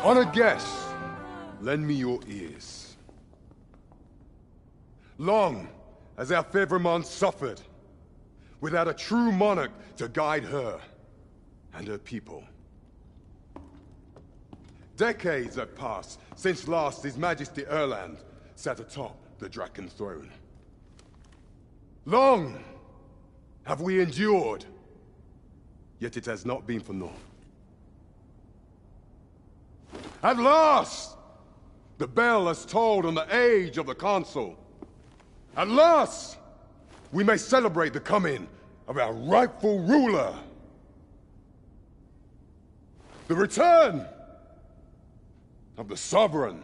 Honored guests, lend me your ears. Long has our Fevrimond suffered, without a true monarch to guide her and her people. Decades have passed since last His Majesty Erland sat atop the Draken throne. Long have we endured, yet it has not been for naught. At last, the bell has tolled on the age of the Council. At last, we may celebrate the coming of our rightful ruler. The return of the Sovereign.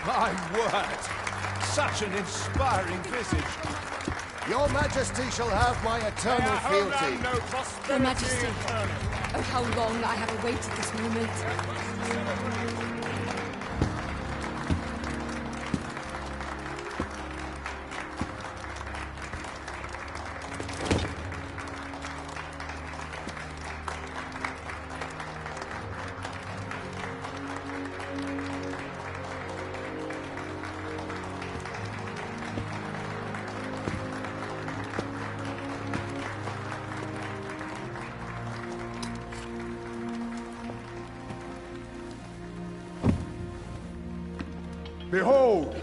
My word! Such an inspiring visage. Your Majesty shall have my eternal fealty. Your Majesty, oh how long I have awaited this moment. Behold,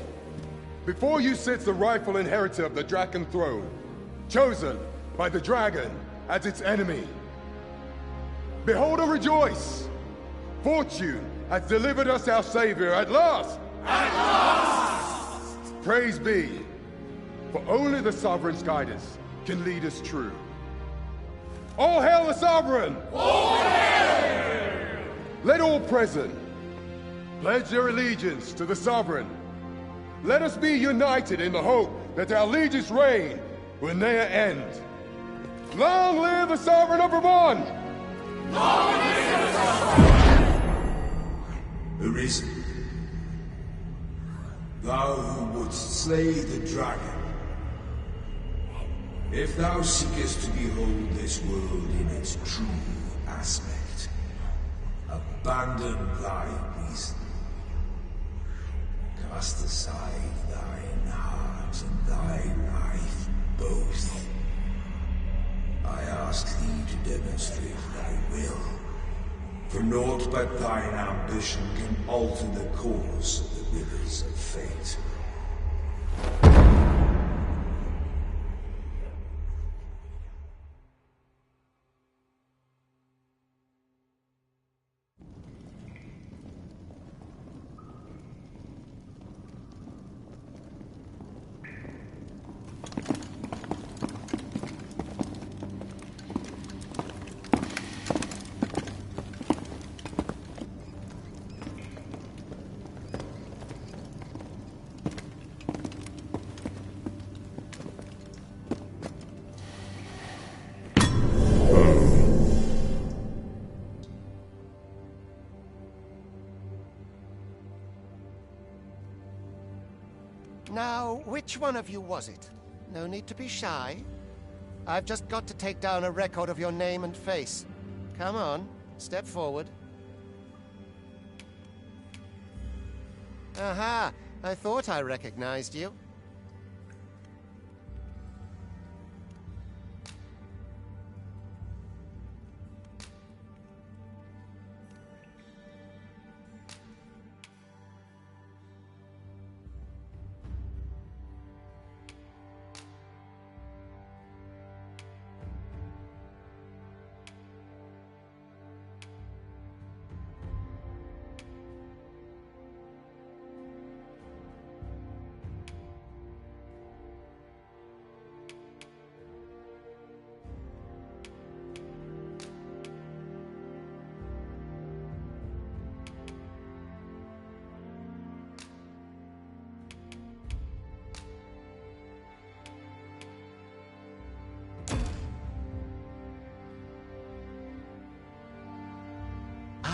before you sits the rightful inheritor of the Draken throne, chosen by the dragon as its enemy. Behold and rejoice! Fortune has delivered us our savior at last! At last! Praise be, for only the Sovereign's guidance can lead us true. All hail the Sovereign! All hail! Let all present pledge their allegiance to the Sovereign. Let us be united in the hope that our liege's reign will ne'er end. Long live the Sovereign of Vermont! Long live the Sovereign! Arisen, thou who wouldst slay the dragon, if thou seekest to behold this world in its true aspect, abandon thy reason. Cast aside thine heart and thy life both. I ask thee to demonstrate thy will, for naught but thine ambition can alter the course of the rivers of fate. Now, which one of you was it? No need to be shy. I've just got to take down a record of your name and face. Come on, step forward. Aha! I thought I recognized you.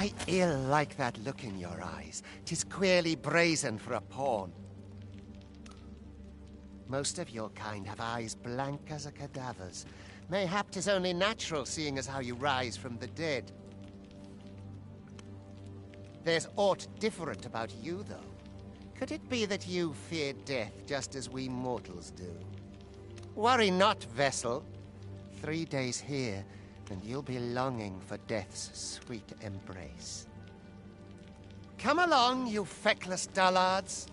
I ill like that look in your eyes. 'Tis queerly brazen for a pawn. Most of your kind have eyes blank as a cadaver's. Mayhap 'tis only natural, seeing as how you rise from the dead. There's aught different about you, though. Could it be that you fear death just as we mortals do? Worry not, vessel. 3 days here, and you'll be longing for death's sweet embrace. Come along, you feckless dullards.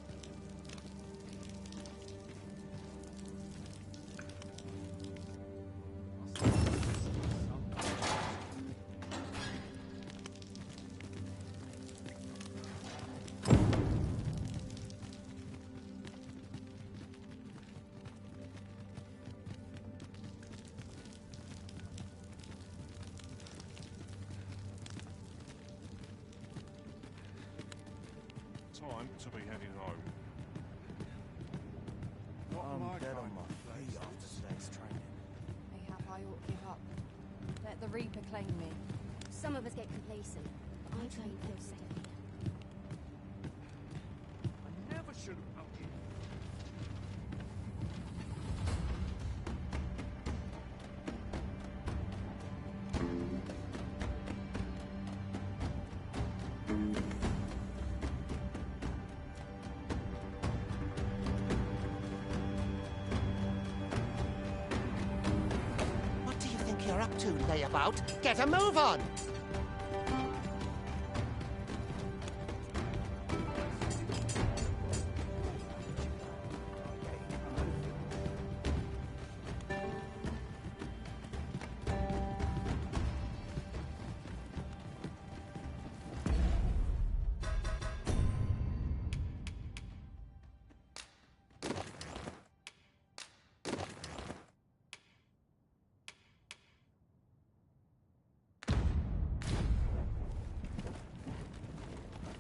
Time to be heading home. I'm dead on my feet after today's training. Mayhap I ought to give up. Let the Reaper claim me. Some of us get complacent, but I train for steady. I never should have come here. What do you think you're up to, layabout? Get a move on!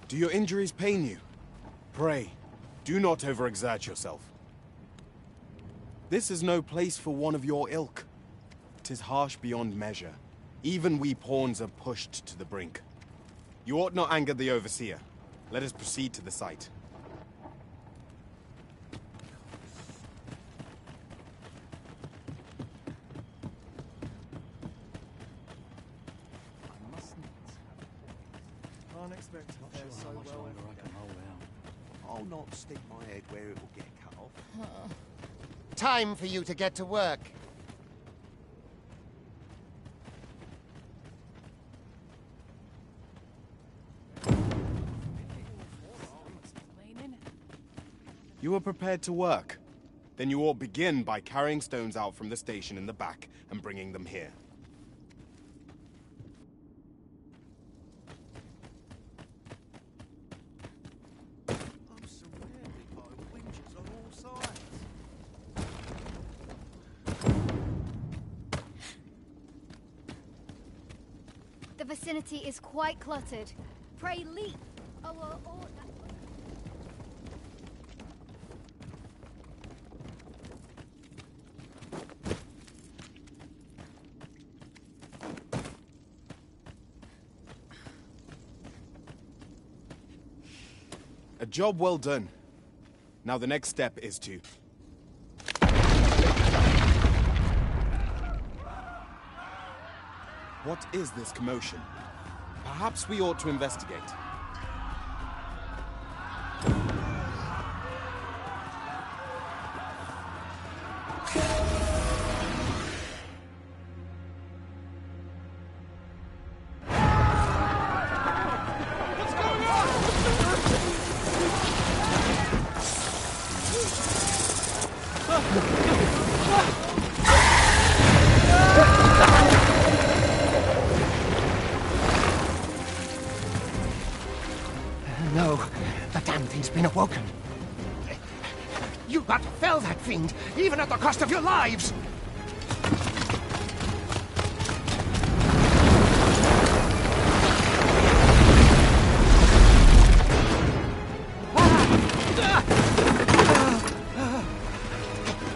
Do your injuries pain you? Pray, do not overexert yourself. This is no place for one of your ilk. 'Tis harsh beyond measure. Even we pawns are pushed to the brink. You ought not anger the overseer. Let us proceed to the site. I mustn't. Can't expect to fare so well. I can hold out. I'll not stick my head where it will get cut off. Time for you to get to work. You are prepared to work? Then you ought begin by carrying stones out from the station in the back and bringing them here. I'm surrounded by winches on all sides. The vicinity is quite cluttered. Pray leap. Oh. A job well done. Now the next step is to... What is this commotion? Perhaps we ought to investigate. No, the damn thing's been awoken. You got to fell that fiend, even at the cost of your lives!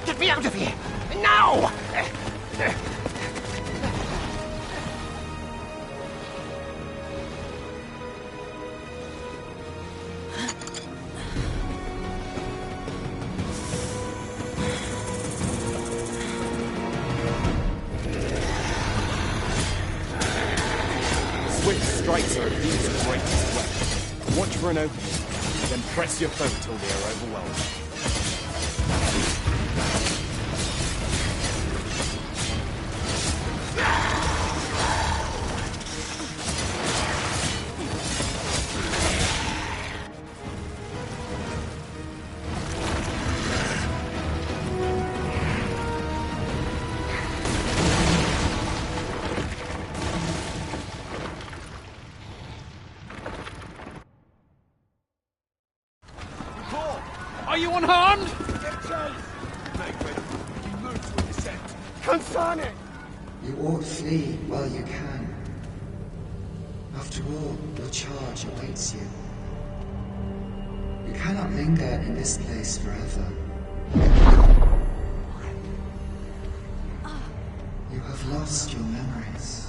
Get me out of here! Now! for an opening, then press your foe till they are overwhelmed. Are you unharmed? Confronting! You ought flee while you can. After all, your charge awaits you. You cannot linger in this place forever. You have lost your memories.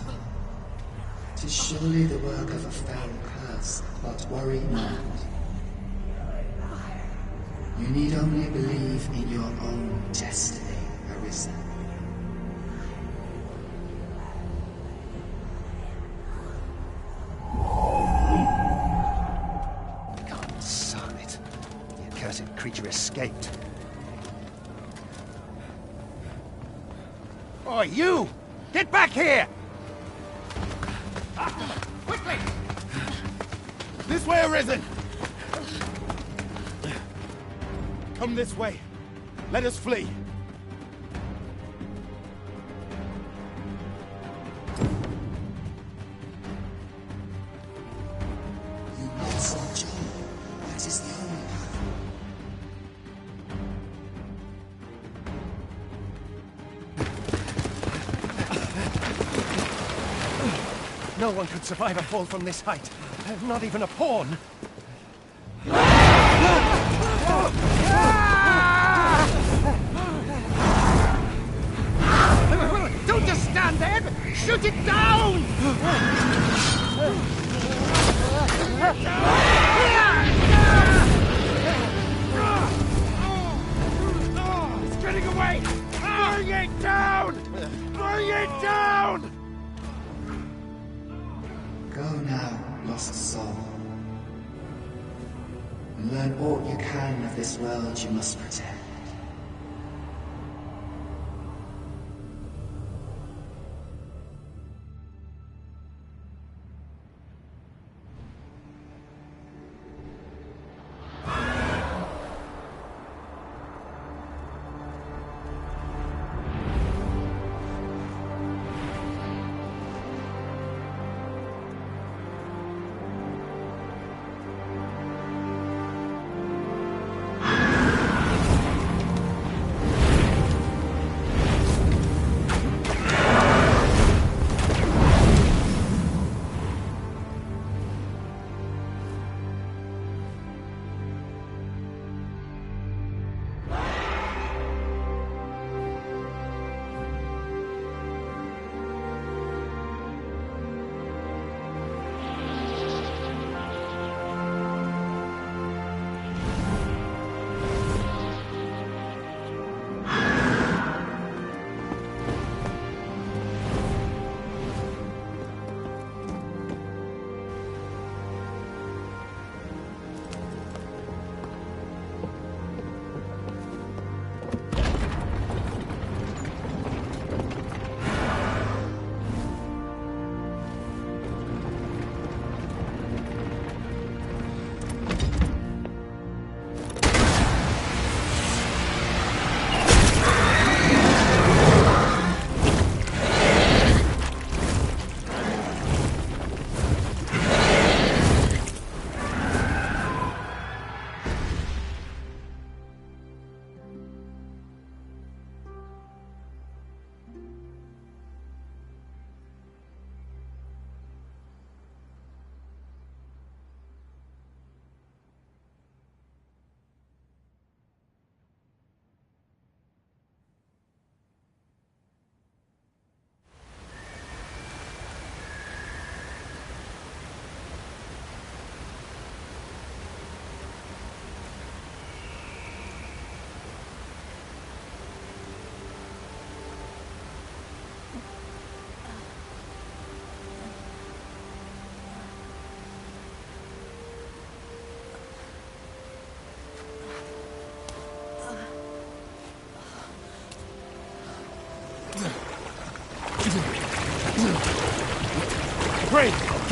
'Tis surely the work of a foul curse, but worry not. You need only believe in your own destiny, Arisen. God damn it. The accursed creature escaped. Oh, you! Get back here! Quickly! This way, Arisen! Come this way. Let us flee. You must not join. That is the only path. No one could survive a fall from this height. Not even a pawn. Don't just stand there! Shoot it down! It's getting away! Bring it down! Bring it down! Go now, lost soul. And learn all you can of this world you must protect.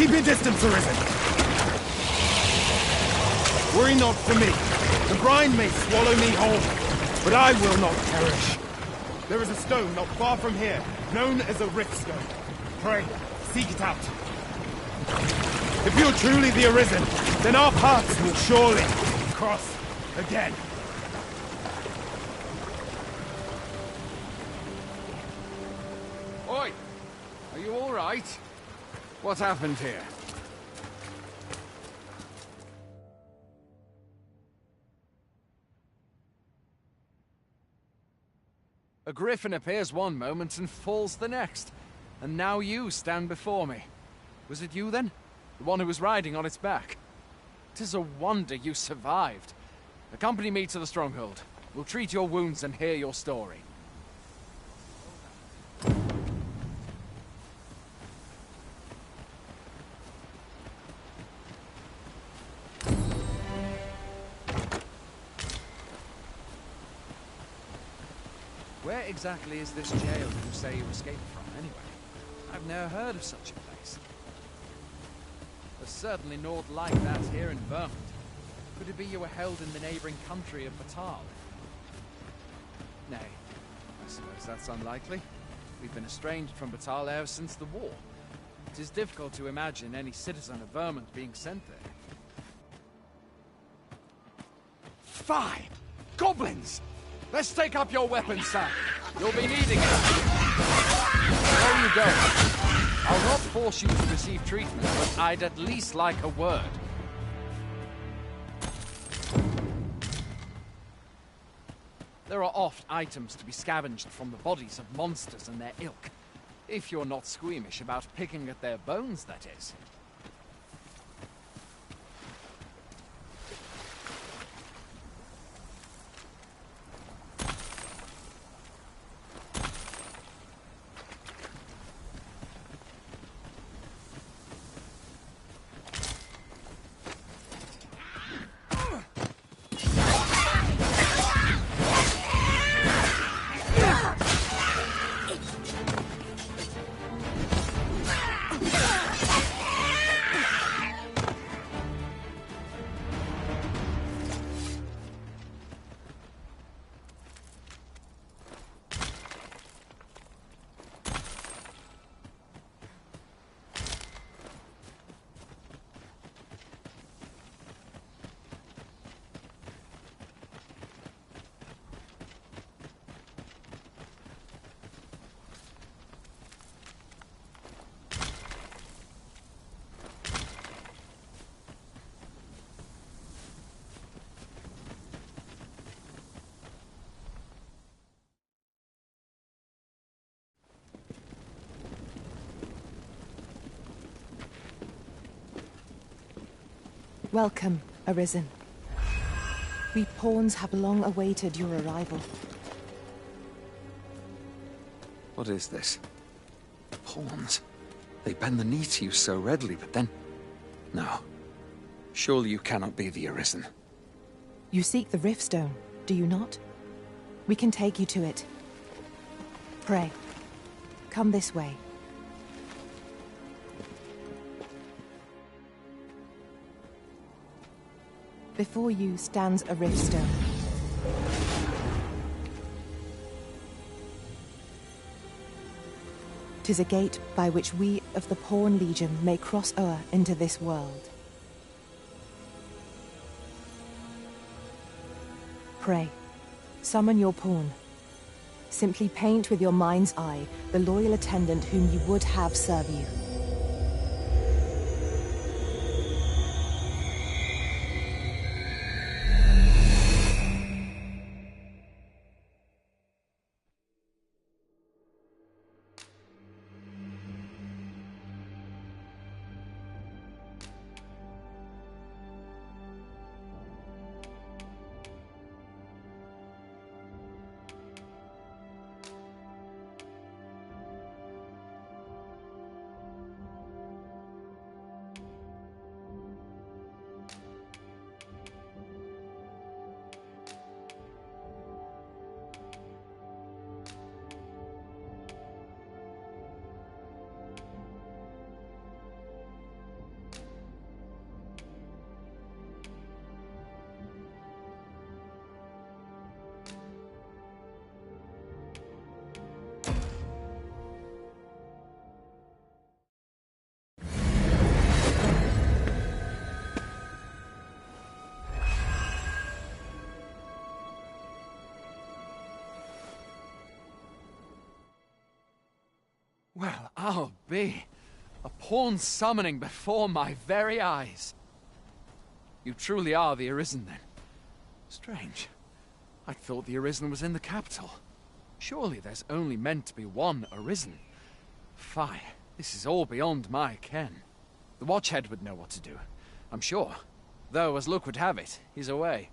Keep your distance, Arisen! Worry not for me. The brine may swallow me whole, but I will not perish. There is a stone not far from here, known as a rift stone. Pray, seek it out. If you're truly the Arisen, then our paths will surely cross again. Oi! Are you all right? What happened here? A griffin appears one moment and falls the next. And now you stand before me. Was it you then? The one who was riding on its back? 'Tis a wonder you survived. Accompany me to the stronghold. We'll treat your wounds and hear your story. Where exactly is this jail you say you escaped from, anyway? I've never heard of such a place. There's certainly naught like that here in Vermont. Could it be you were held in the neighboring country of Batal? Nay, I suppose that's unlikely. We've been estranged from Batal ever since the war. It is difficult to imagine any citizen of Vermont being sent there. 5 goblins! Let's take up your weapons, son. You'll be needing it. There you go. I'll not force you to receive treatment, but I'd at least like a word. There are oft items to be scavenged from the bodies of monsters and their ilk. If you're not squeamish about picking at their bones, that is. Welcome, Arisen. We pawns have long awaited your arrival. What is this? Pawns? They bend the knee to you so readily, but then... No. Surely you cannot be the Arisen. You seek the Riftstone, do you not? We can take you to it. Pray, come this way. Before you stands a Riftstone. "'Tis a gate by which we of the Pawn Legion may cross o'er into this world. Pray, summon your pawn. Simply paint with your mind's eye the loyal attendant whom you would have serve you. be? A pawn summoning before my very eyes. You truly are the Arisen, then? Strange. I thought the Arisen was in the capital. Surely there's only meant to be one Arisen. Fie, this is all beyond my ken. The Watchhead would know what to do, I'm sure. Though, as luck would have it, he's away.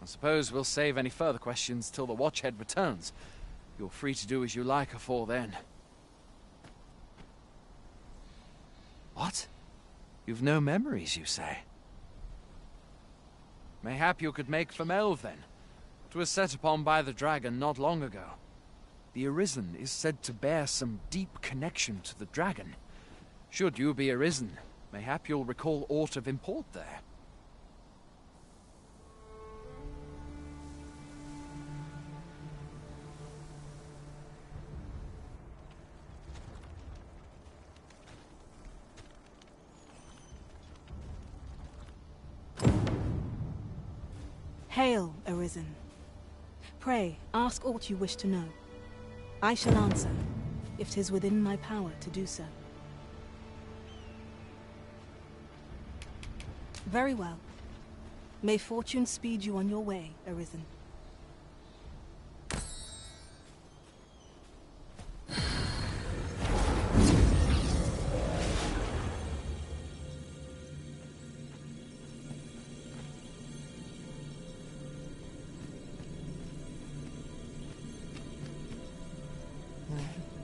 I suppose we'll save any further questions till the Watchhead returns. You're free to do as you like afore then. What? You've no memories, you say? Mayhap you could make for Melve, then. 'Twas set upon by the dragon not long ago. The Arisen is said to bear some deep connection to the dragon. Should you be Arisen, mayhap you'll recall aught of import there. Hail, Arisen. Pray, ask aught you wish to know. I shall answer, if 'tis within my power to do so. Very well. May fortune speed you on your way, Arisen.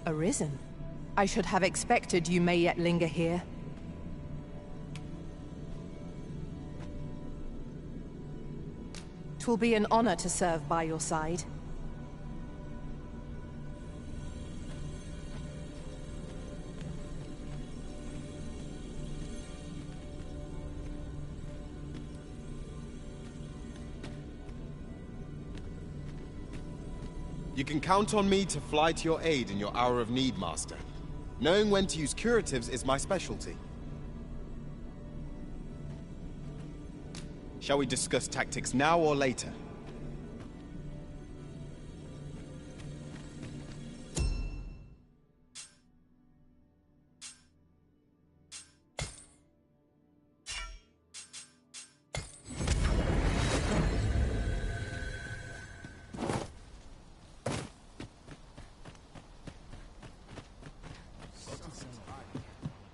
Arisen? I should have expected you may yet linger here. Twill be an honor to serve by your side. You can count on me to fly to your aid in your hour of need, Master. Knowing when to use curatives is my specialty. Shall we discuss tactics now or later?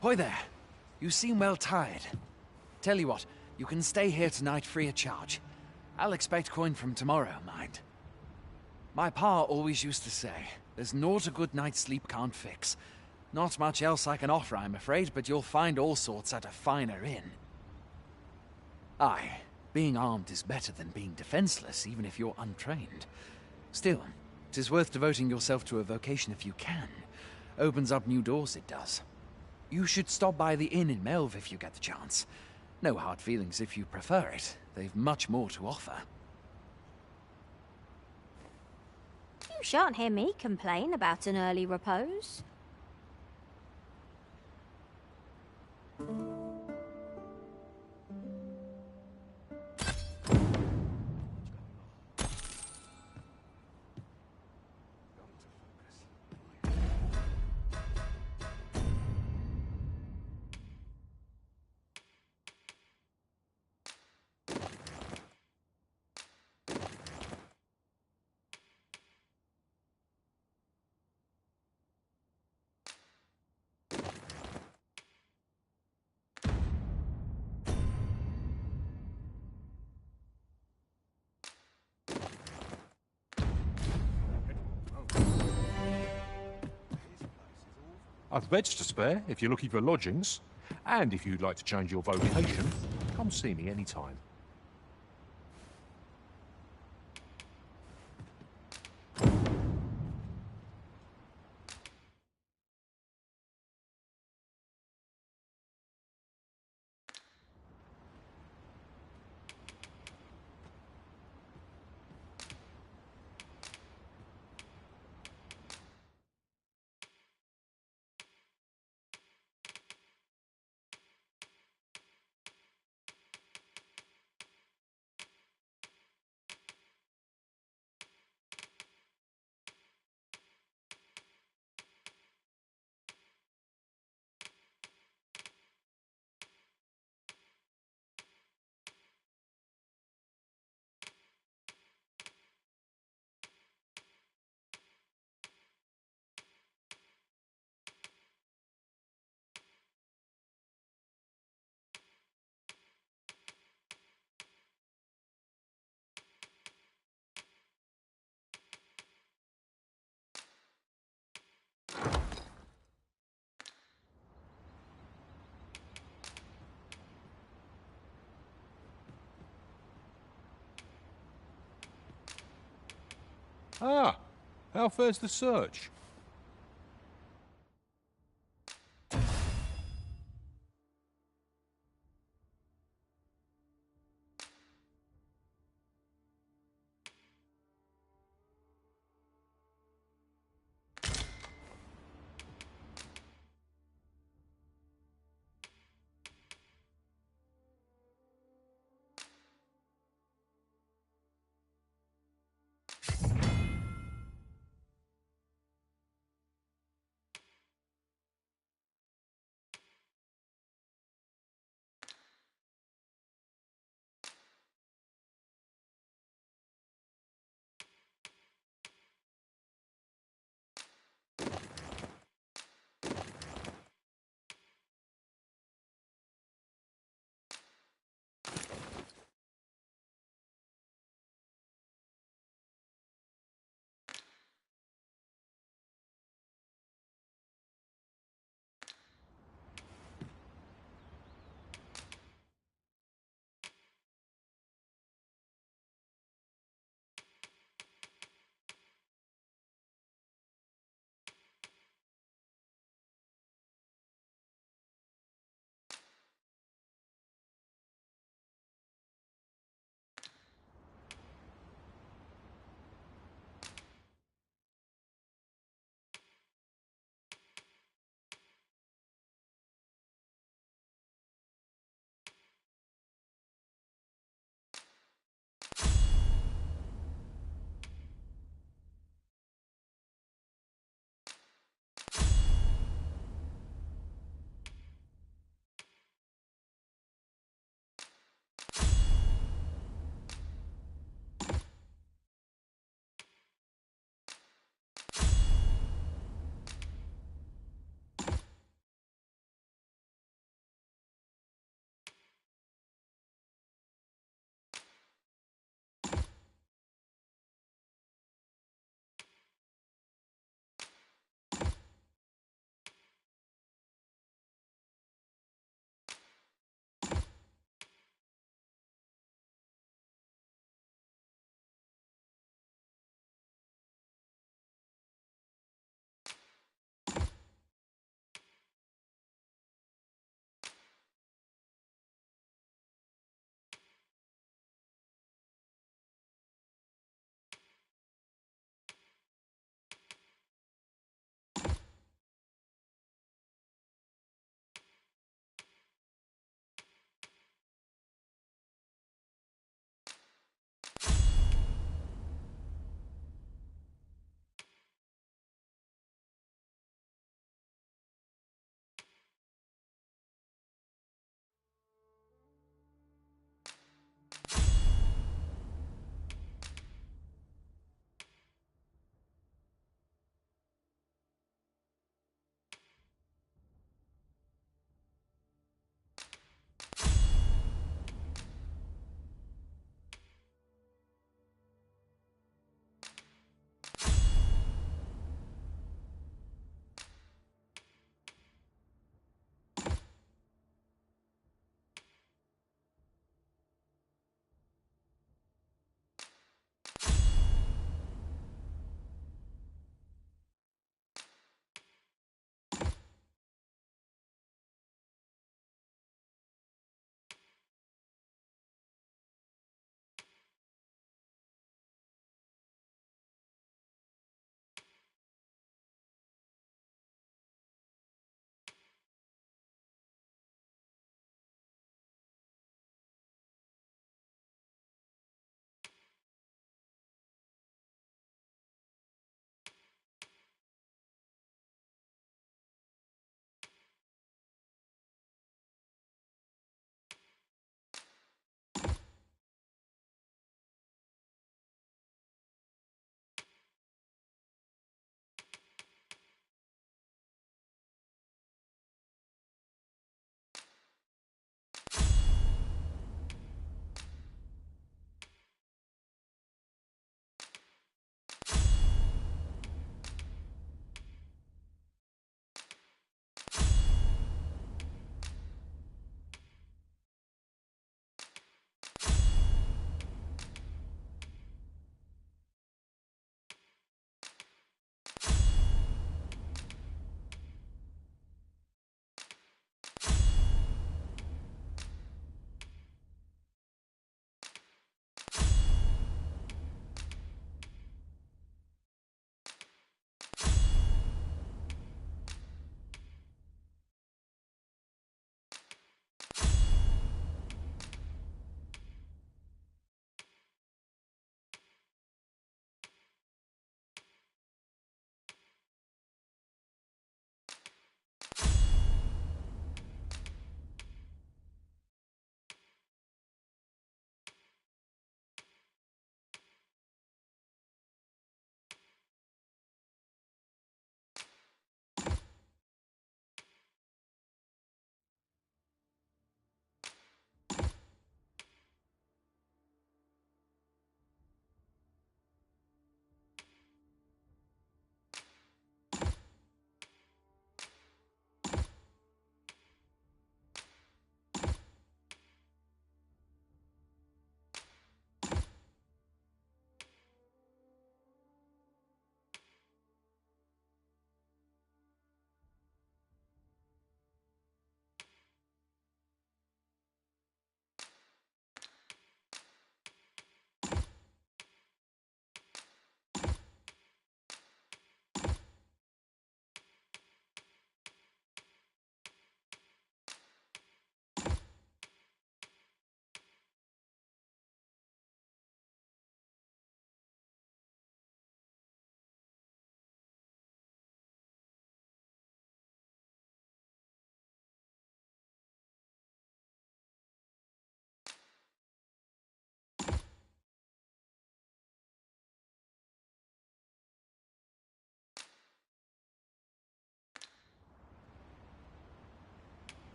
Hoy there. You seem well tired. Tell you what, you can stay here tonight free of charge. I'll expect coin from tomorrow, mind. My pa always used to say, there's naught a good night's sleep can't fix. Not much else I can offer, I'm afraid, but you'll find all sorts at a finer inn. Aye, being armed is better than being defenseless, even if you're untrained. Still, 'tis worth devoting yourself to a vocation if you can. Opens up new doors, it does. You should stop by the inn in Melve if you get the chance. No hard feelings if you prefer it. They've much more to offer. You shan't hear me complain about an early repose. I've beds to spare if you're looking for lodgings. And if you'd like to change your vocation, come see me anytime. Ah, how fares the search?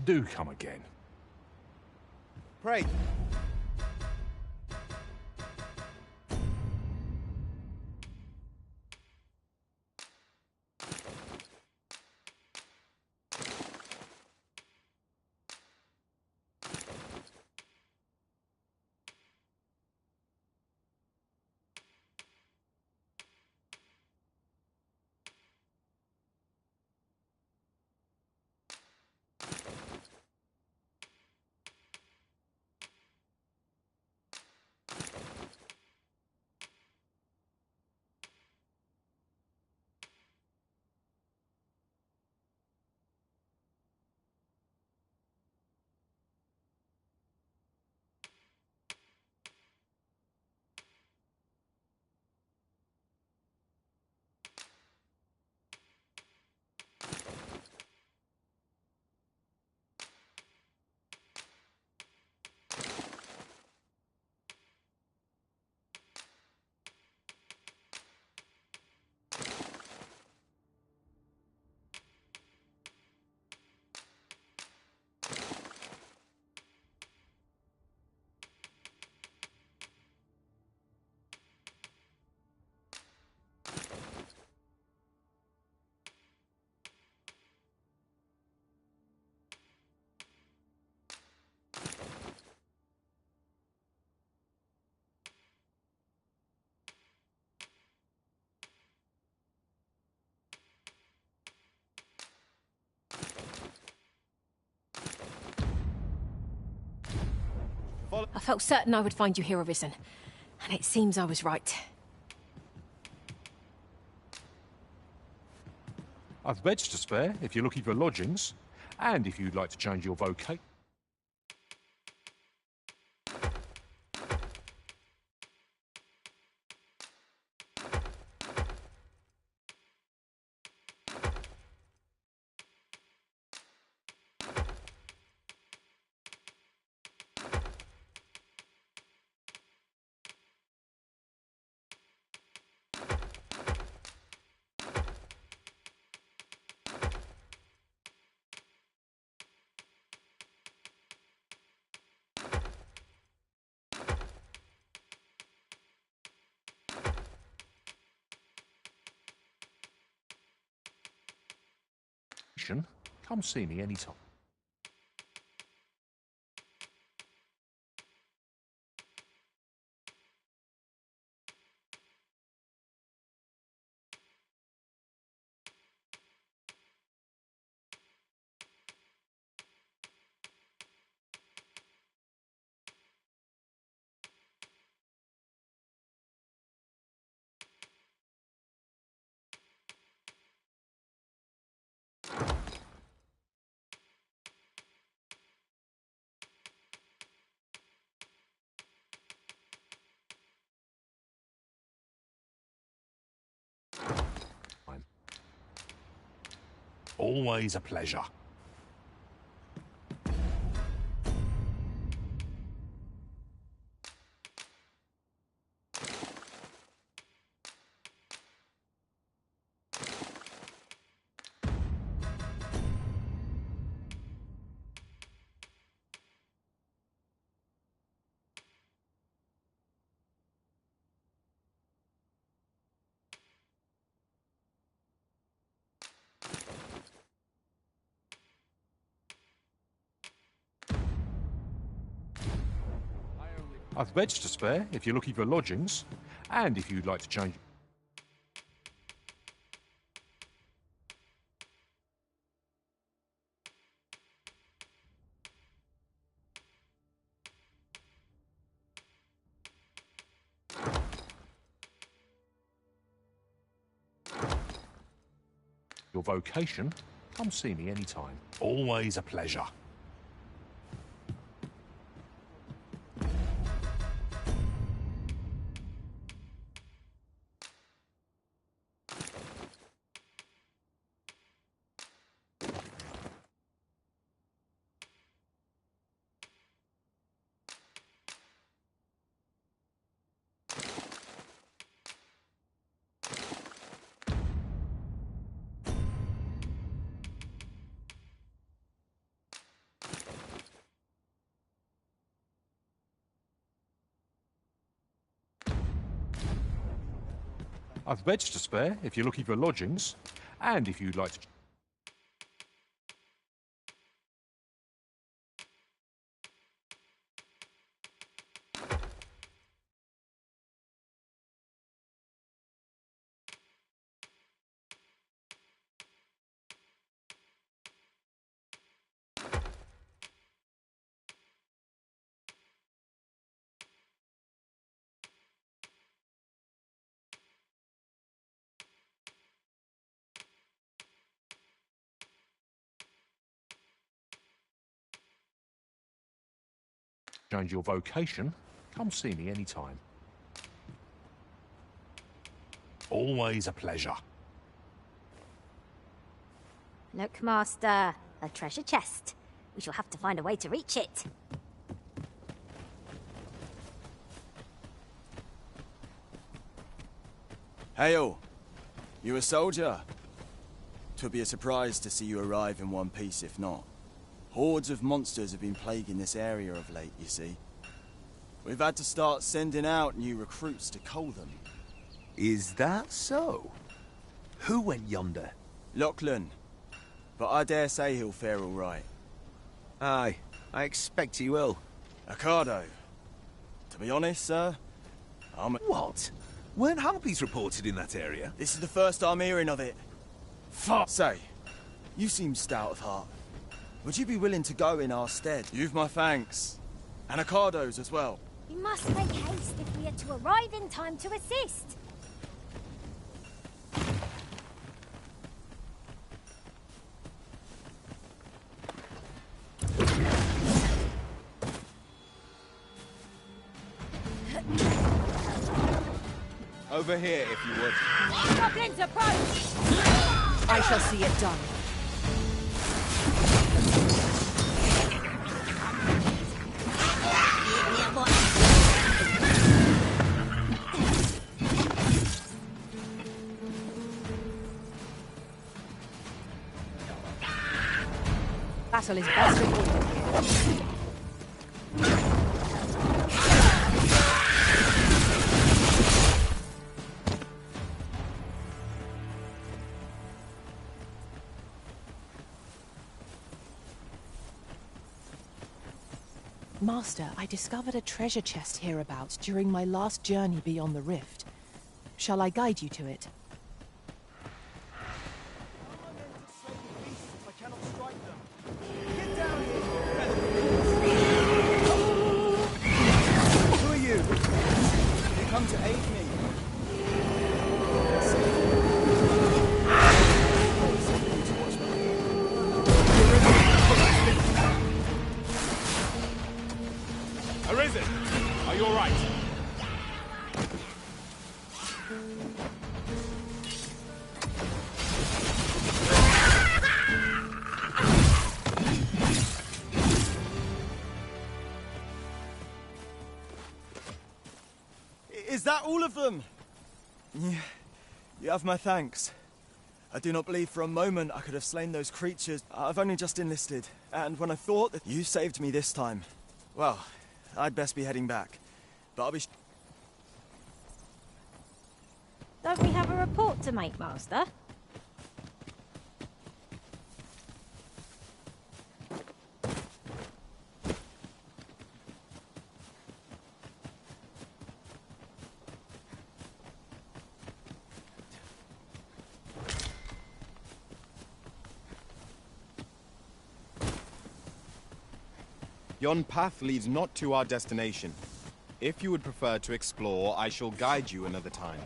Do come again. Pray. I felt certain I would find you here, Arisen. And it seems I was right. I've beds to spare if you're looking for lodgings, and if you'd like to change your vocation. Come see me anytime. Always a pleasure. I've beds to spare if you're looking for lodgings, and if you'd like to change. Your vocation, come see me anytime. Always a pleasure. I've beds to spare if you're looking for lodgings, and if you'd like to... change your vocation, come see me anytime. Always a pleasure. Look, Master, a treasure chest. We shall have to find a way to reach it. Hail! You a soldier? 'Twould be a surprise to see you arrive in one piece if not. Hordes of monsters have been plaguing this area of late, you see. We've had to start sending out new recruits to cull them. Is that so? Who went yonder? Lachlan. But I dare say he'll fare all right. Aye, I expect he will. Ocado. To be honest, sir, I'm... What? Weren't harpies reported in that area? This is the first I'm hearing of it. Fuck! Say, you seem stout of heart. Would you be willing to go in our stead? You've my thanks. And Ocado's as well. We must make haste if we are to arrive in time to assist. Over here, if you would. Goblins approach! I shall see it done. Battle is best avoided here. Master, I discovered a treasure chest hereabouts during my last journey beyond the rift. Shall I guide you to it? Who are you? You come to aid me. Arisen! Are you alright? Is that all of them? Yeah, you have my thanks. I do not believe for a moment I could have slain those creatures. I've only just enlisted, and when I thought that you saved me this time, well, I'd best be heading back. But I'll be... Don't we have a report to make, Master? Yon path leads not to our destination. If you would prefer to explore, I shall guide you another time.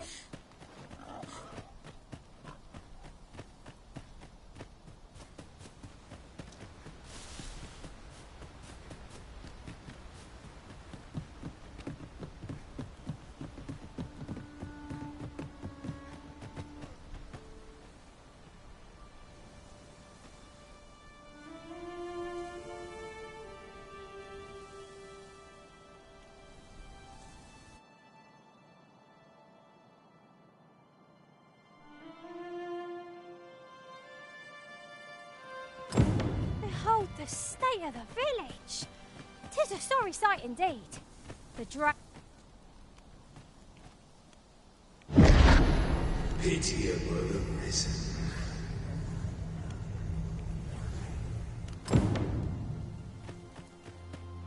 Behold the state of the village! 'Tis a sorry sight indeed. The pitiable Arisen.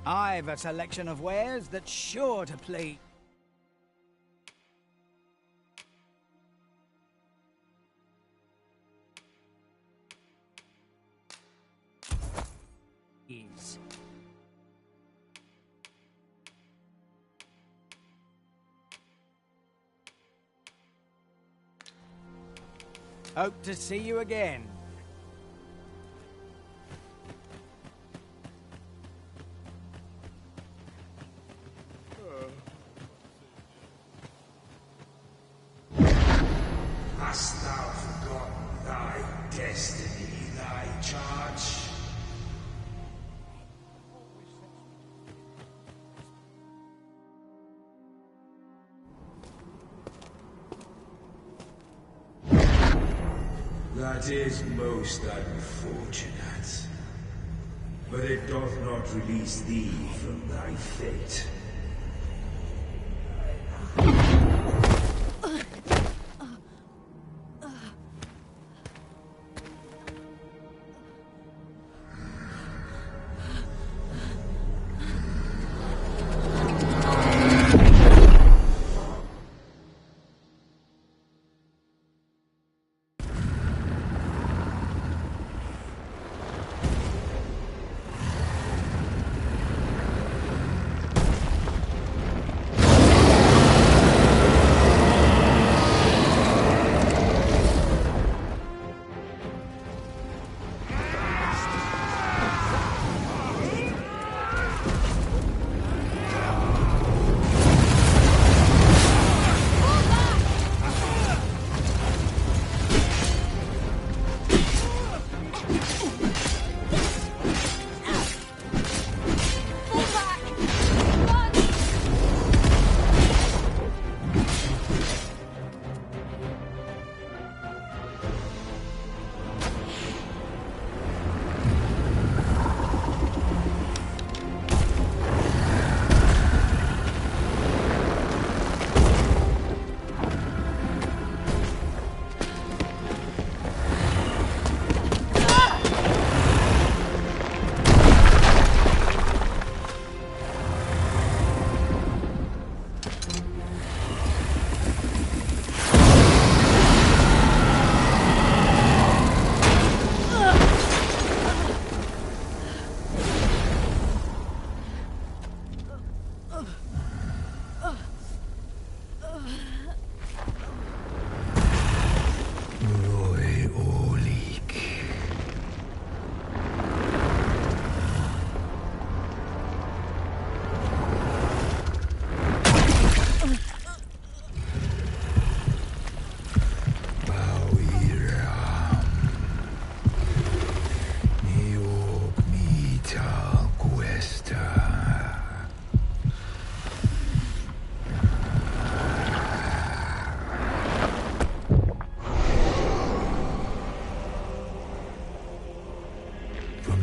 I've a selection of wares that's sure to please. Hope to see you again. Hast thou forgotten thy destiny, thy charge? That is most unfortunate. But it doth not release thee from thy fate.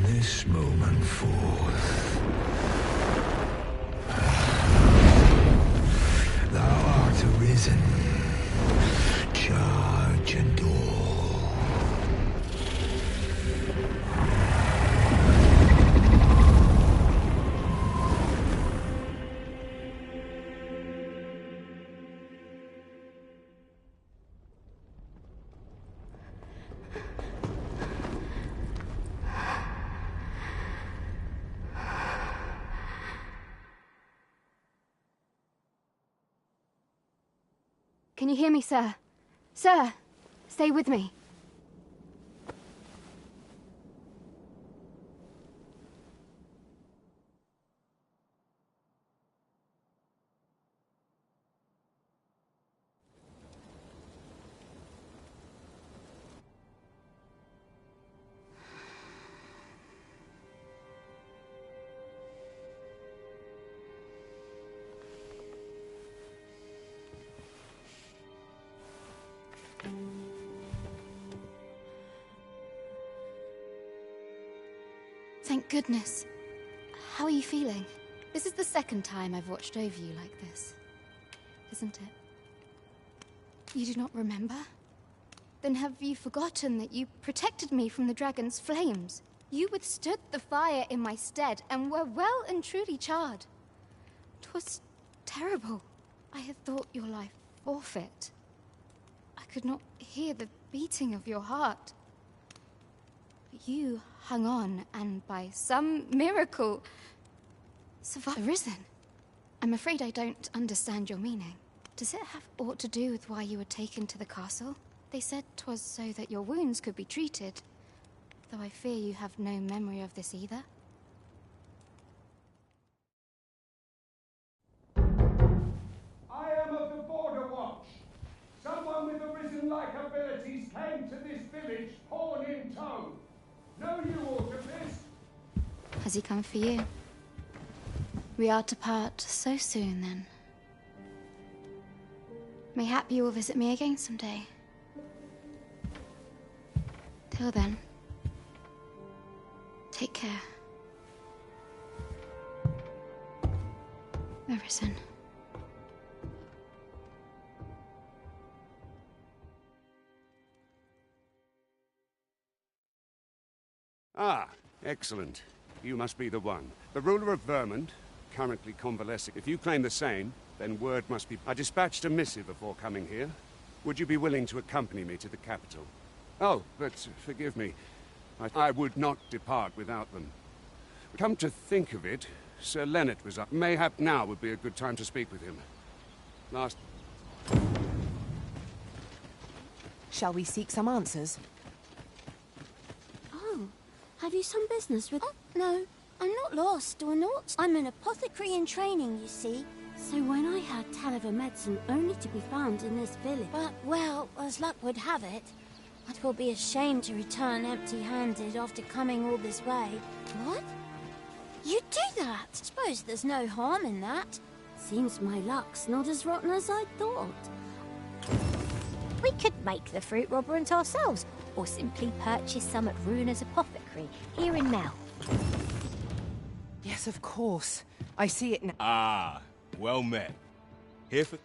This moment forth, thou art arisen, charge and all. Can you hear me, sir? Sir, stay with me. Thank goodness. How are you feeling? This is the second time I've watched over you like this, isn't it? You do not remember? Then have you forgotten that you protected me from the dragon's flames? You withstood the fire in my stead and were well and truly charred. 'Twas terrible. I had thought your life forfeit. I could not hear the beating of your heart. But you hung on, and by some miracle, survived Arisen. I'm afraid I don't understand your meaning. Does it have aught to do with why you were taken to the castle? They said 'twas so that your wounds could be treated, though I fear you have no memory of this either. I am of the Border Watch. Someone with Arisen-like abilities came to this village, horn in tow. Know you aught of this? Has he come for you? We are to part so soon, then. Mayhap you will visit me again someday. Till then, take care. Arisen. Ah, excellent. You must be the one. The ruler of Vermont, currently convalescing. If you claim the same, then word must be... I dispatched a missive before coming here. Would you be willing to accompany me to the capital? Oh, but forgive me. I would not depart without them. Come to think of it, Sir Leonard was up. Mayhap now would be a good time to speak with him. Shall we seek some answers? Oh, have you some business with... Oh, no, I'm not lost or not. I'm an apothecary in training, you see. So when I heard tell of a medicine only to be found in this village... But, well, as luck would have it, it will be a shame to return empty-handed after coming all this way. What? You do that? Suppose there's no harm in that. Seems my luck's not as rotten as I thought. We could make the fruit robberant ourselves, or simply purchase some at Runa's apothecary here in Mel. Yes, of course. I see it now. Ah, well met. Here for...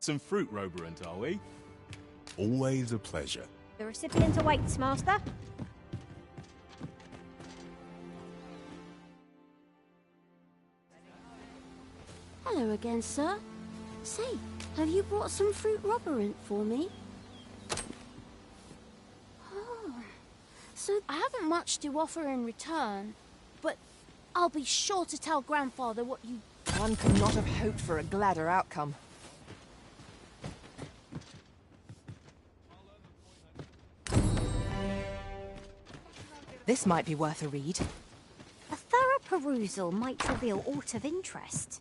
Some fruit roberant, are we? Always a pleasure. The recipient awaits, Master. Hello again, sir. Say, have you brought some fruit roberant for me? Oh, so I haven't much to offer in return, but I'll be sure to tell Grandfather what you... One could not have hoped for a gladder outcome. This might be worth a read. A thorough perusal might reveal aught of interest.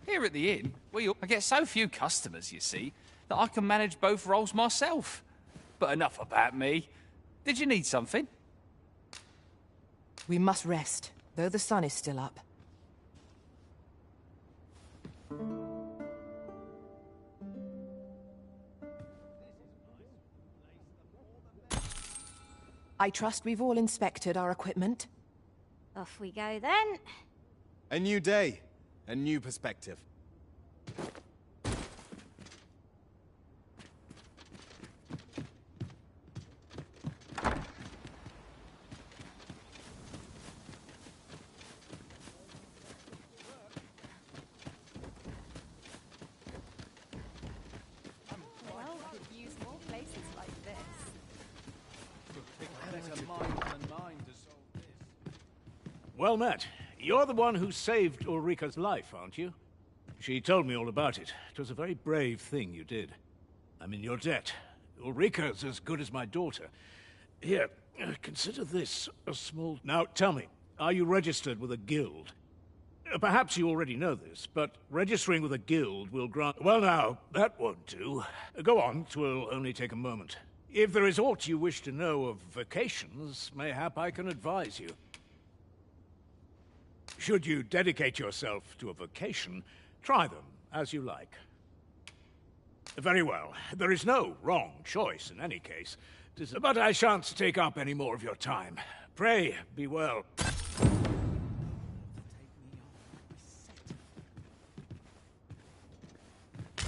Here at the inn, I get so few customers, you see, that I can manage both roles myself. But enough about me. Did you need something? We must rest, though the sun is still up. I trust we've all inspected our equipment. Off we go then. A new day, a new perspective. Well, could use more places like this. Well met. You're the one who saved Ulrika's life, aren't you? She told me all about it. It was a very brave thing you did. I'm in your debt. Ulrika's as good as my daughter. Here, consider this a small... Now, tell me, are you registered with a guild? Perhaps you already know this, but registering with a guild will grant... Well now, that won't do. Go on, 'twill only take a moment. If there is aught you wish to know of Vocations, mayhap I can advise you. Should you dedicate yourself to a vocation, try them as you like. Very well. There is no wrong choice in any case. But I shan't take up any more of your time. Pray, be well.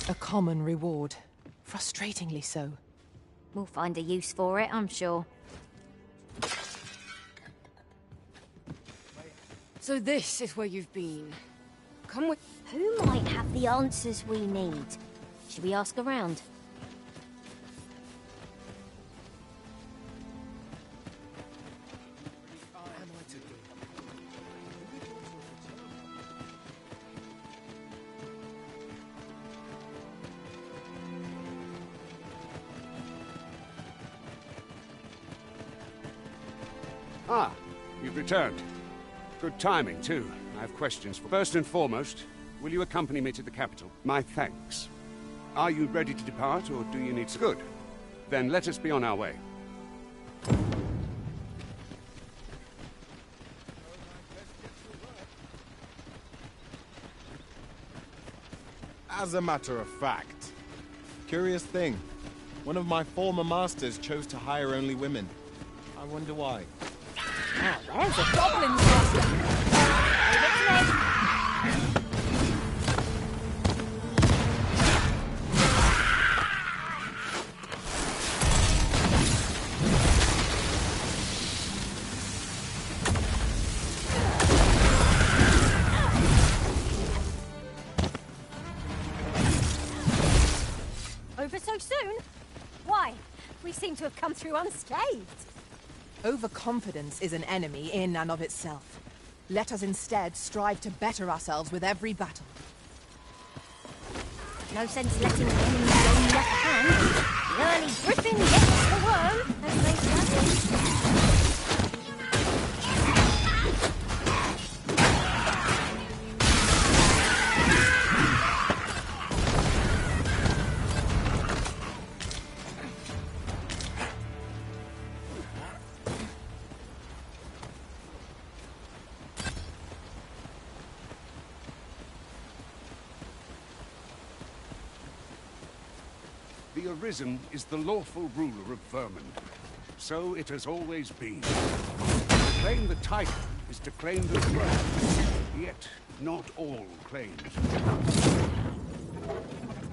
A common reward. Frustratingly so. We'll find a use for it, I'm sure. So this is where you've been. Come with... Who might have the answers we need? Should we ask around? Ah, you've returned. Good timing, too. I have questions. First and foremost, will you accompany me to the capital? My thanks. Are you ready to depart, or do you need... Good. Then let us be on our way. As a matter of fact, curious thing. One of my former masters chose to hire only women. I wonder why. Ah, there's a goblin master. Over so soon? Why? We seem to have come through unscathed. Overconfidence is an enemy in and of itself. Let us instead strive to better ourselves with every battle. No sense letting the enemy gain the upper hand. The early griffin gets the worm, as they say. The Arisen is the lawful ruler of Vermund. So it has always been. To claim the title is to claim the throne. Yet, not all claims.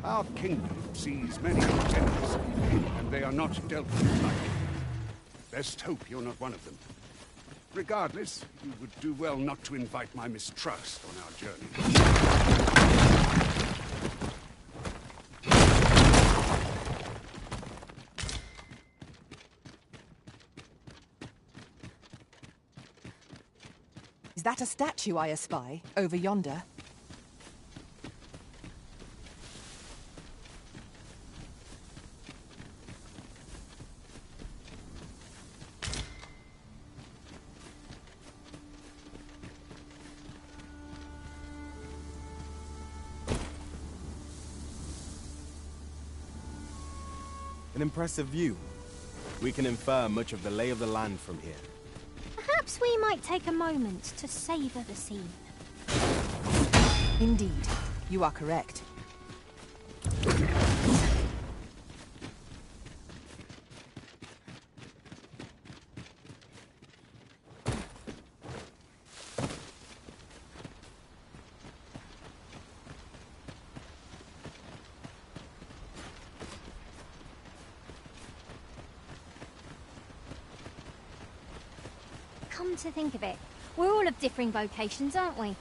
Our kingdom sees many contenders, and they are not dealt with lightly. Best hope you're not one of them. Regardless, you would do well not to invite my mistrust on our journey. Is that a statue I espy, over yonder? An impressive view. We can infer much of the lay of the land from here. Perhaps we might take a moment to savor the scene. Indeed, you are correct. Come to think of it, we're all of differing vocations, aren't we?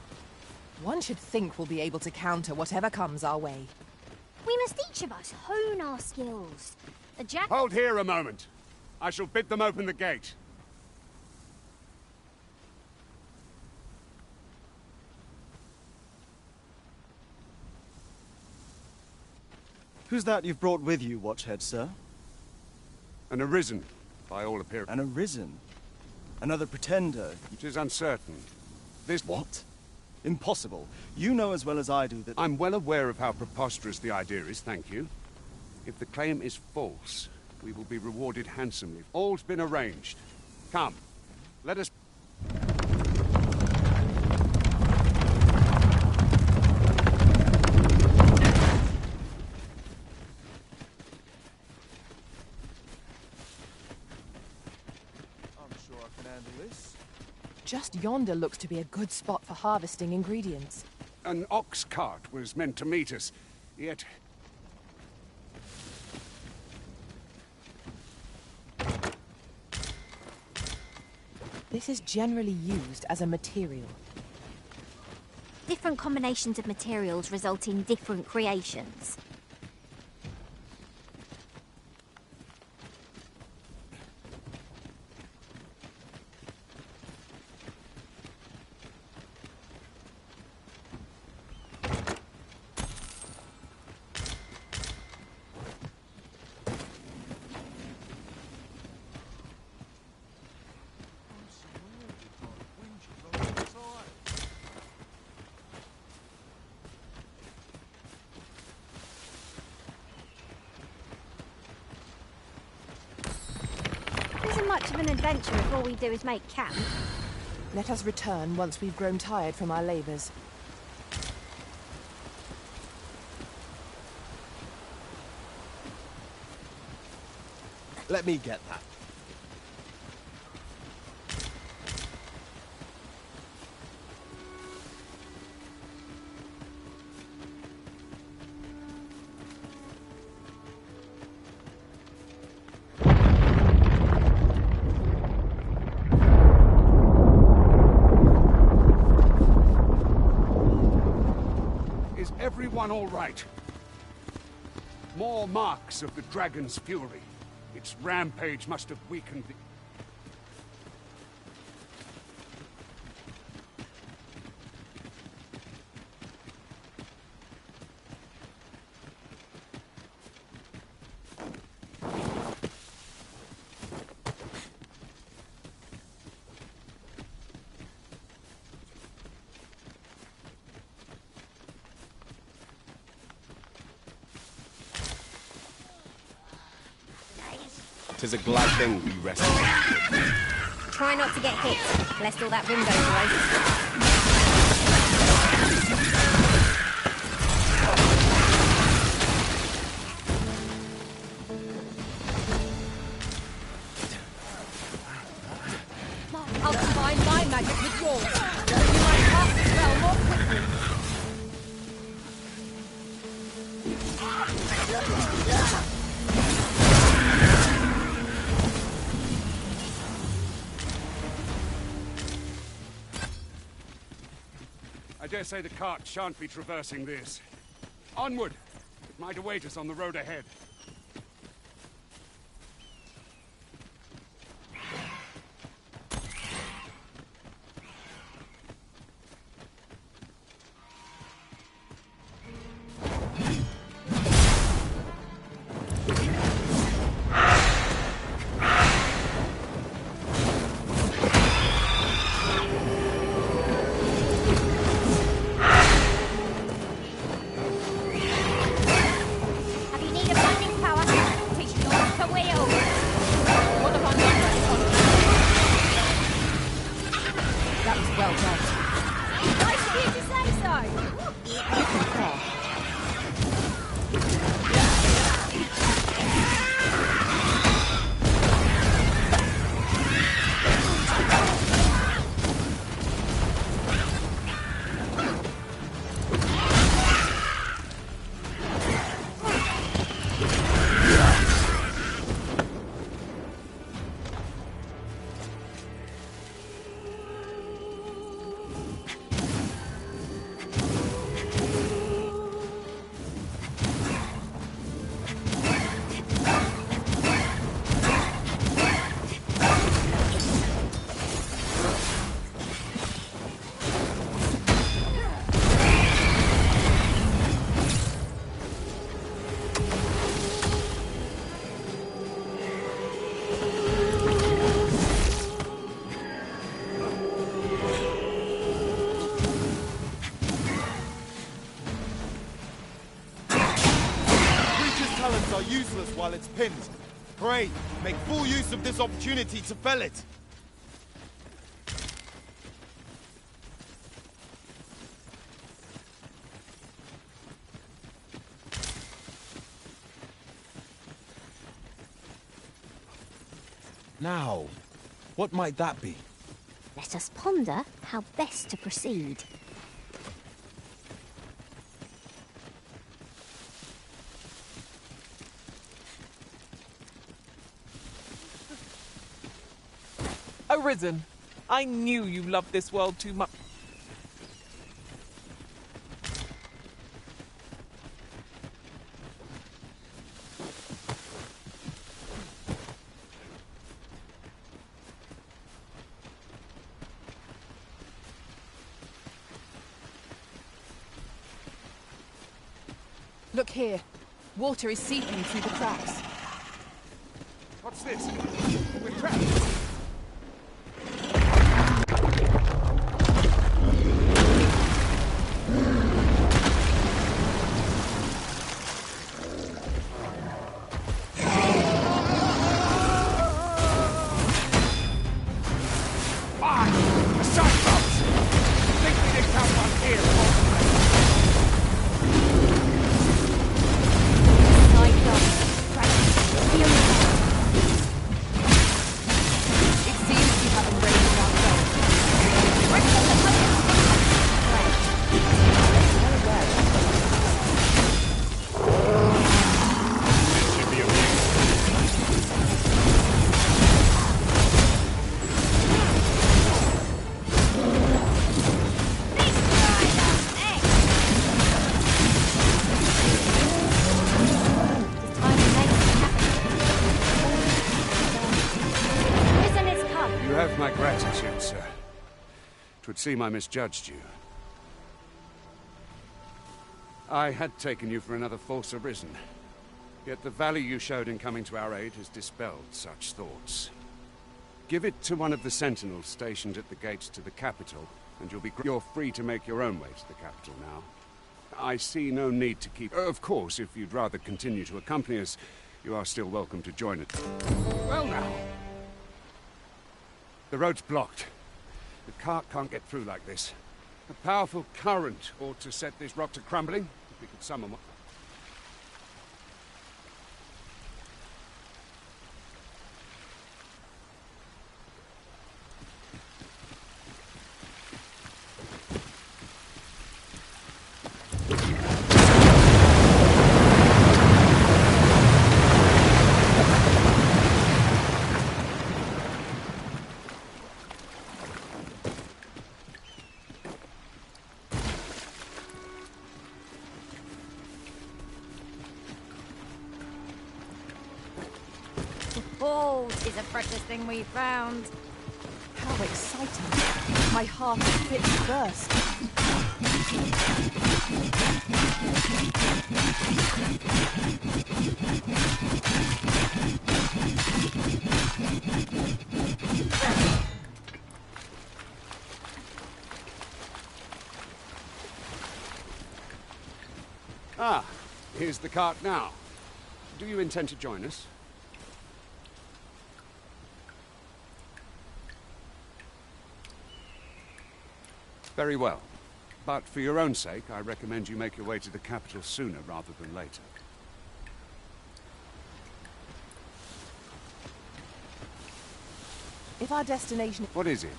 One should think we'll be able to counter whatever comes our way. We must each of us hone our skills. The jack... Hold here a moment. I shall bid them open the gate. Who's that you've brought with you, Watchhead, sir? An Arisen, by all appearance. An Arisen? Another pretender? It is uncertain. This... What? Impossible. You know as well as I do that... I'm well aware of how preposterous the idea is, thank you. If the claim is false, we will be rewarded handsomely. All's been arranged. Come, let us... Just yonder looks to be a good spot for harvesting ingredients. An ox cart was meant to meet us, yet This is generally used as a material. Different combinations of materials result in different creations. Much of an adventure if all we do is make camp. Let us return once we've grown tired from our labors. Let me get that. Everyone all right? More marks of the dragon's fury. Its rampage must have weakened the... Tis a glad thing we rested. Try not to get hit, lest all that room goes away. I'll combine my magic with yours. You might cast the spell more quickly. I dare say the cart shan't be traversing this. Onward! It might await us on the road ahead. Useless while it's pinned. Pray, make full use of this opportunity to fell it. Now, what might that be? Let us ponder how best to proceed. Arisen, I knew you loved this world too much. Look here. Water is seeping through the cracks. What's this? We're trapped. Twould seem I misjudged you. I had taken you for another false Arisen. Yet the value you showed in coming to our aid has dispelled such thoughts. Give it to one of the sentinels stationed at the gates to the capital, and you're free to make your own way to the capital now. I see no need to keep... Of course, if you'd rather continue to accompany us, you are still welcome to join it. Well now. The road's blocked. The cart can't get through like this. A powerful current ought to set this rock to crumbling. If we could summon one. Gold is the precious thing we found. How exciting. My heart is fit to burst. Ah, here's the cart now. Do you intend to join us? Very well. But for your own sake, I recommend you make your way to the capital sooner rather than later. If our destination... What is it?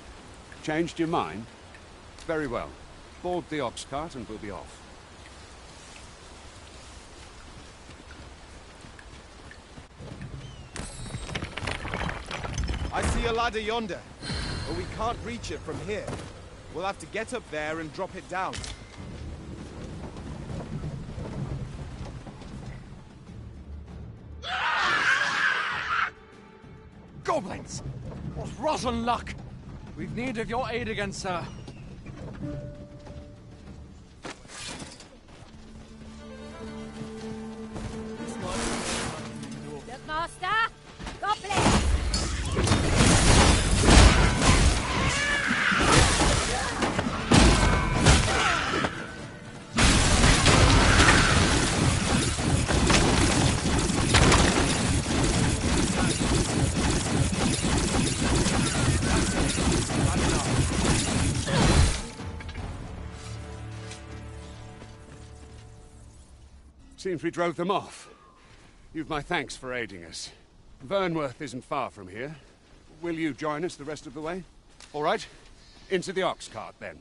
Changed your mind? Very well. Board the ox cart and we'll be off. I see a ladder yonder, but we can't reach it from here. We'll have to get up there and drop it down. Goblins! What rotten luck! We've need of your aid again, sir. Look, Master! Goblins! Seems we drove them off. You've my thanks for aiding us. Vernworth isn't far from here. Will you join us the rest of the way? All right. Into the ox cart, then.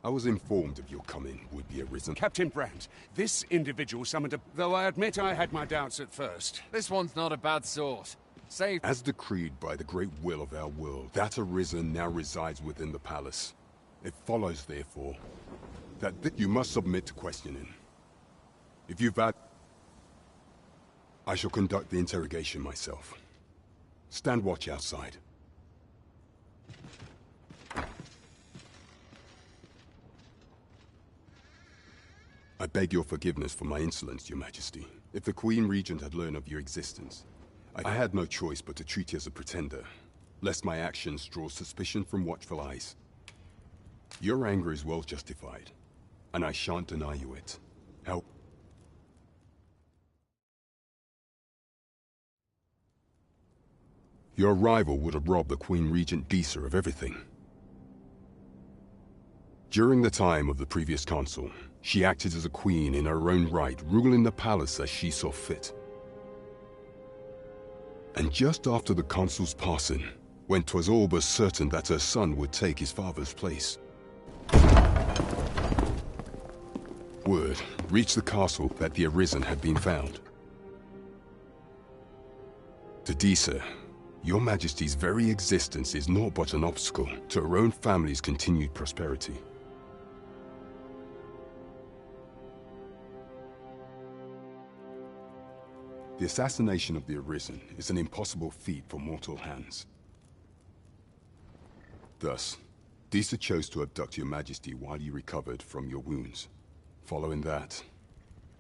I was informed of your coming would be Arisen. Captain Brandt, this individual summoned a... Though I admit I had my doubts at first. This one's not a bad sort. Say... As decreed by the great will of our world, that Arisen now resides within the palace. It follows, therefore, that you must submit to questioning. If you've had... I shall conduct the interrogation myself. Stand watch outside. I beg your forgiveness for my insolence, Your Majesty. If the Queen Regent had learned of your existence, I had no choice but to treat you as a pretender, lest my actions draw suspicion from watchful eyes. Your anger is well justified, and I shan't deny you it. How... Your arrival would have robbed the Queen Regent Disa of everything. During the time of the previous consul, she acted as a queen in her own right, ruling the palace as she saw fit. And just after the consul's passing, when 'twas all but certain that her son would take his father's place, word reached the castle that the Arisen had been found. To Disa, Your Majesty's very existence is naught but an obstacle to her own family's continued prosperity. The assassination of the Arisen is an impossible feat for mortal hands. Thus, Disa chose to abduct Your Majesty while you recovered from your wounds. Following that,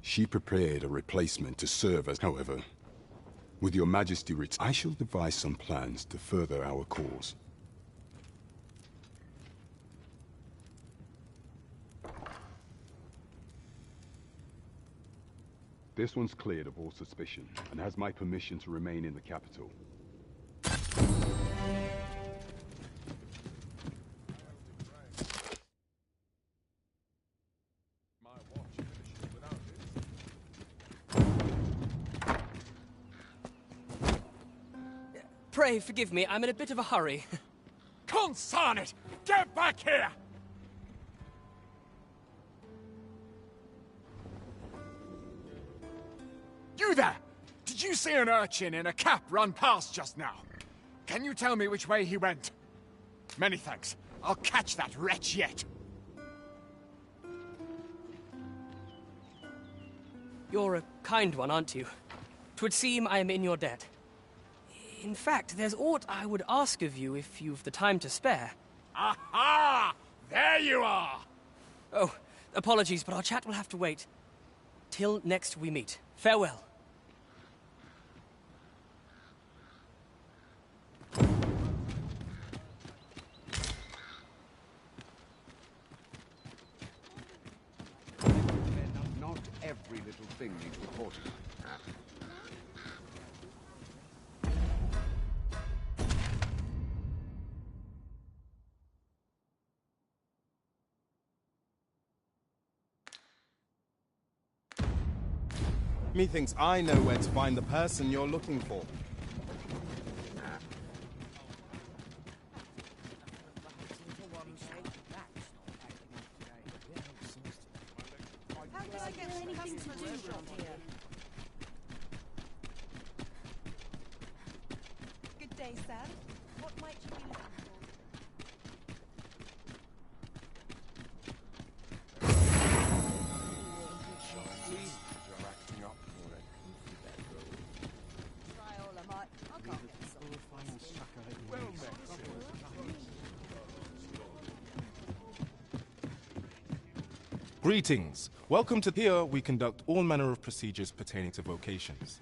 she prepared a replacement to serve as... However, with Your Majesty I shall devise some plans to further our cause. This one's cleared of all suspicion, and has my permission to remain in the capital. Pray forgive me, I'm in a bit of a hurry. Consign it! Get back here! You there! Did you see an urchin in a cap run past just now? Can you tell me which way he went? Many thanks. I'll catch that wretch yet. You're a kind one, aren't you? 'Twould seem I am in your debt. In fact, there's aught I would ask of you if you've the time to spare. Aha! There you are! Oh, apologies, but our chat will have to wait. Till next we meet. Farewell. Not every little thing needs reporting. Methinks I know where to find the person you're looking for. Good day, sir. What might you be looking for? Greetings. Welcome to here we conduct all manner of procedures pertaining to vocations.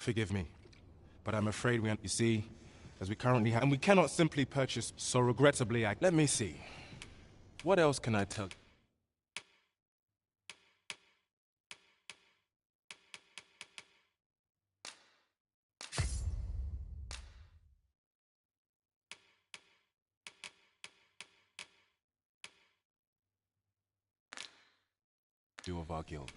Forgive me, but I'm afraid you see, as we currently have, and we cannot simply purchase, so regrettably let me see. What else can I tell you? Of our guild.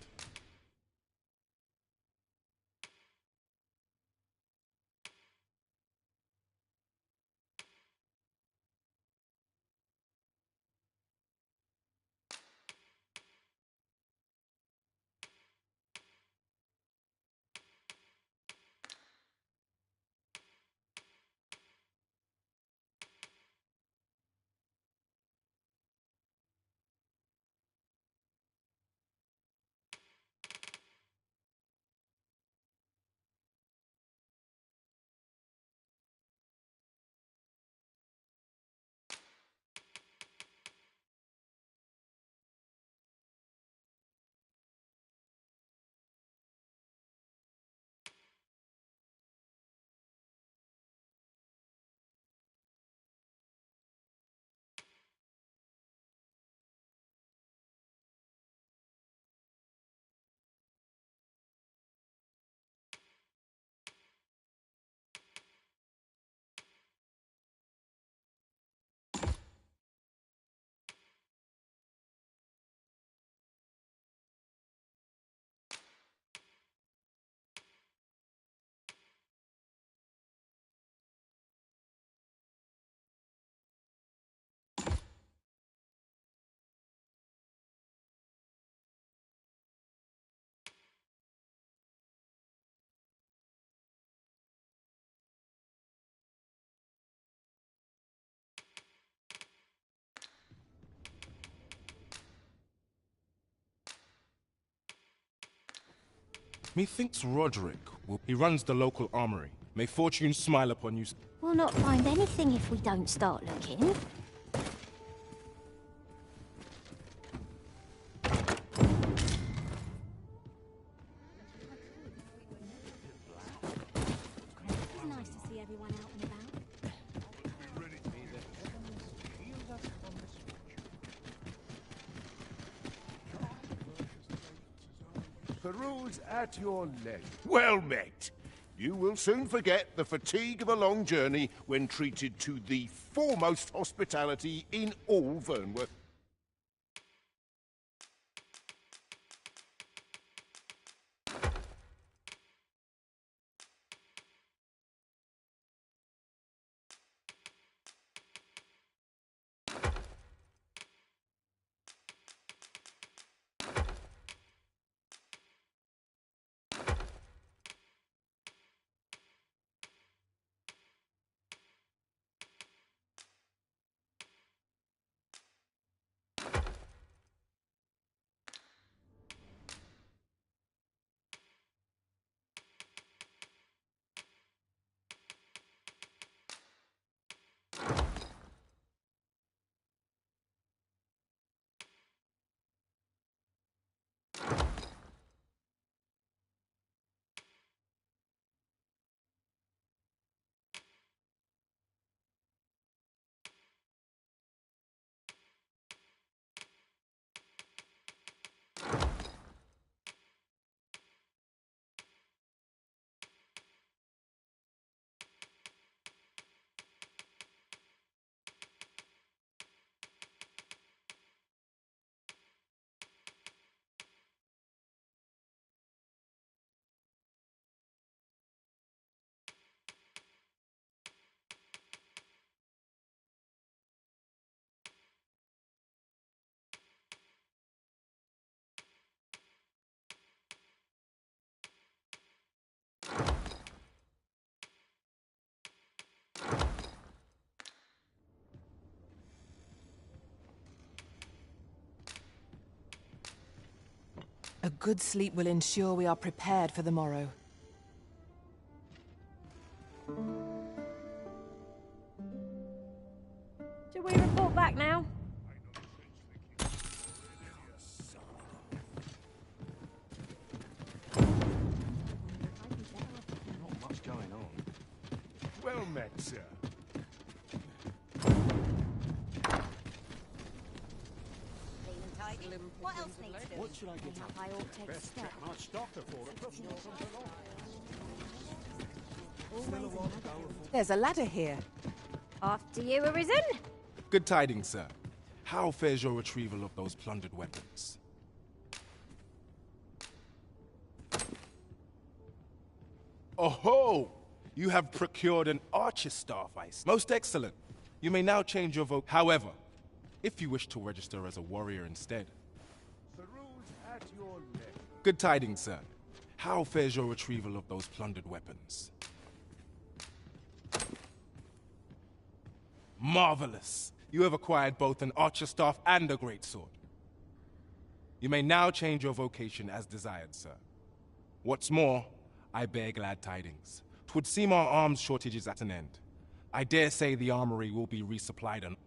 Methinks Roderick he runs the local armory. May fortune smile upon you. We'll not find anything if we don't start looking. Nice to see everyone out and about. Peruse at your leisure. Well met. You will soon forget the fatigue of a long journey when treated to the foremost hospitality in all Vernworth. A good sleep will ensure we are prepared for the morrow. Do we report back now? sir. What else needs doing? What should I get How high ought take Best step? check my doctor for it before it comes along. There's a ladder here. After you, Arisen. Good tidings, sir. How fares your retrieval of those plundered weapons? Oh-ho! You have procured an archer staff, I see. Most excellent. You may now change your vote. However, if you wish to register as a warrior instead. The rules at your left. Good tidings, sir. How fares your retrieval of those plundered weapons? Marvelous! You have acquired both an archer staff and a greatsword. You may now change your vocation as desired, sir. What's more, I bear glad tidings. 'Twould seem our arms shortage is at an end. I dare say the armory will be resupplied and...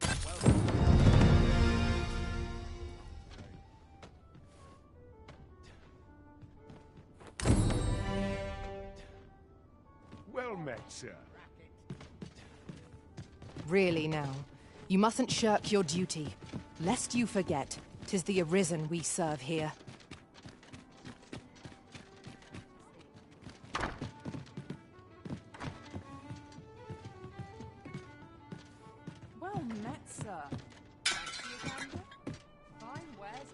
Well met, sir. Really now, you mustn't shirk your duty. Lest you forget, 'tis the Arisen we serve here. Well met, sir. Fancy a gander? Fine wares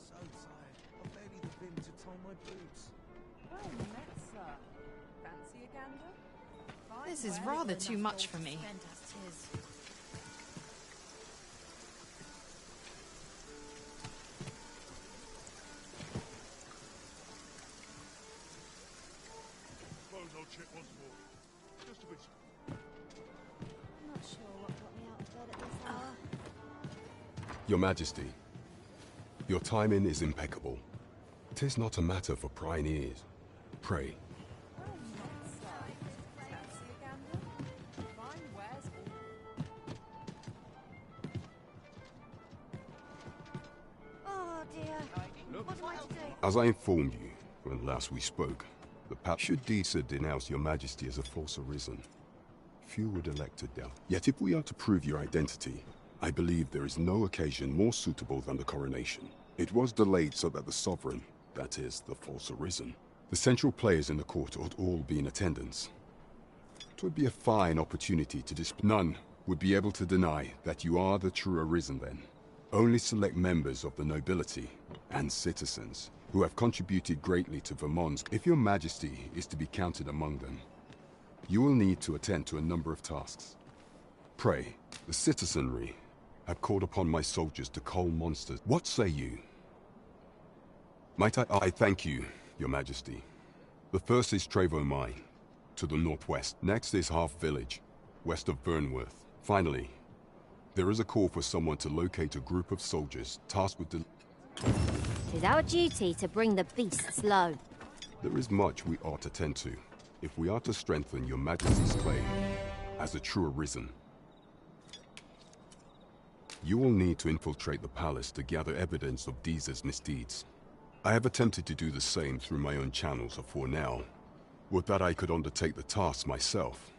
So tired. I've barely the vim to tie my boots. well met, sir. Fancy a gander? Fine This is wares rather enough too much gold for me. to spend as 'tis. Suppose I'll check once more. Just a bit. I'm not sure what got me out of bed at this hour. Your Majesty, your timing is impeccable. 'Tis not a matter for prying ears. Pray. Well met, sir. Fancy a gander? Fine wares Oh dear. What do I do? As I informed you when last we spoke, the should Deesa denounce your Majesty as a false Arisen, few would elect to doubt. Yet if we are to prove your identity, I believe there is no occasion more suitable than the coronation. It was delayed so that the sovereign, that is, the false Arisen, the central players in the court ought all be in attendance. It would be a fine opportunity to display. None would be able to deny that you are the true Arisen then. Only select members of the nobility and citizens who have contributed greatly to Vermont's. If your Majesty is to be counted among them, you will need to attend to a number of tasks. Pray, the citizenry have called upon my soldiers to cull monsters. What say you? Might I thank you, your Majesty. The first is Trevo Mine, to the northwest. Next is Half Village, west of Burnworth. Finally, there is a call for someone to locate a group of soldiers tasked with Tis our duty to bring the beasts low. There is much we ought to tend to, if we are to strengthen your Majesty's claim as a true Arisen. You will need to infiltrate the palace to gather evidence of Deesa's misdeeds. I have attempted to do the same through my own channels for now. Would that I could undertake the task myself.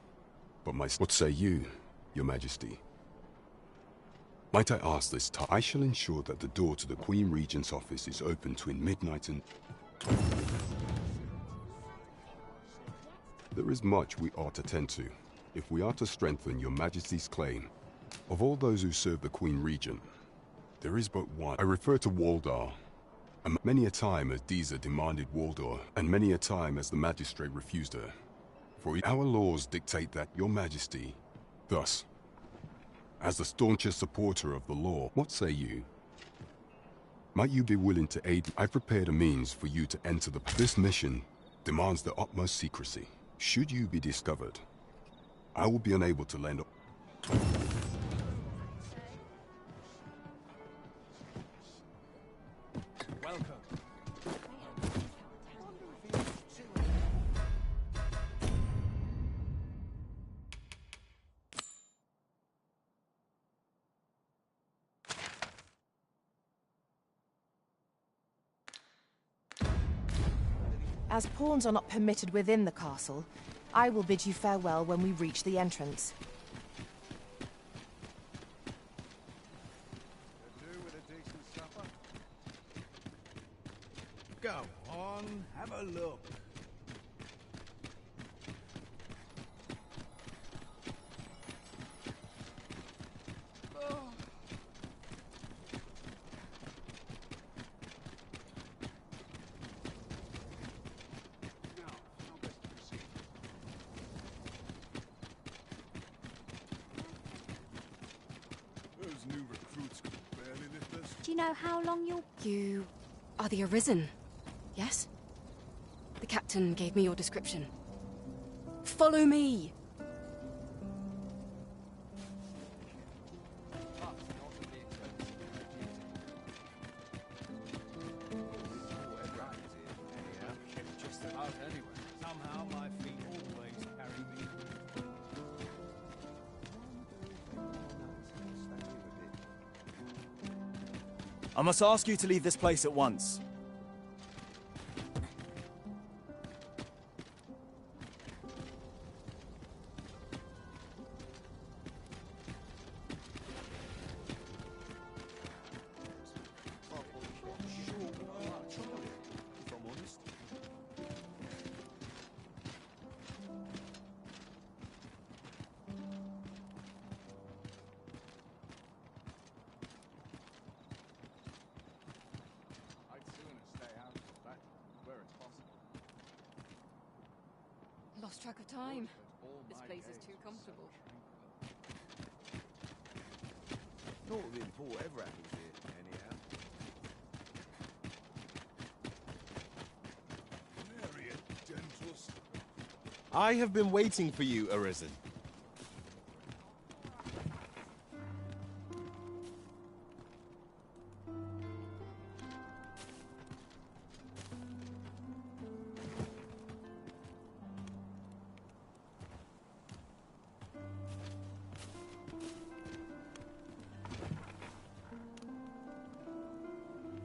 But what say you, your Majesty? Might I ask this time? I shall ensure that the door to the Queen Regent's office is open between midnight and... There is much we ought to tend to, if we are to strengthen your Majesty's claim. Of all those who serve the Queen Regent, there is but one. I refer to Waldar. And many a time as Deesa demanded Waldar, and many a time as the magistrate refused her. For our laws dictate that your Majesty, thus, as the staunchest supporter of the law, what say you? Might you be willing to aid? I prepared a means for you to enter the... This mission demands the utmost secrecy. Should you be discovered, I will be unable to lend... Welcome. As pawns are not permitted within the castle, I will bid you farewell when we reach the entrance. Go on, have a look. Do you know how long you'll... You are the Arisen, yes? The captain gave me your description. Follow me! Somehow my feet always carry me. I must ask you to leave this place at once. Lost track of time. This place is too comfortable. Not really Paul ever happens here, anyhow. I have been waiting for you, Arisen.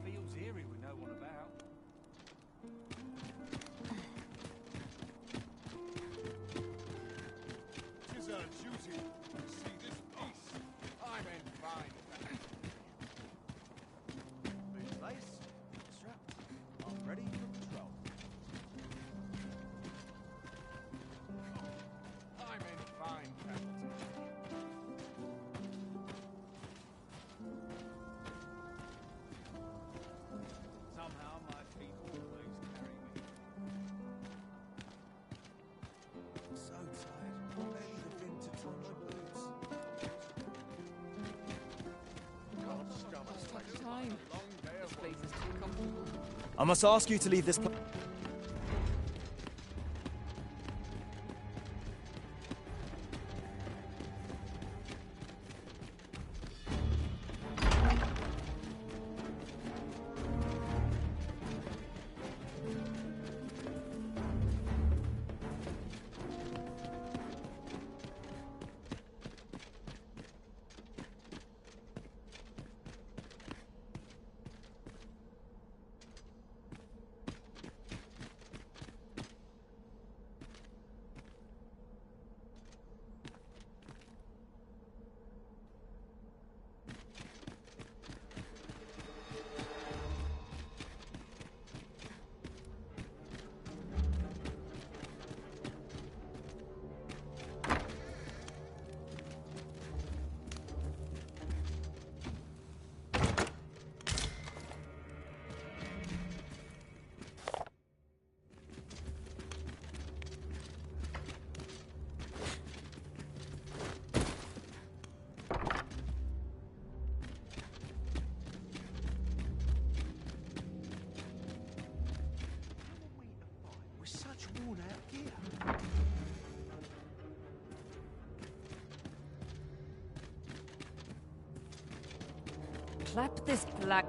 Feels eerie with no one about. Tis our duty to see this peace. I'm in fine. Boots lace, strapped. I'm ready for patrol. I'm in fine, Captain. Somehow my feet always carry me. So tired. Ready to vintage on my boots. Lost track of time. This place is too comfortable. I must ask you to leave this place. With such worn out gear. Clap this black...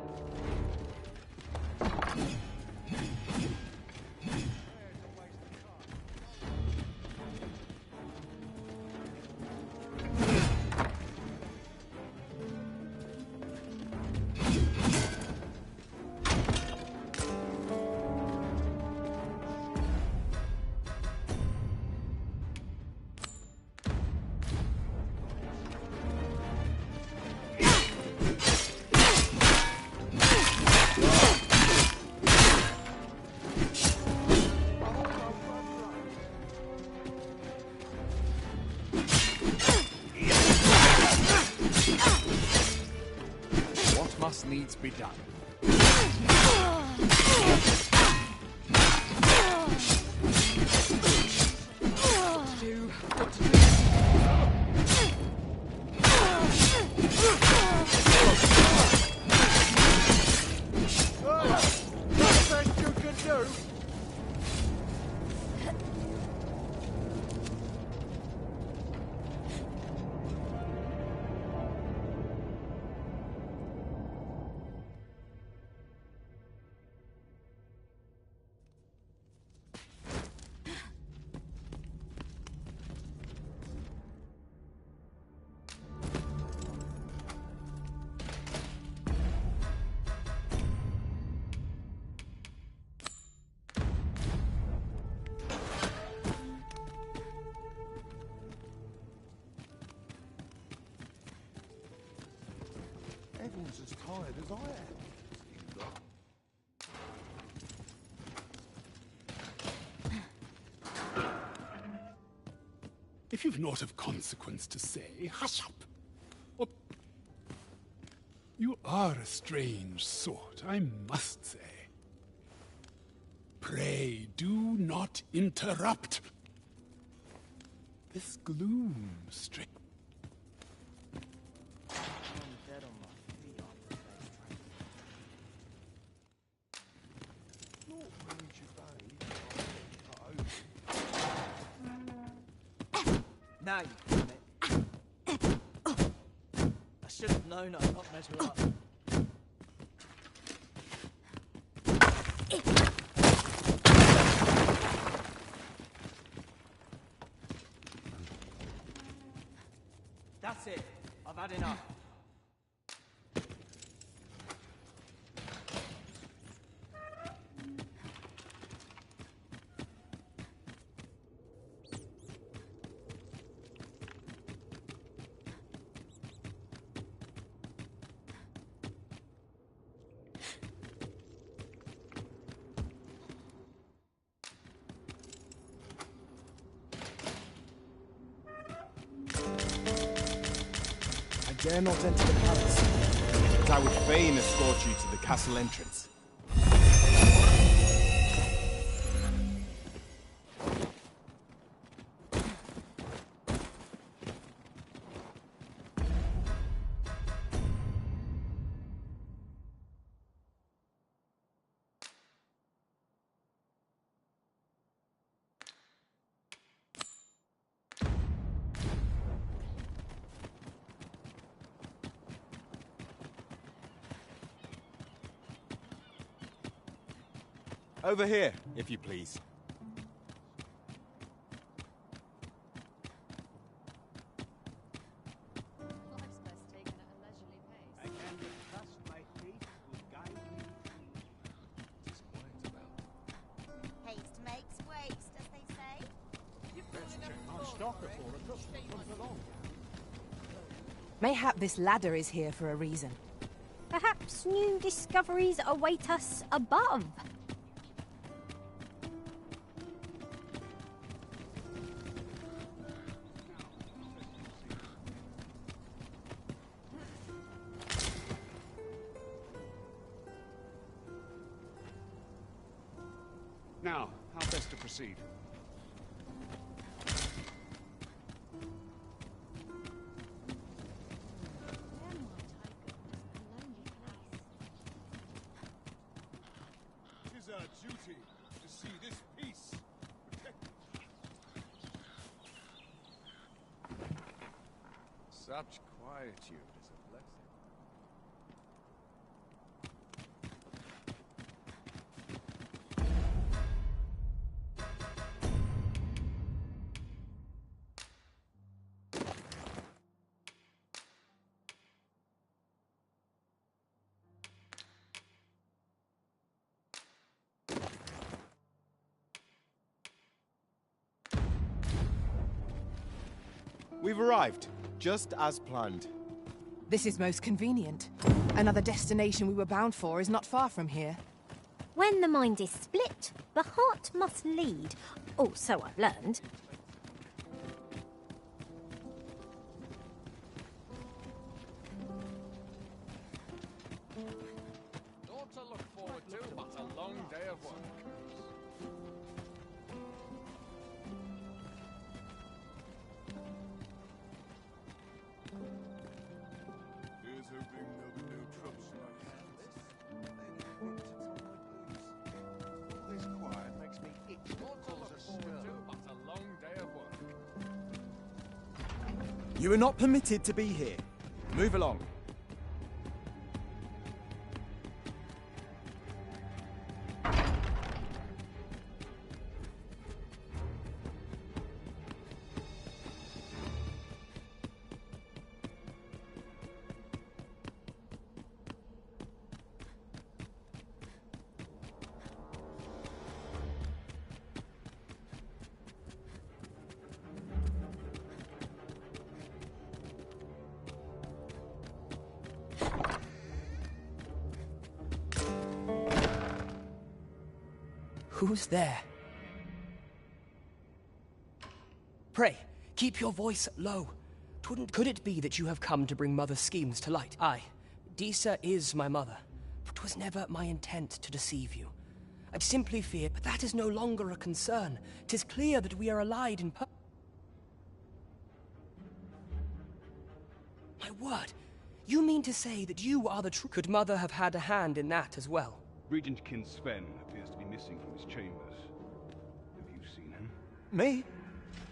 must needs be done. Do what to do. That's the best you can do. Everyone's as tired as I am. If you've naught of consequence to say, hush up. Or... You are a strange sort, I must say. Pray, do not interrupt. This gloom strict. Now you can admit. I should have known I'd not measure up. That's it. I've had enough. I dare not enter the palace, but I would fain escort you to the castle entrance. Over here, if you please. Haste makes waste, as they say. Mayhap this ladder is here for a reason. Perhaps new discoveries await us above. Now, how best to proceed? Tis our duty to see this peace protected. Such quietude is a blessing. We've arrived, just as planned. This is most convenient. Another destination we were bound for is not far from here. When the mind is split, the heart must lead. Oh, so I've learned. day of work. Here's hoping there'll be no trouble like this. This quiet makes me itch. What to look forward to but a long day of work. You are not permitted to be here. Move along. Who's there? Pray, keep your voice low. Could it be that you have come to bring Mother's schemes to light? Aye, Disa is my mother, but 'twas never my intent to deceive you. I'd simply fear, but that is no longer a concern. 'Tis clear that we are allied in My word, you mean to say that you are the true— Could Mother have had a hand in that as well? Regent Kin Sven appears to be missing from his chambers. Have you seen him? Me?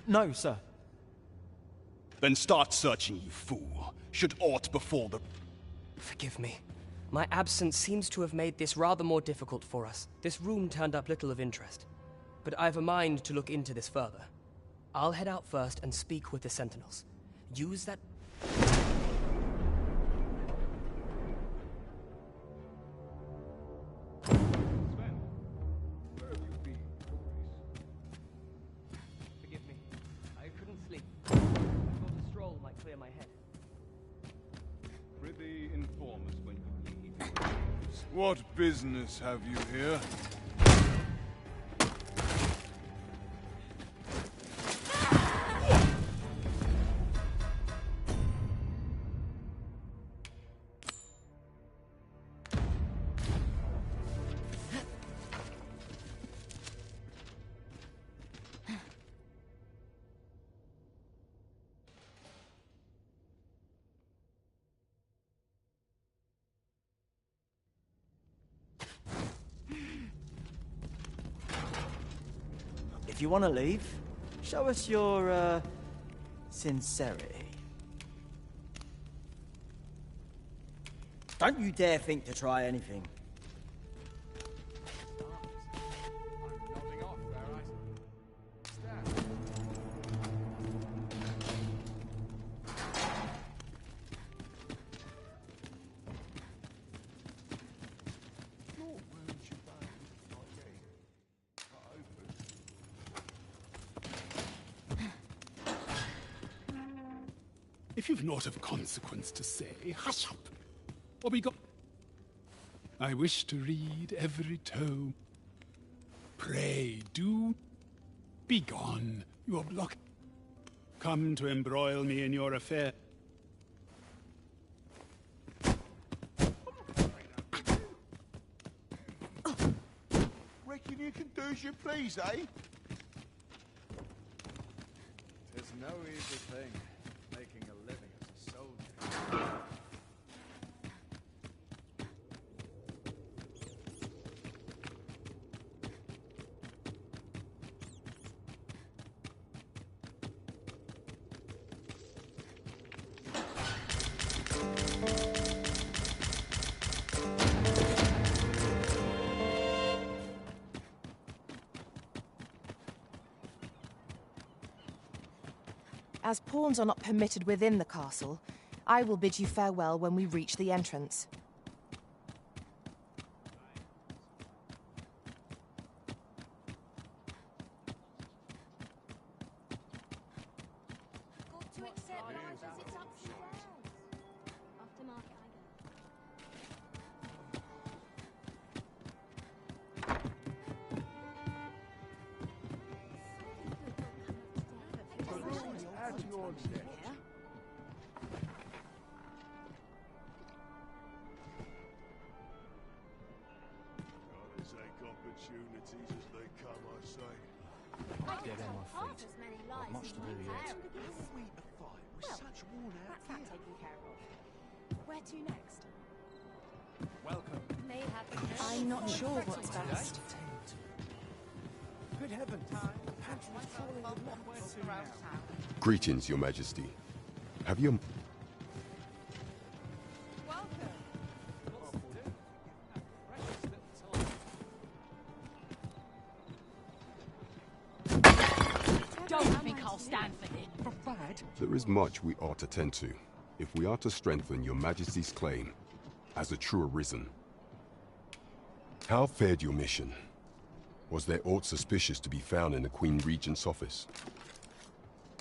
No, sir. Then start searching, you fool. Should aught befall the... Forgive me. My absence seems to have made this rather more difficult for us. This room turned up little of interest. But I've a mind to look into this further. I'll head out first and speak with the sentinels. Use that... Forgive me. I couldn't sleep. I thought a stroll might clear my head. Prithee, inform us when you leave. What business have you here? If you want to leave, show us your, sincerity. Don't you dare think to try anything. If you've naught of consequence to say, hush up, or be gone. I wish to read every tome. Pray, do be gone. You are blocked. Come to embroil me in your affair. Reckon you can do as you please, eh? Tis no easy thing, making a living as a soldier. As pawns are not permitted within the castle, I will bid you farewell when we reach the entrance. That's that taken care of. Where to next? Welcome. May have I'm not sure what's best. Good heavens! Greetings, Your Majesty. Have you... Don't think I'll stand for it. There is much we ought to tend to, if we are to strengthen Your Majesty's claim as a true Arisen. How fared your mission? Was there aught suspicious to be found in the Queen Regent's office?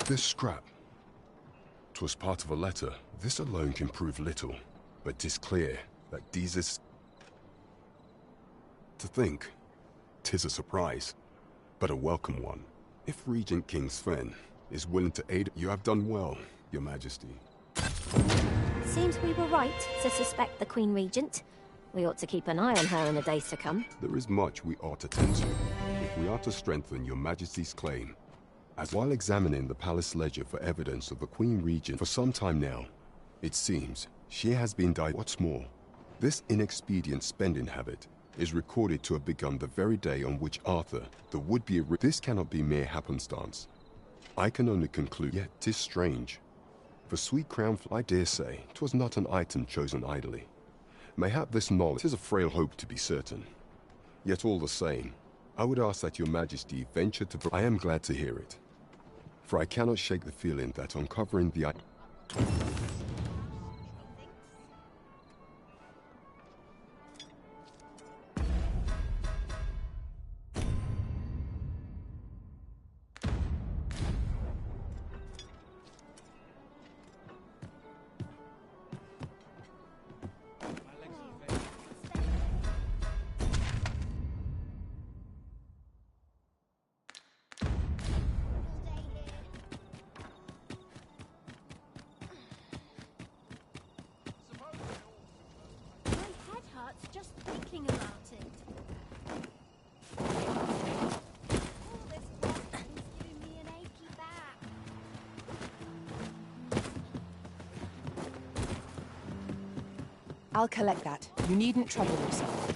This scrap. 'Twas part of a letter. This alone can prove little, but 'tis clear that these is... To think, 'tis a surprise, but a welcome one. If Regent King Sven is willing to aid, you have done well, Your Majesty. Seems we were right to suspect the Queen Regent. We ought to keep an eye on her in the days to come. There is much we ought to tend to, if we are to strengthen Your Majesty's claim. As while examining the palace ledger for evidence of the Queen Regent for some time now, it seems she has been What's more, this inexpedient spending habit is recorded to have begun the very day on which Arthur, the would-be... This cannot be mere happenstance. I can only conclude, yet 'tis strange. For sweet crown, I dare say, 'twas not an item chosen idly. Mayhap this knowledge is a frail hope to be certain. Yet all the same, I would ask that Your Majesty venture to... I am glad to hear it. For I cannot shake the feeling that uncovering the... Just thinking about it. All this walking's giving me an achy back. I'll collect that. You needn't trouble yourself.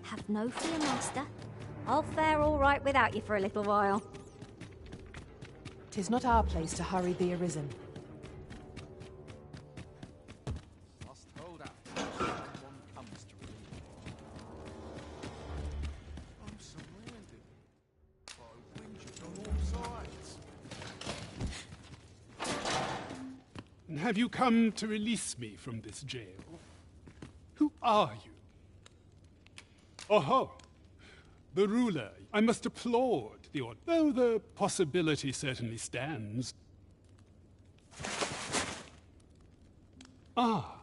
Have no fear, Master. I'll fare all right without you for a little while. 'Tis not our place to hurry the Arisen. Must hold out. Someone comes to relieve me. I'm surrounded by winches on all sides. And have you come to release me from this jail? Who are you? Oh, the ruler. I must applaud the order, though the possibility certainly stands. Ah,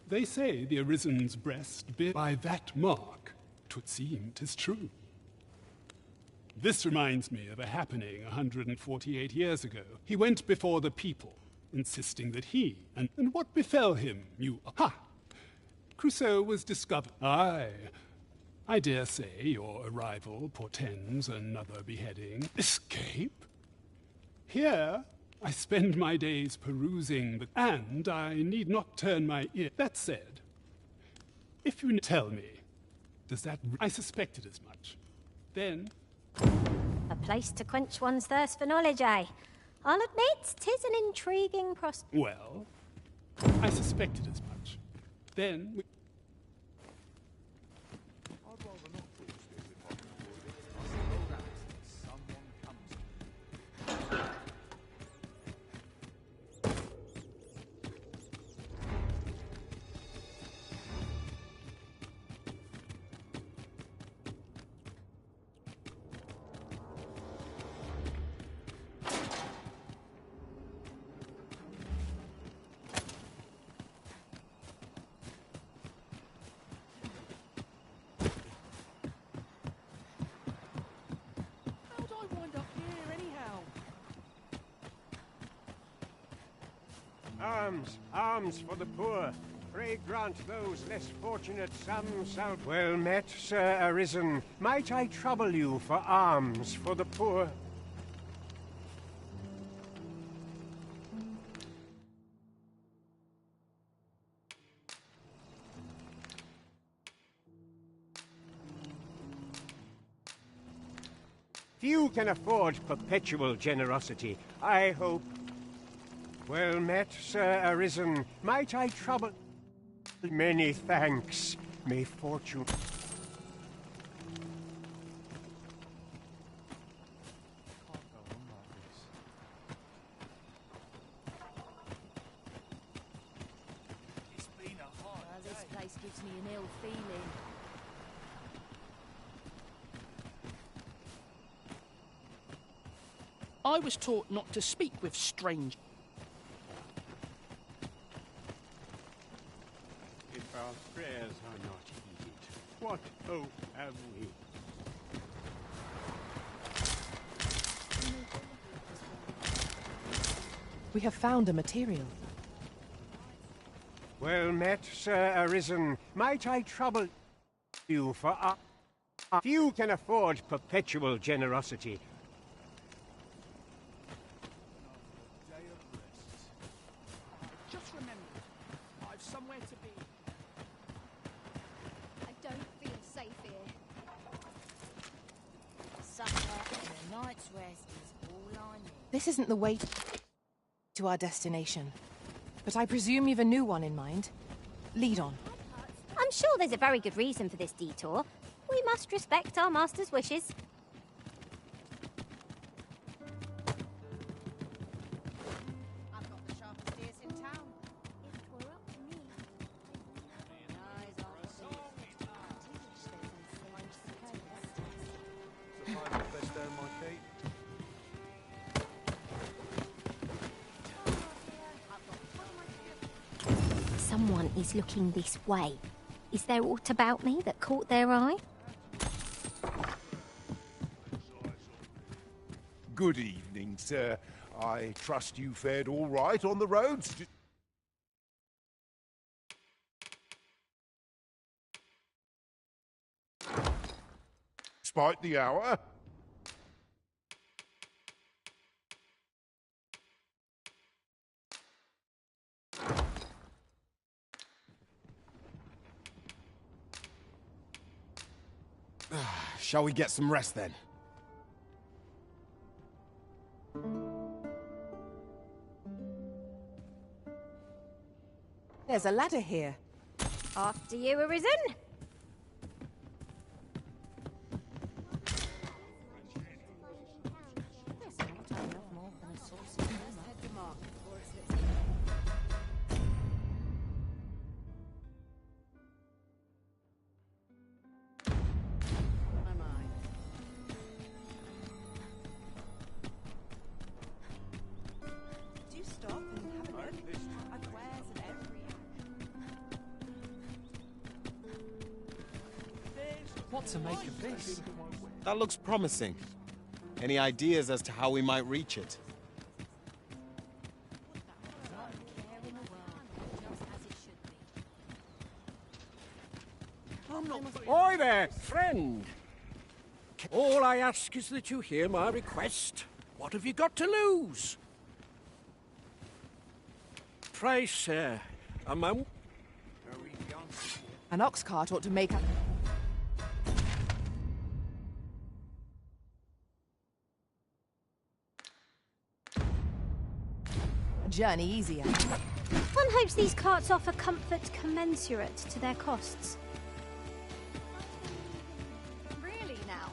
they say the Arisen's breast bit by that mark. 'Twould seem 'tis true. This reminds me of a happening 148 years ago. He went before the people, insisting that he, and what befell him, you... Ha! Crusoe was discovered. Aye. I dare say your arrival portends another beheading. Escape? Here, I spend my days perusing and I need not turn my ear. That said, if you tell me, does that... I suspected as much. Then... A place to quench one's thirst for knowledge, eh? I'll admit, 'tis an intriguing prospect. Well, I suspected as much. Then... Arms, arms for the poor. Pray grant those less fortunate some salve. Well met, Sir Arisen. Might I trouble you for alms for the poor? Few can afford perpetual generosity. I hope... Well met, Sir Arisen. Might I trouble... Many thanks. May fortune... This place gives me an ill feeling. I was taught not to speak with strangers. If our prayers are not heeded, what hope have we? We have found a material. Well met, Sir Arisen. Might I trouble you for few can afford perpetual generosity. Just remember, I've somewhere to be. I don't feel safe here. Supper and a night's rest is all I need. This isn't the way to our destination. But I presume you've a new one in mind. Lead on. I'm sure there's a very good reason for this detour. We must respect our master's wishes. I've got the sharpest ears in town. If it were up to me, Someone is looking this way. Is there aught about me that caught their eye? Good evening, sir. I trust you fared all right on the roads. Despite the hour. Shall we get some rest then? There's a ladder here. After you, Arisen. What to make of this? That looks promising. Any ideas as to how we might reach it? Oi there, friend! All I ask is that you hear my request. What have you got to lose? Pray, sir, a moment. An ox cart ought to make up. A journey easier. One hopes these carts offer comfort commensurate to their costs. Really now?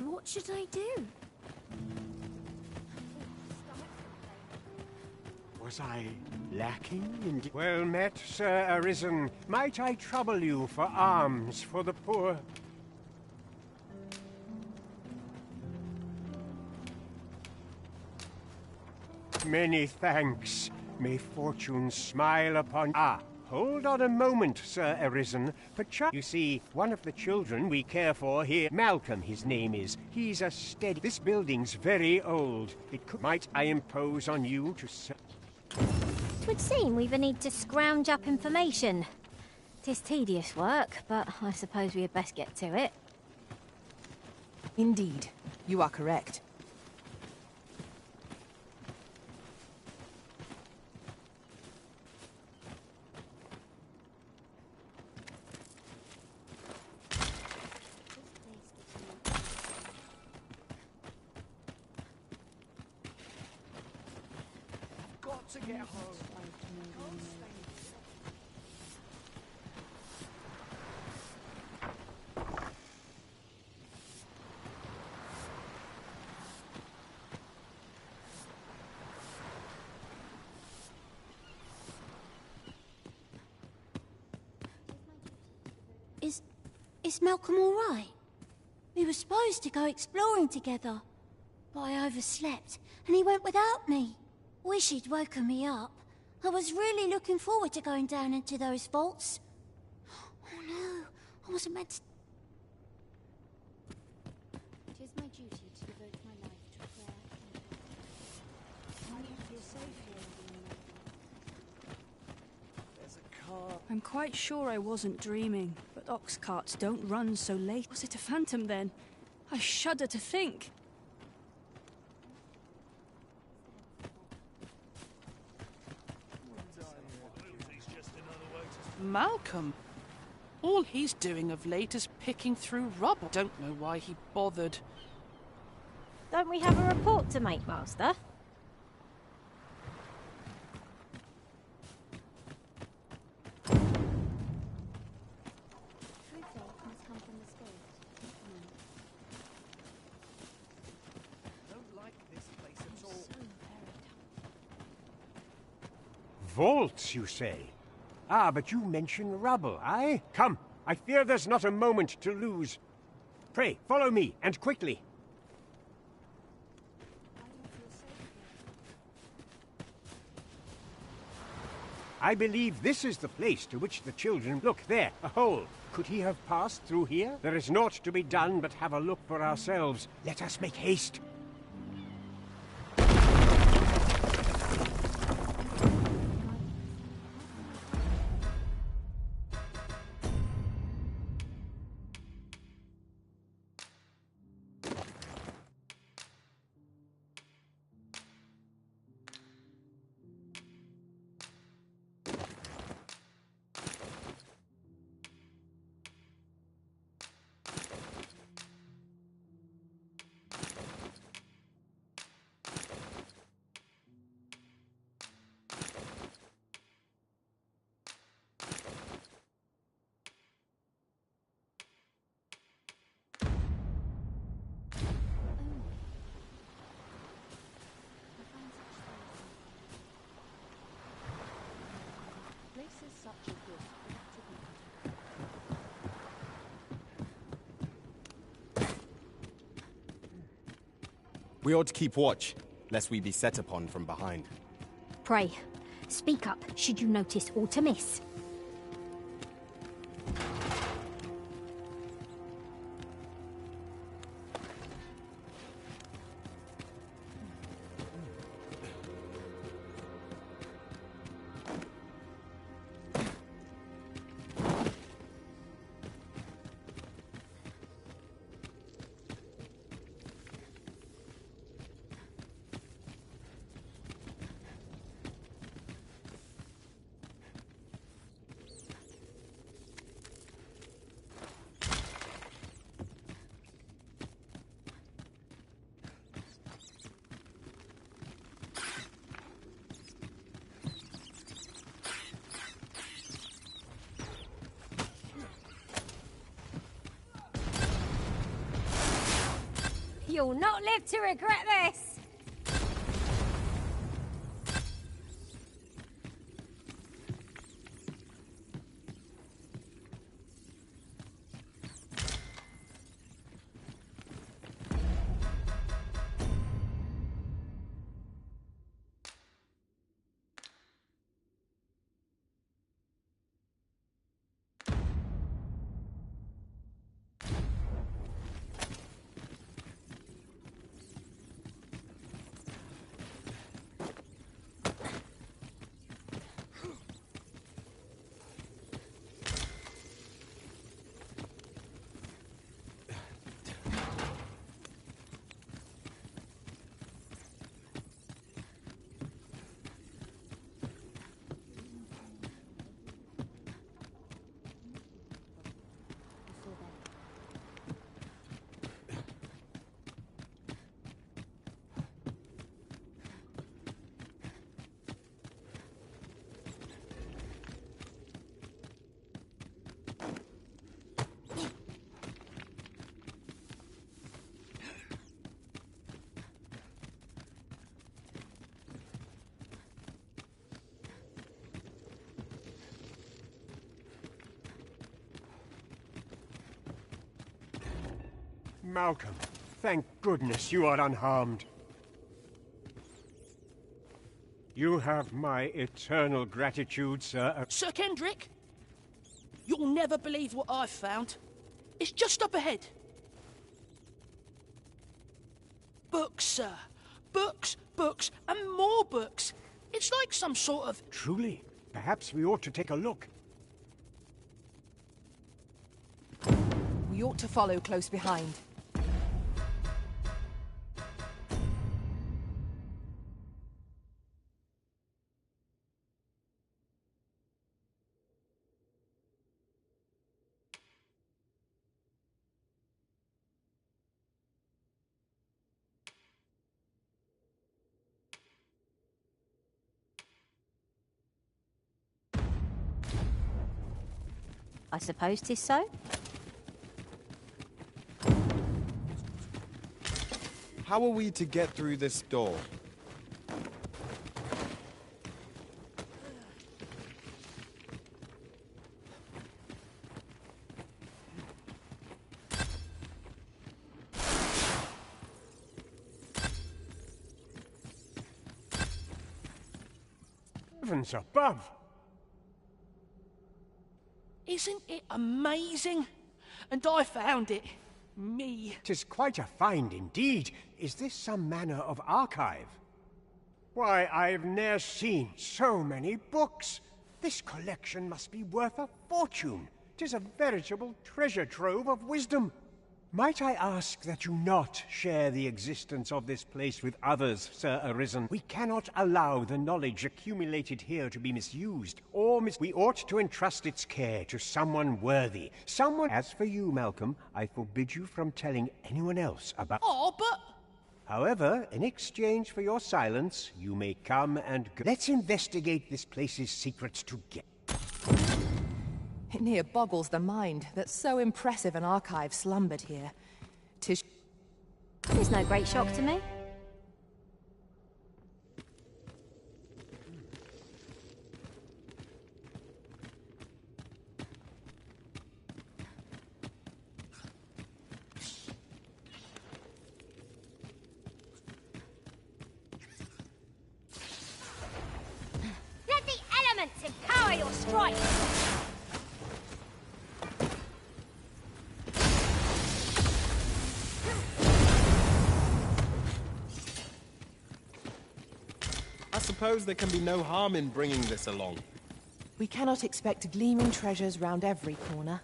What should I do? Was I lacking in... Well met, Sir Arisen. Might I trouble you for alms for the poor? Many thanks. May fortune smile upon... Hold on a moment, Sir Arisen. You see, one of the children we care for here, Malcolm his name is. He's a steady... This building's very old. Might I impose on you to... Twould seem we've a need to scrounge up information. 'Tis tedious work, but I suppose we had best get to it. Indeed, you are correct. Got to get home. Is Malcolm all right? We were supposed to go exploring together, but I overslept, and he went without me. Wish he'd woken me up. I was really looking forward to going down into those vaults. Oh no, I wasn't meant to... It is my duty to devote my life to prayer and I need to feel safe here. There's a car. I'm quite sure I wasn't dreaming, but ox carts don't run so late. Was it a phantom then? I shudder to think. Malcolm? All he's doing of late is picking through rubble. Don't know why he bothered. Don't we have a report to make, Master? Vaults, you say? Ah, but you mention rubble, aye? Come, I fear there's not a moment to lose. Pray, follow me, and quickly. I believe this is the place to which the children... Look, there, a hole. Could he have passed through here? There is naught to be done but have a look for ourselves. Let us make haste. We ought to keep watch, lest we be set upon from behind. Pray, speak up should you notice aught amiss. You'll not live to regret this! Malcolm, thank goodness you are unharmed. You have my eternal gratitude, sir. Sir Kendrick, you'll never believe what I've found. It's just up ahead. Books, sir. Books, books, and more books. It's like some sort of... Truly? Perhaps we ought to take a look. We ought to follow close behind. I suppose 'tis so. How are we to get through this door? Heavens above! Isn't it amazing? And I found it. Me. 'Tis quite a find indeed. Is this some manner of archive? Why, I've ne'er seen so many books. This collection must be worth a fortune. 'Tis a veritable treasure trove of wisdom. Might I ask that you not share the existence of this place with others, Sir Arisen? We cannot allow the knowledge accumulated here to be misused, or we ought to entrust its care to someone worthy. Someone... As for you, Malcolm, I forbid you from telling anyone else about... Oh, but... However, in exchange for your silence, you may come and go. Let's investigate this place's secrets together. It near boggles the mind that so impressive an archive slumbered here. 'Tis... It's no great shock to me. Let the elements empower your strike! I suppose there can be no harm in bringing this along. We cannot expect gleaming treasures round every corner.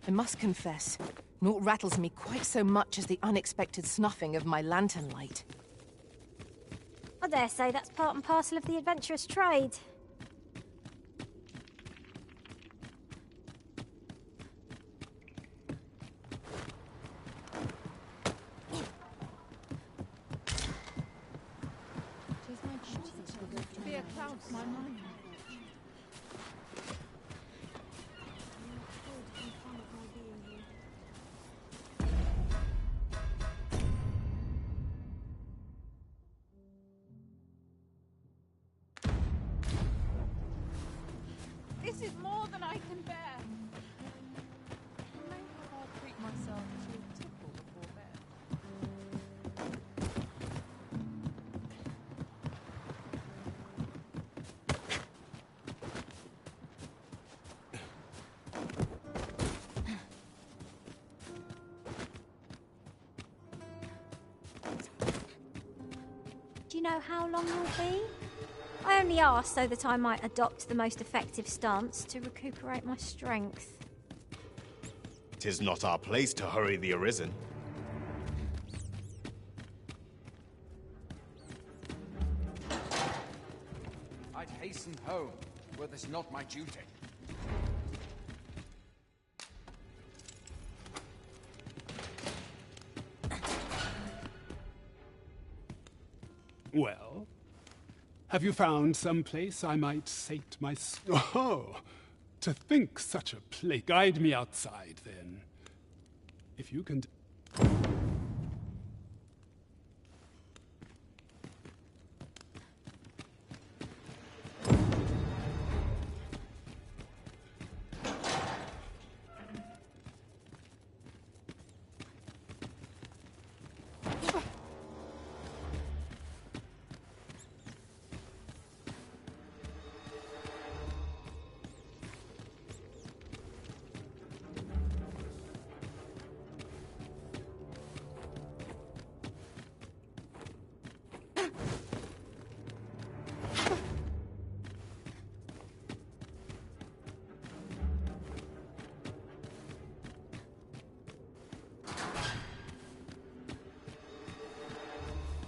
I must confess, naught rattles me quite so much as the unexpected snuffing of my lantern light. I dare say that's part and parcel of the adventurous trade. Be a cloud to my mind. This is more than I can bear. Maybe I'll treat myself to a tipple before bed. Do you know how long you'll be? I only asked so that I might adopt the most effective stance to recuperate my strength. 'Tis not our place to hurry the Arisen. I'd hasten home, were this not my duty. Well, Have you found some place I might sate my... Oh, to think such a place. Guide me outside, then. If you can...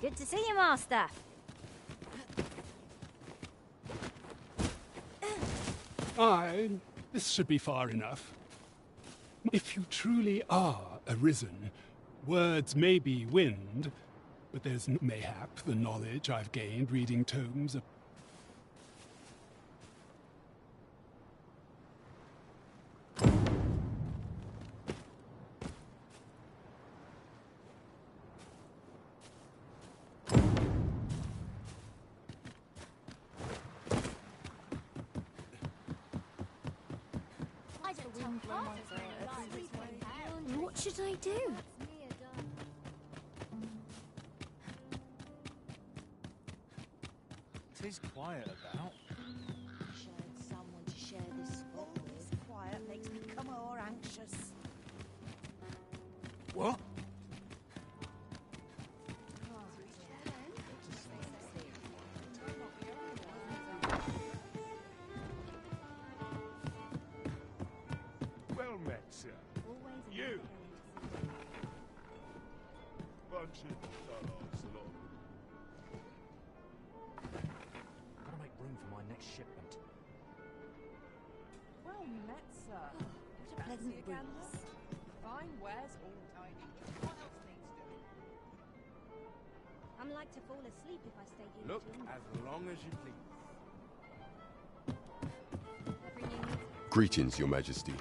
Good to see you, Master. This should be far enough. If you truly are Arisen, words may be wind, but there's mayhap the knowledge I've gained reading tomes of... What should I do? Tis quiet about. Someone to share this spot with. This quiet makes me come more anxious. What? Well met, sir. You! Bunch of dull-eyes along. Gotta make room for my next shipment. Well met, sir. What a pleasant breeze. Fine wares all tidy. What else needs doing? I'm like to fall asleep if I stay here. Look, as long as you please. Greetings, Your Majesty.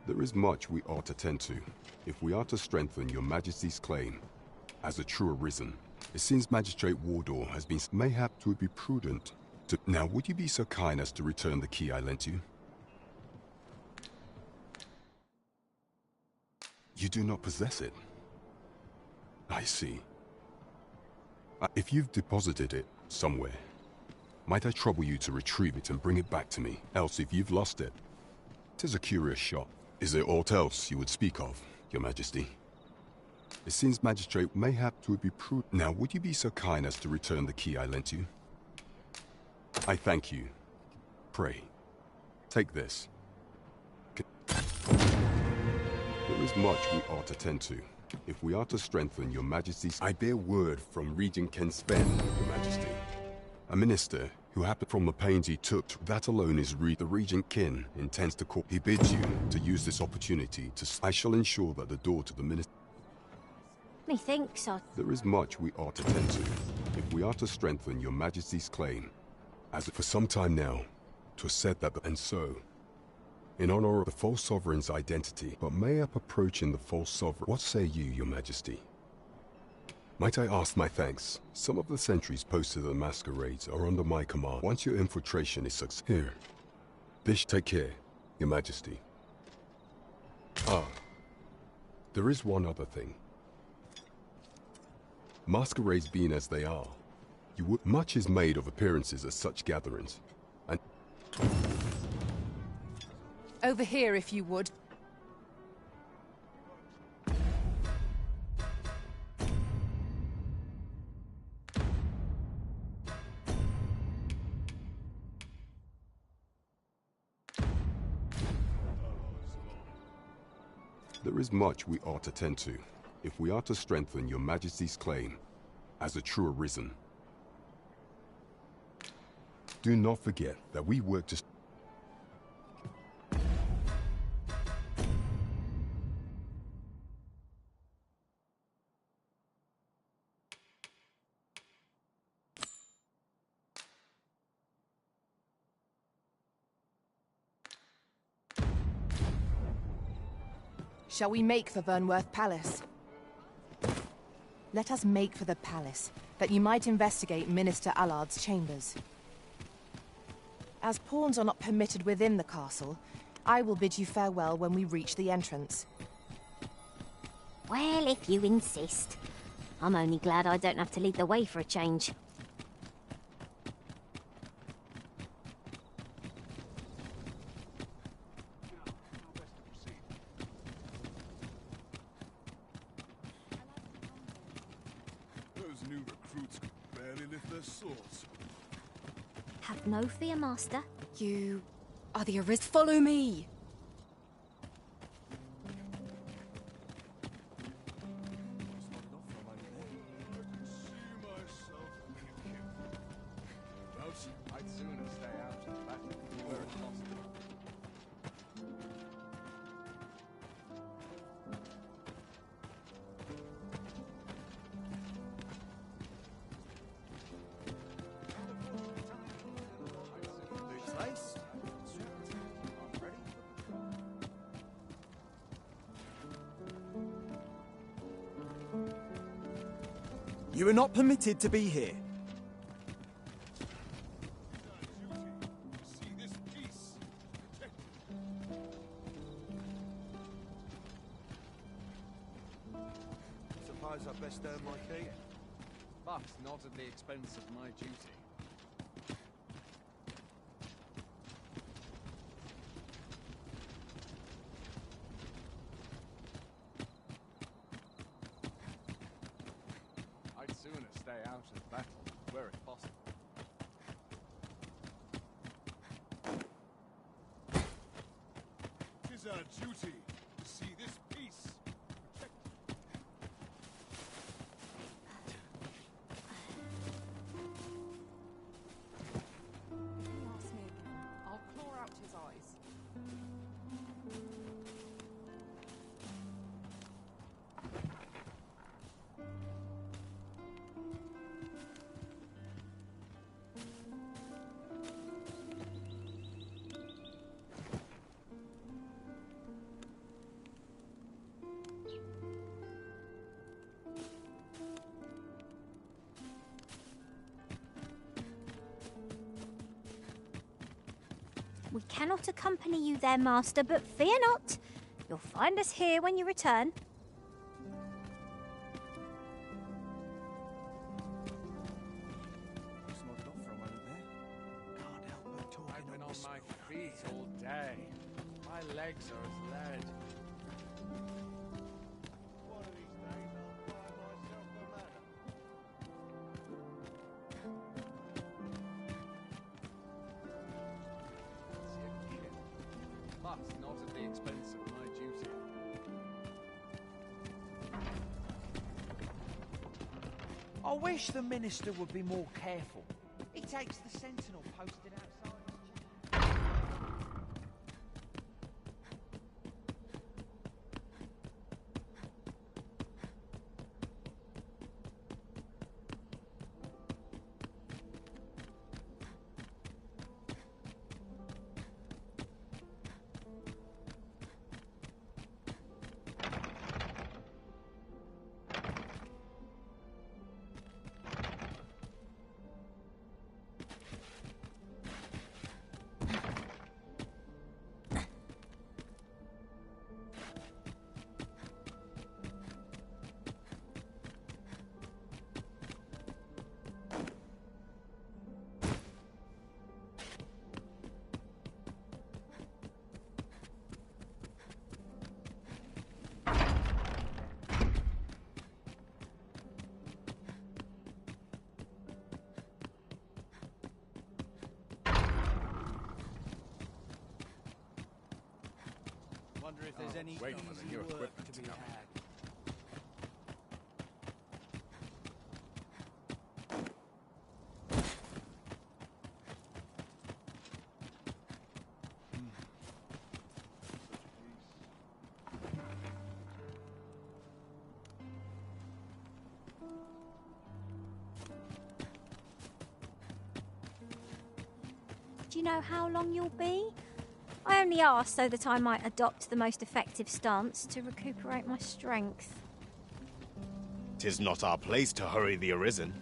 There is much we ought to tend to, if we are to strengthen Your Majesty's claim as a true Arisen. It seems Magistrate Wardor has been mayhap it would be prudent to... Now, would you be so kind as to return the key I lent you? You do not possess it. I see. If you've deposited it somewhere, might I trouble you to retrieve it and bring it back to me? Else, if you've lost it, 'tis a curious shot. Is there aught else you would speak of, Your Majesty? It seems Magistrate mayhap it would be prudent. Now, would you be so kind as to return the key I lent you? I thank you. Pray, take this. There is much we ought to tend to, if we are to strengthen Your Majesty's... I bear word from Regent Ken Spen, Your Majesty. A minister who happened from the pains he took. That alone is the Regent Kin intends to call. He bids you to use this opportunity to... I shall ensure that the door to the minister... Methinks I... There is much we ought to tend to, if we are to strengthen Your Majesty's claim. As for some time now, 'twas said that and so, in honor of the false sovereign's identity, but mayhap approaching the false sovereign... What say you, Your Majesty? Might I ask my thanks? Some of the sentries posted at the Masquerades are under my command. Once your infiltration is successful... Here. Bish, take care, Your Majesty. Ah. There is one other thing. Masquerades being as they are, much is made of appearances at such gatherings, and... Over here, if you would. There is much we ought to tend to, if we are to strengthen Your Majesty's claim as a true Arisen. Do not forget that we work to... Shall we make for Vernworth Palace? Let us make for the palace, that you might investigate Minister Allard's chambers. As pawns are not permitted within the castle, I will bid you farewell when we reach the entrance. Well, if you insist. I'm only glad I don't have to lead the way for a change. Those new recruits could barely lift their swords. Have no fear, Master. You are the Arisen. Follow me! I'd sooner stay out of the battle where it's possible. You are not permitted to be here. Suppose I best earn my keep. But not at the expense of my duty. I'd sooner stay out of battle where it's possible. Tis our duty to see this peace protected. Ask me again. I'll claw out his eyes. We cannot accompany you there, Master, but fear not. You'll find us here when you return. I've been on my feet all day. My legs are as lead. One of these days I'll buy myself a manor. But not at the expense of my duty. I wish the minister would be more careful. He takes the sentinel posted outside. Wonder if there's any wait for the new easy work equipment to to be come. had. Do you know how long you'll be? I only asked so that I might adopt the most effective stance to recuperate my strength. 'Tis not our place to hurry the Arisen.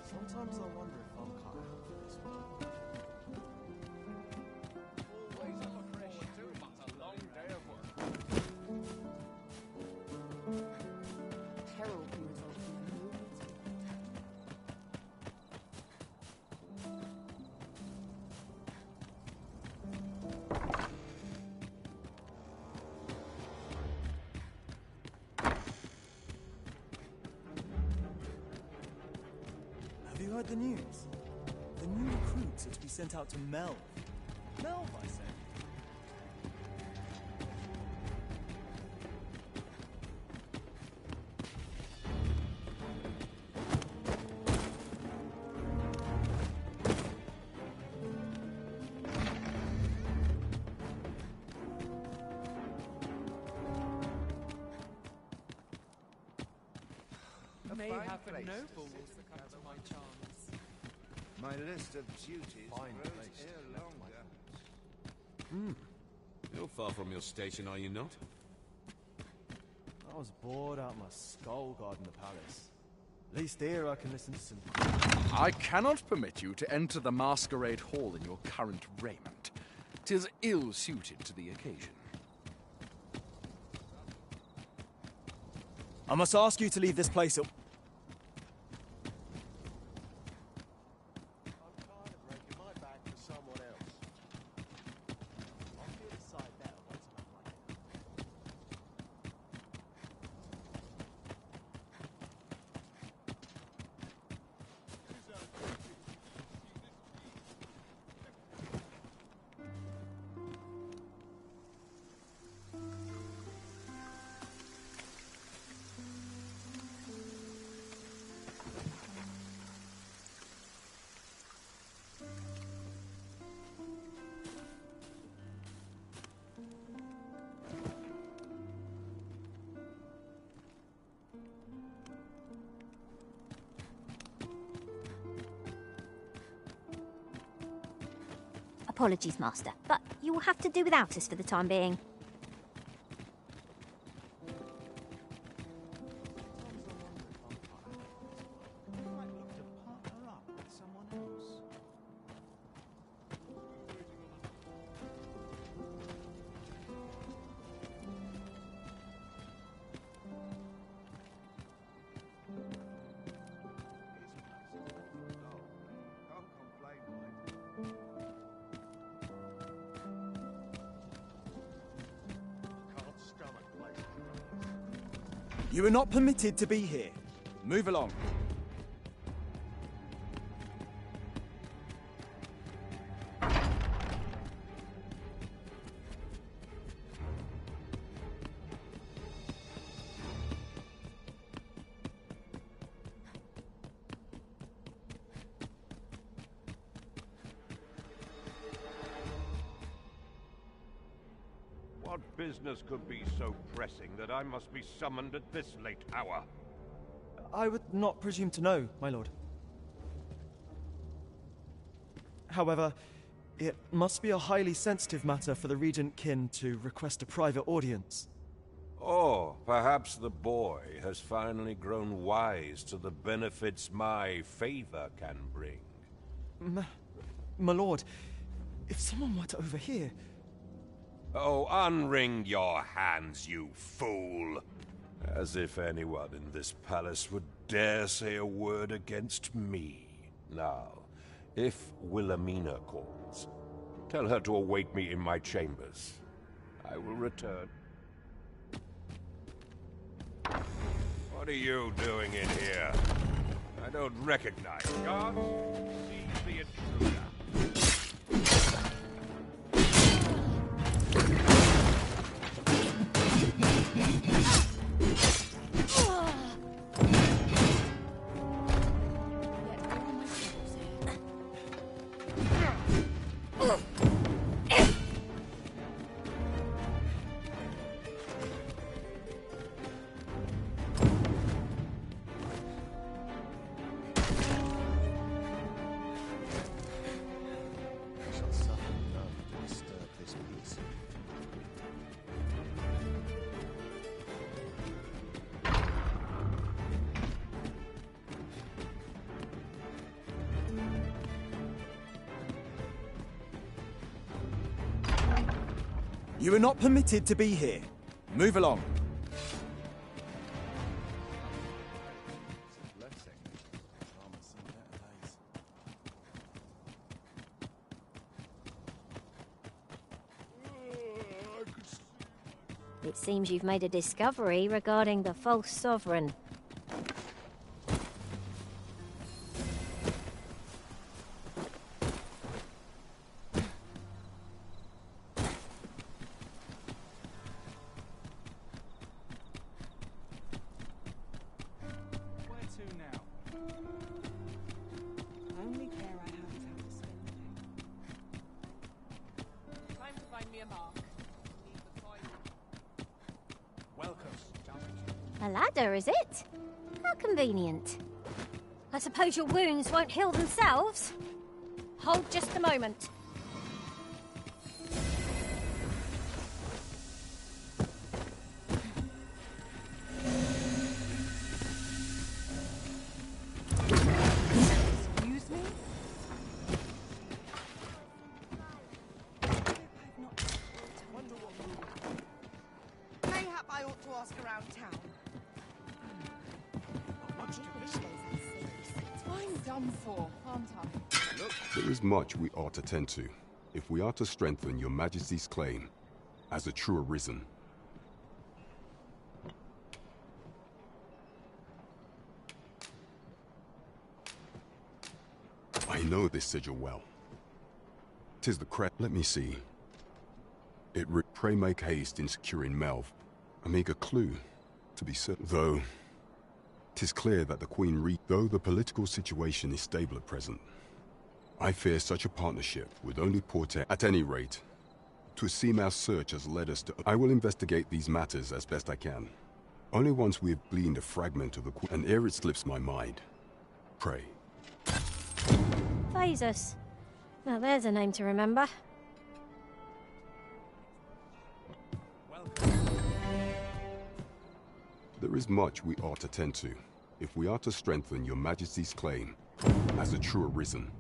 Sometimes I wonder if I'm cut out for this one. Always look forward to it, but a long day of work. Peril can result from a moment. Have you heard the news? The new recruits are to be sent out to Melve. Melve, I say. May happen nobles succumb to my charms. My list of duties grows ere longer. You're far from your station, are you not? I was bored out my skull guarding the palace. At least here I can listen to some... I cannot permit you to enter the Masquerade Hall in your current raiment. 'Tis ill-suited to the occasion. I must ask you to leave this place at... Apologies, Master, but you will have to do without us for the time being. You are not permitted to be here. Move along. What business could be so pressing that I must be summoned at this late hour? I would not presume to know, my lord. However, it must be a highly sensitive matter for the Regent Kin to request a private audience. Or perhaps the boy has finally grown wise to the benefits my favor can bring. My lord, if someone were to overhear... Oh, unwring your hands, you fool! As if anyone in this palace would dare say a word against me. Now, if Wilhelmina calls, tell her to await me in my chambers. I will return. What are you doing in here? I don't recognize guards. Seize the intruder. You are not permitted to be here. Move along. It seems you've made a discovery regarding the false sovereign. Only care I have is how to spend the day. Time to find me a mark. Need the toilet. Welcome. A ladder, is it? How convenient. I suppose your wounds won't heal themselves? Hold just a moment. Excuse me? Mayhap I ought to ask around town. I'm done for, aren't I? There is much we ought to tend to, if we are to strengthen your Majesty's claim as a true Arisen. I know this sigil well. 'Tis the crest. Let me see. Pray make haste in securing Melv. A meager clue, to be certain. Though, 'tis clear that the Queen though the political situation is stable at present, I fear such a partnership would only portend. At any rate, 'twas seem our search has led us to. I will investigate these matters as best I can. Only once we have gleaned a fragment of the Queen, and ere it slips my mind. Pray. Phasus. Now there's a name to remember. There is much we ought to tend to, if we are to strengthen your Majesty's claim as a true Arisen.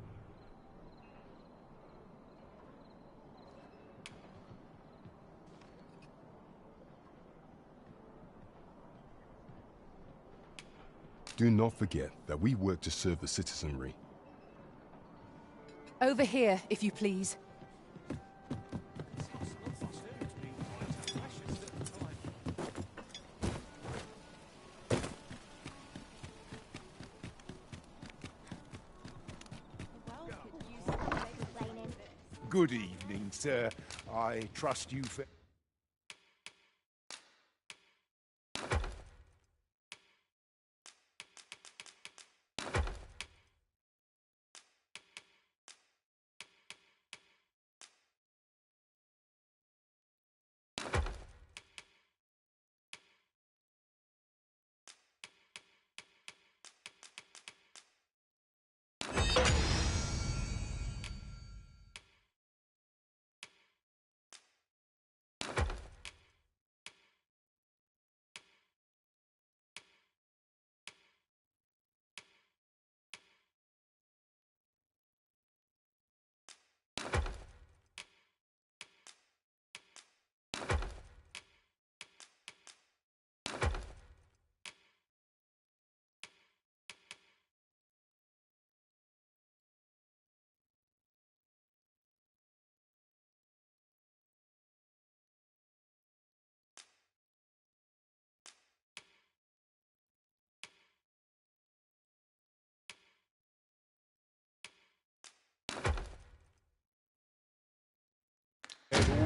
Do not forget that we work to serve the citizenry. Over here, if you please. Good evening, sir. I trust you for...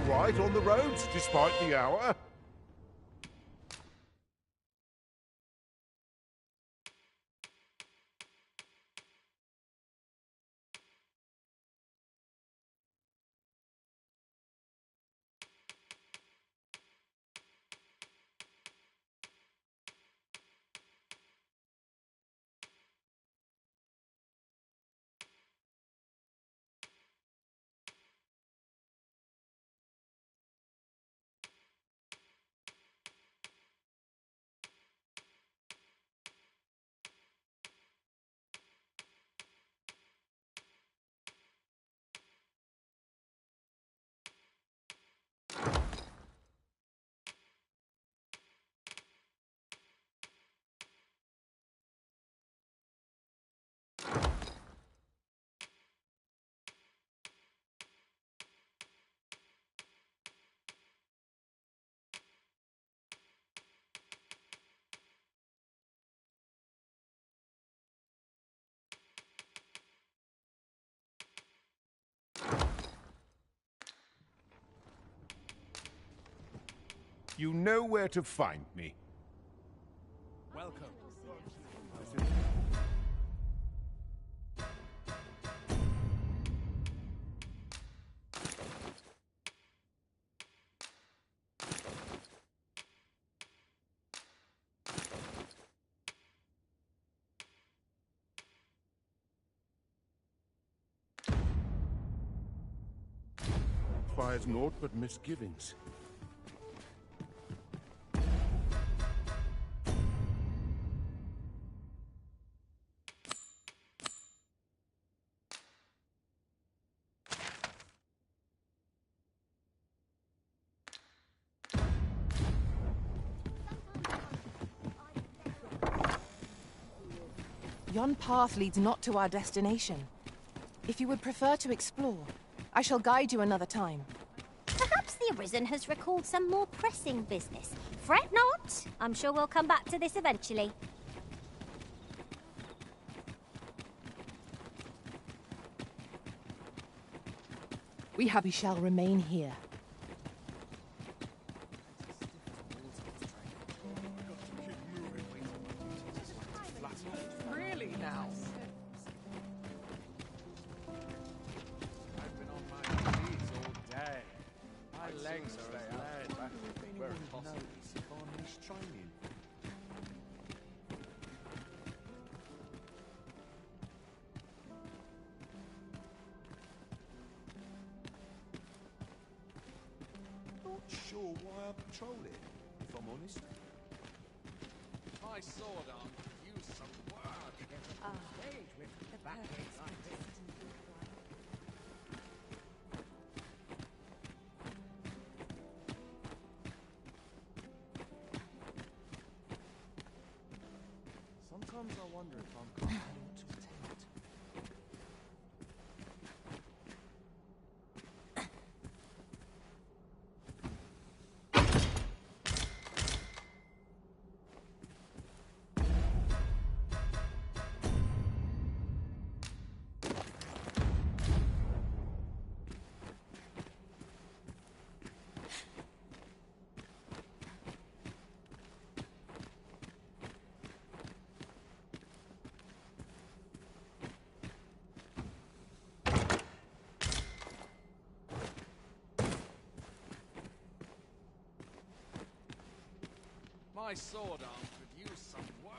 All right on the roads, despite the hour. You know where to find me. Welcome. 'Fires naught but misgivings. Yon path leads not to our destination. If you would prefer to explore, I shall guide you another time. Perhaps the Arisen has recalled some more pressing business. Fret not. I'm sure we'll come back to this eventually. We shall remain here. Really now? I've been on my knees all day. My legs are as laid back where it's possible. Training. Not sure why I patrol it, if I'm honest. My sword arm could use some work. Sometimes I wonder if I'm compelled to attempt. My sword arm could use some work.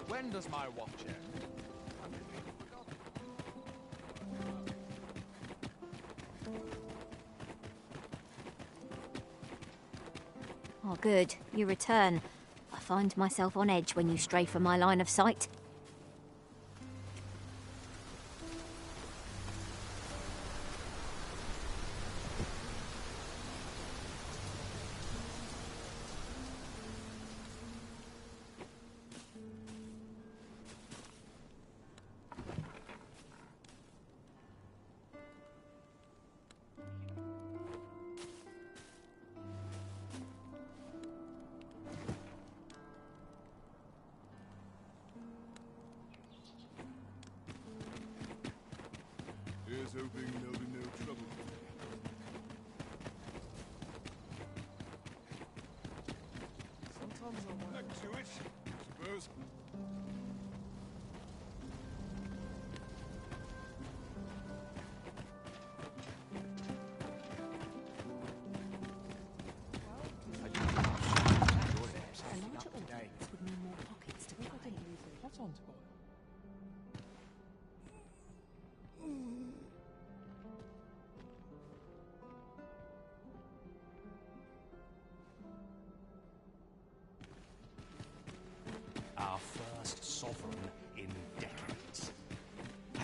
When does my watch end? I'm completely forgotten. Oh, good. You return. I find myself on edge when you stray from my line of sight. Here's hoping there'll be no trouble. Sometimes I wonder. Back to it, I suppose. What's on to boil?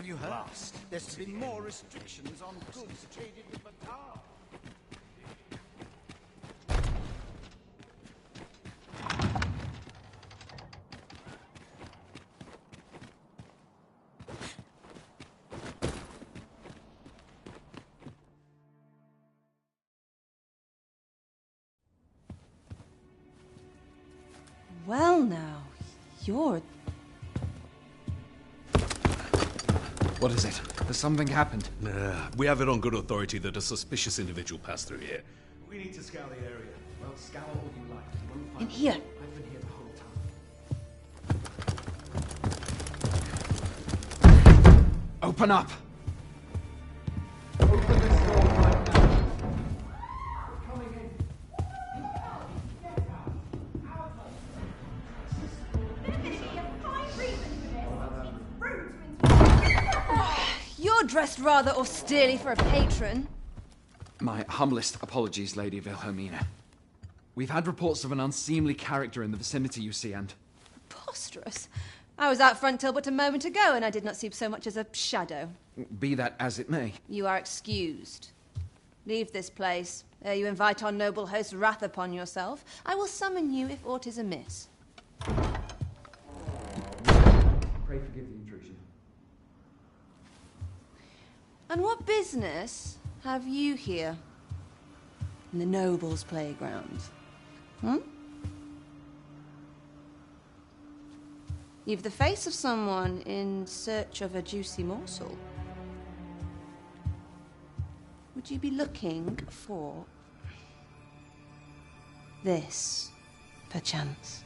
you heard? There's to be more restrictions on goods traded with Batar. Well now, you're... What is it? Has something happened? We have it on good authority that a suspicious individual passed through here. We need to scour the area. Well, scour all you like. You won't find In here. I've been here the whole time. Open up! Open this door right now. We're coming in. You're dressed rather austerely for a patron. My humblest apologies, Lady Wilhelmina. We've had reports of an unseemly character in the vicinity, you see, and... Preposterous. I was out front till but a moment ago, and I did not see so much as a shadow. Be that as it may. You are excused. Leave this place, ere you invite our noble host's wrath upon yourself. I will summon you if aught is amiss. Pray forgive the intrusion. And what business have you here? In the nobles' playground? Hmm? You've the face of someone in search of a juicy morsel. Would you be looking for this, perchance?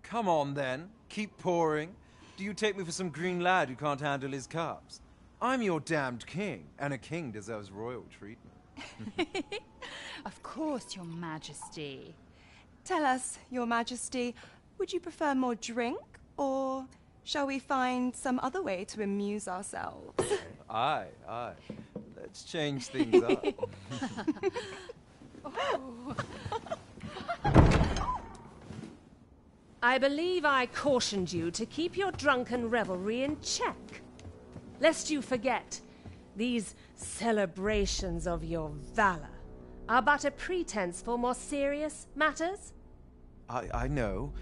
Come on, then. Keep pouring. Do you take me for some green lad who can't handle his cups? I'm your damned king, and a king deserves royal treatment. Of course, Your Majesty. Tell us, Your Majesty, would you prefer more drink, or shall we find some other way to amuse ourselves? Aye. Let's change things up. I believe I cautioned you to keep your drunken revelry in check. Lest you forget, these celebrations of your valor are but a pretense for more serious matters. I know.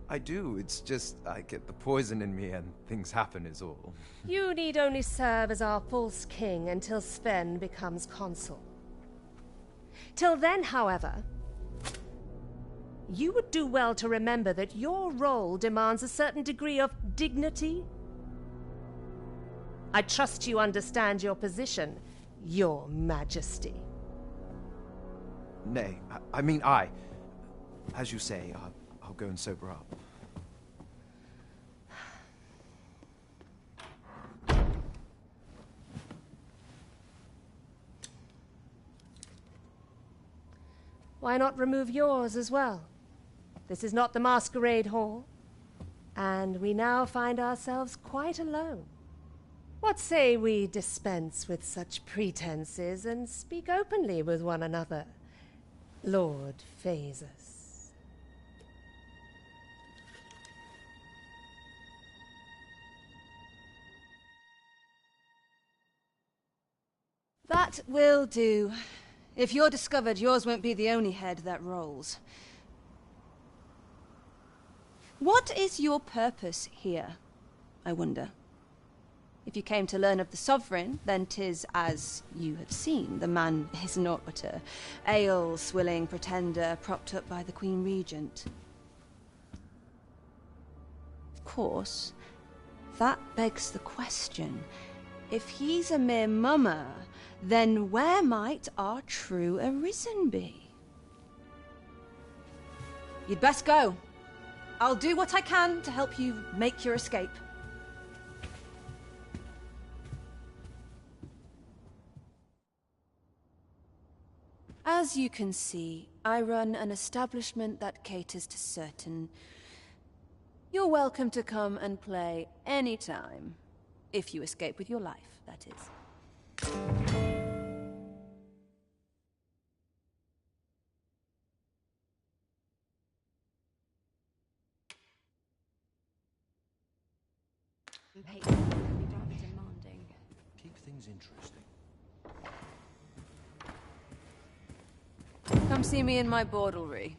I do. It's just I get the poison in me and things happen is all. You need only serve as our false king until Sven becomes consul. Till then, however, you would do well to remember that your role demands a certain degree of dignity. I trust you understand your position, Your Majesty. Nay, I mean, as you say, I'll go and sober up. Why not remove yours as well? This is not the Masquerade Hall, and we now find ourselves quite alone. What say we dispense with such pretenses and speak openly with one another, Lord Phasus? That will do. If you're discovered, yours won't be the only head that rolls. What is your purpose here, I wonder? If you came to learn of the Sovereign, then 'tis as you have seen. The man is naught but a ale-swilling pretender propped up by the Queen Regent. Of course, that begs the question. If he's a mere mummer, then where might our true Arisen be? You'd best go. I'll do what I can to help you make your escape. As you can see, I run an establishment that caters to certain... You're welcome to come and play anytime. If you escape with your life, that is. Patrons can be rather demanding. Keep things interesting. Come see me in my bordlery,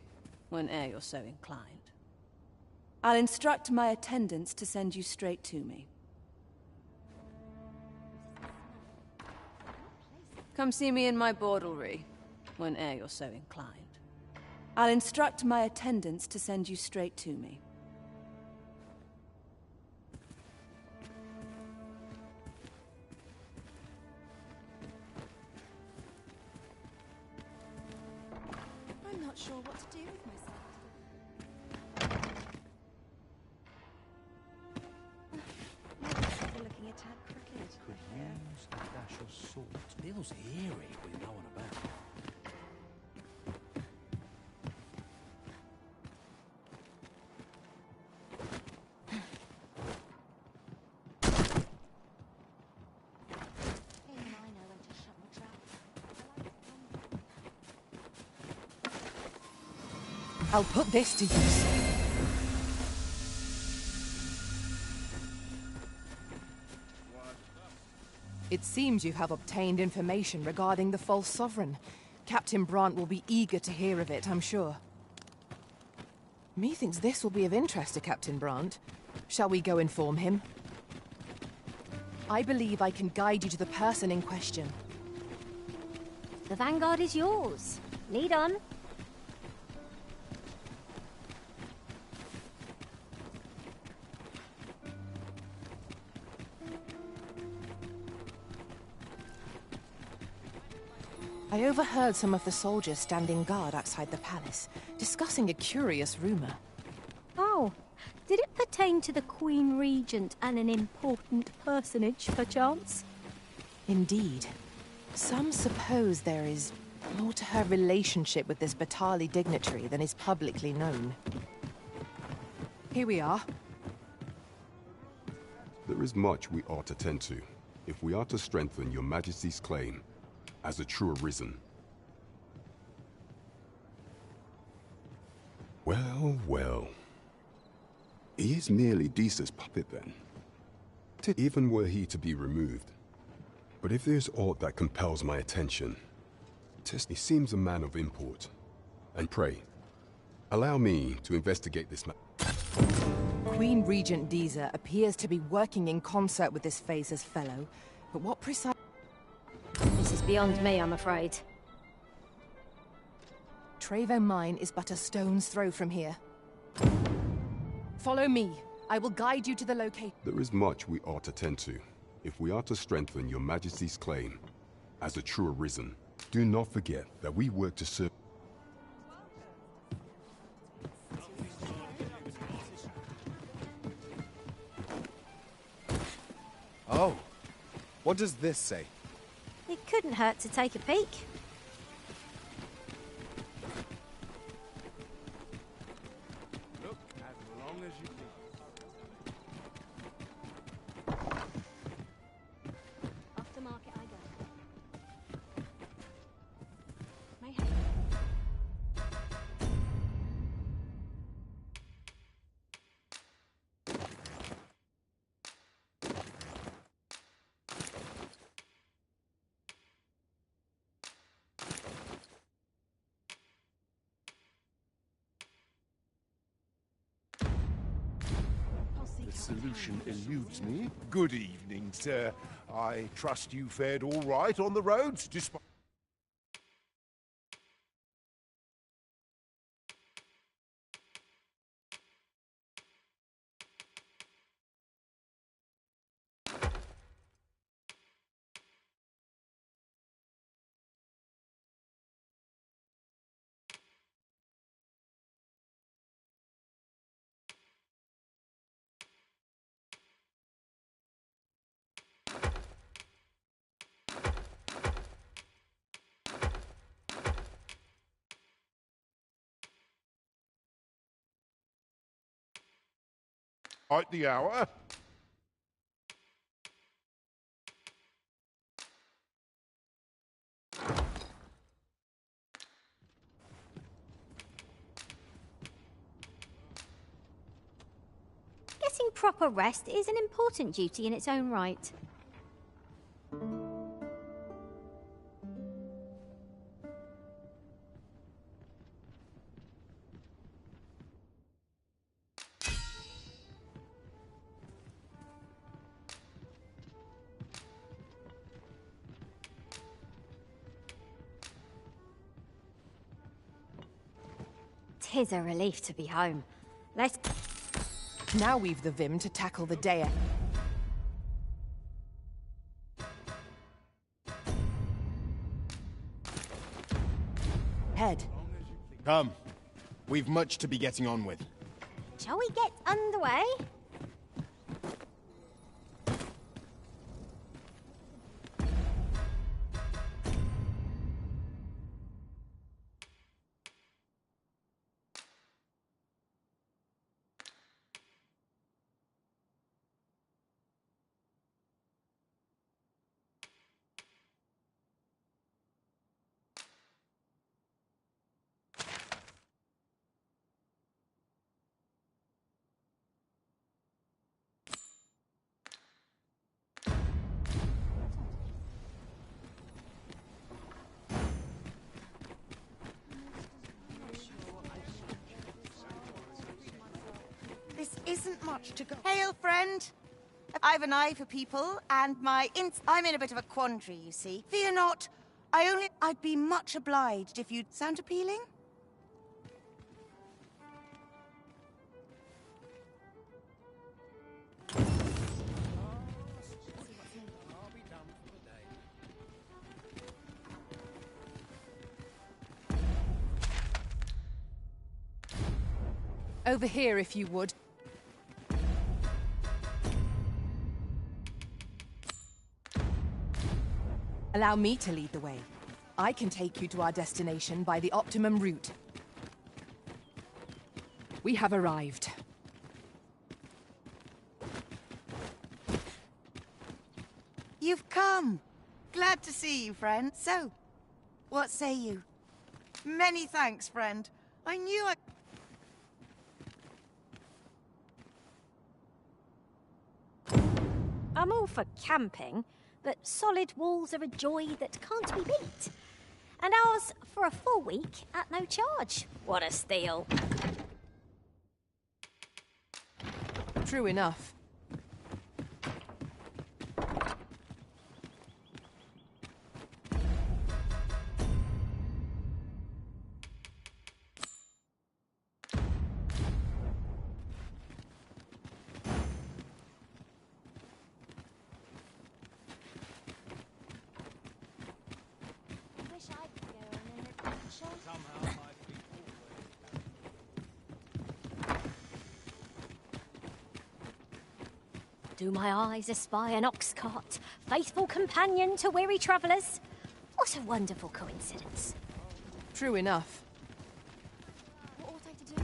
whene'er you're so inclined. I'll instruct my attendants to send you straight to me. Come see me in my bordlery, whene'er you're so inclined. I'll instruct my attendants to send you straight to me. I'm not sure what to do with myself. Maybe I should be looking a tad crooked. Could use a dash of salt. Feels eerie with no one about. Even I know when to shut my trap. I'll put this to use. It seems you have obtained information regarding the false sovereign. Captain Brant will be eager to hear of it, I'm sure. Methinks this will be of interest to Captain Brant. Shall we go inform him? I believe I can guide you to the person in question. The Vanguard is yours. Lead on. I overheard some of the soldiers standing guard outside the palace, discussing a curious rumor. Oh, did it pertain to the Queen Regent and an important personage, perchance? Indeed. Some suppose there is more to her relationship with this Batali dignitary than is publicly known. Here we are. There is much we ought to tend to, if we are to strengthen your Majesty's claim as a true Arisen. Well, well. He is merely Deesa's puppet then. Even were he to be removed. But if there's aught that compels my attention, he seems a man of import. And pray, allow me to investigate this matter. Queen Regent Deesa appears to be working in concert with this Phaser's fellow, but what precise... This is beyond me, I'm afraid. Trevo Mine is but a stone's throw from here. Follow me. I will guide you to the location. There is much we ought to tend to, if we are to strengthen your Majesty's claim as a true Arisen. Do not forget that we work to serve... Oh, what does this say? It couldn't hurt to take a peek. Look as long as you please. Off the market I go. May The solution eludes me. Good evening, sir. I trust you fared all right on the roads, despite... At the hour. Guess getting proper rest is an important duty in its own right. Tis a relief to be home. Let's... Now we've the vim to tackle the day. Head. Come. We've much to be getting on with. Shall we get underway? Isn't much to go. Hail, friend. I've an eye for people, and I'm in a bit of a quandary, you see. Fear not. I'd be much obliged if you'd sound appealing. Over here, if you would. Allow me to lead the way. I can take you to our destination by the optimum route. We have arrived. You've come. Glad to see you, friend. So, what say you? Many thanks, friend. I knew I... I'm all for camping, but solid walls are a joy that can't be beat. And ours for a full week at no charge. What a steal. True enough. Do my eyes espy an ox cart, faithful companion to weary travellers? What a wonderful coincidence. True enough. What ought I to do?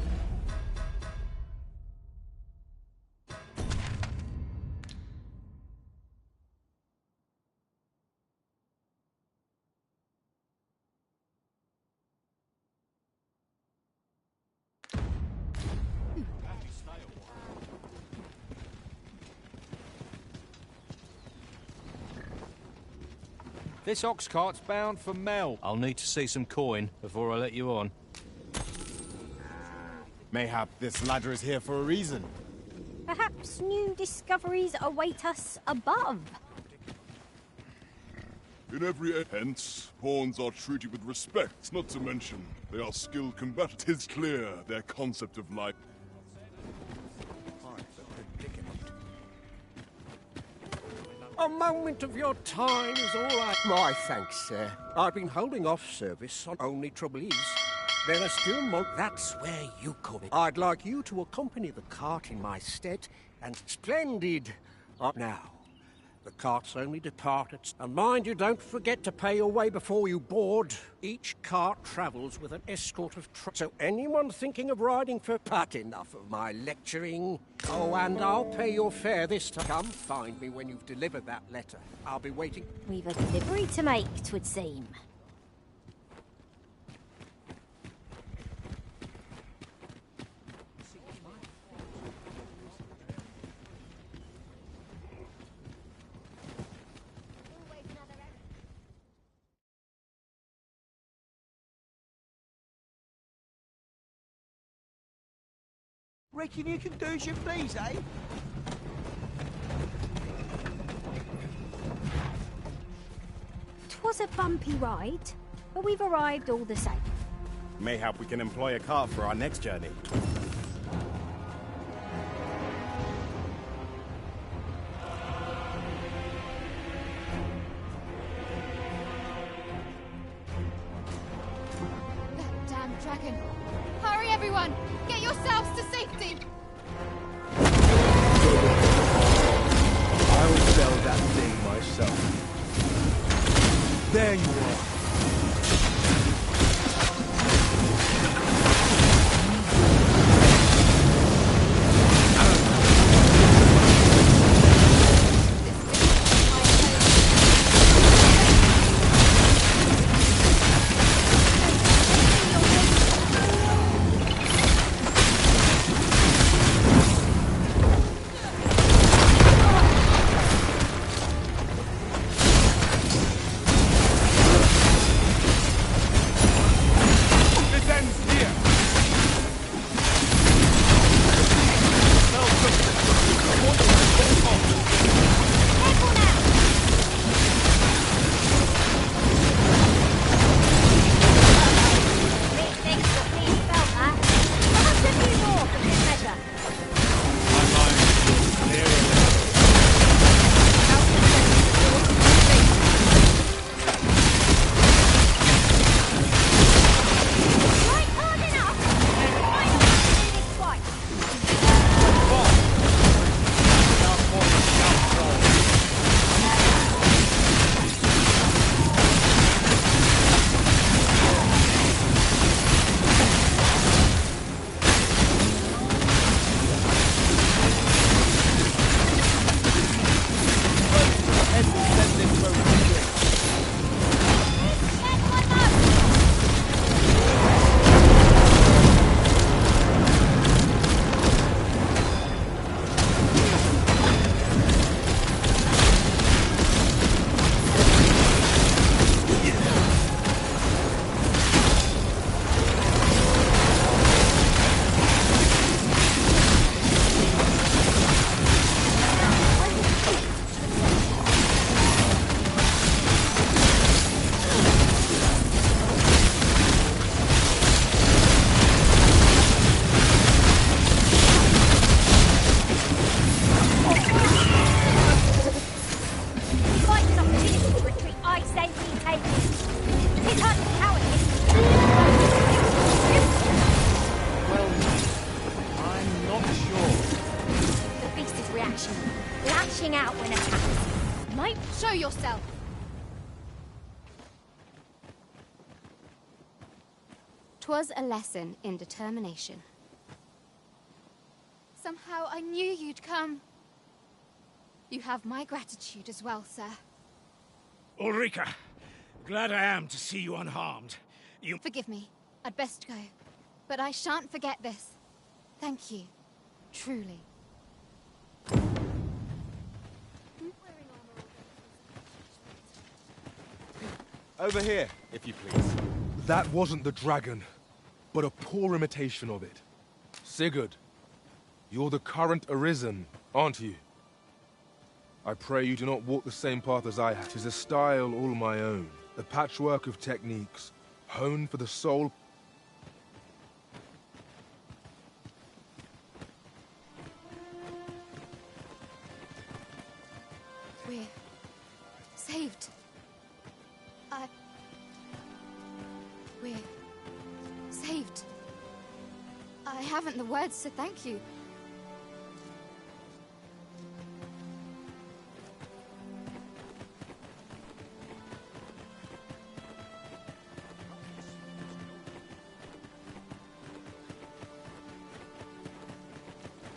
This ox cart's bound for Mel. I'll need to see some coin before I let you on. Mayhap this ladder is here for a reason. Perhaps new discoveries await us above. In every hence, pawns are treated with respect, not to mention they are skilled combatants. 'Tis clear their concept of life. A moment of your time is all I... My thanks, sir. I've been holding off service on only trouble is, there are still more... That's where you come in. I'd like you to accompany the cart in my stead, and splendid... now, the carts only depart at... And mind you, don't forget to pay your way before you board. Each cart travels with an escort of... So anyone thinking of riding for... But enough of my lecturing. Oh, and I'll pay your fare this time. Come find me when you've delivered that letter. I'll be waiting. We've a delivery to make, 'twould seem. reckon you can do as you please, eh? Twas a bumpy ride, but we've arrived all the same. Mayhap we can employ a cart for our next journey. That damn dragon! Hurry, everyone! Get yourselves to safety! I will sell that thing myself. There you are. Lashing out when attacked. Might show yourself. Twas a lesson in determination. Somehow I knew you'd come. You have my gratitude as well, sir. Ulrika, glad I am to see you unharmed. You... Forgive me. I'd best go. But I shan't forget this. Thank you. Truly. Over here, if you please. That wasn't the dragon, but a poor imitation of it. Sigurd, you're the current Arisen, aren't you? I pray you do not walk the same path as I have. 'Tis a style all my own, a patchwork of techniques, honed for the soul. We're saved. We're saved. I haven't the words to thank you.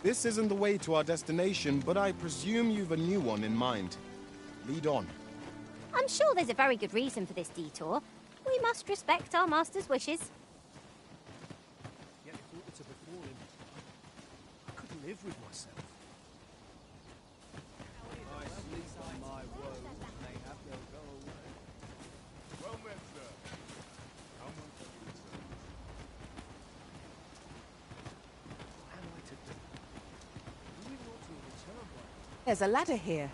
This isn't the way to our destination, but I presume you've a new one in mind. Lead on. I'm sure there's a very good reason for this detour. We must respect our master's wishes. Yet if we were to befall him, I couldn't live with myself. Well met, sir. How much have you, sir? How am I to There's a ladder here.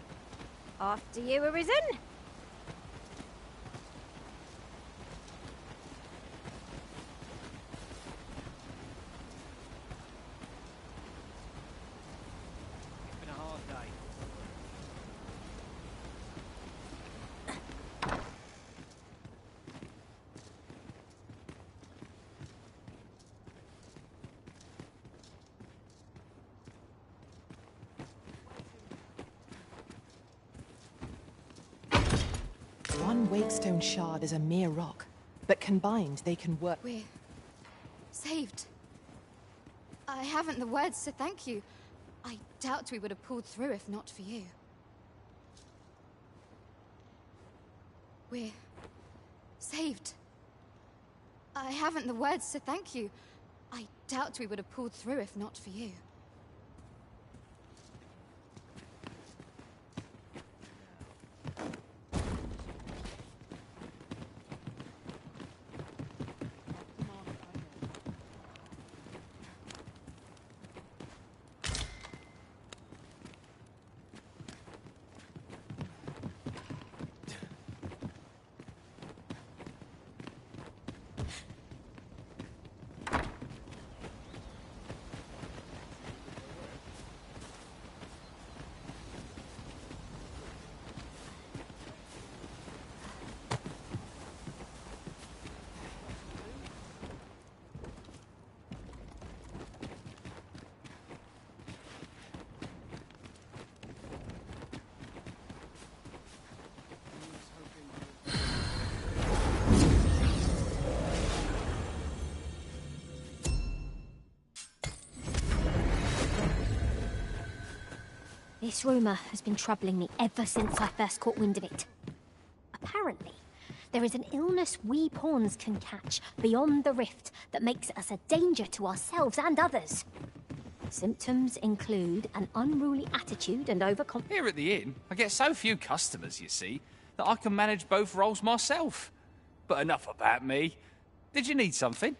After you, Arisen. It's been a hard day. One wakestone shard is a mere rock, but combined they can work. We're saved. I haven't the words to thank you. I doubt we would have pulled through if not for you. We're saved. I haven't the words to thank you. I doubt we would have pulled through if not for you. This rumour has been troubling me ever since I first caught wind of it. Apparently, there is an illness we pawns can catch beyond the rift that makes us a danger to ourselves and others. Symptoms include an unruly attitude and overconfidence. Here at the inn, I get so few customers, you see, that I can manage both roles myself. But enough about me. Did you need something?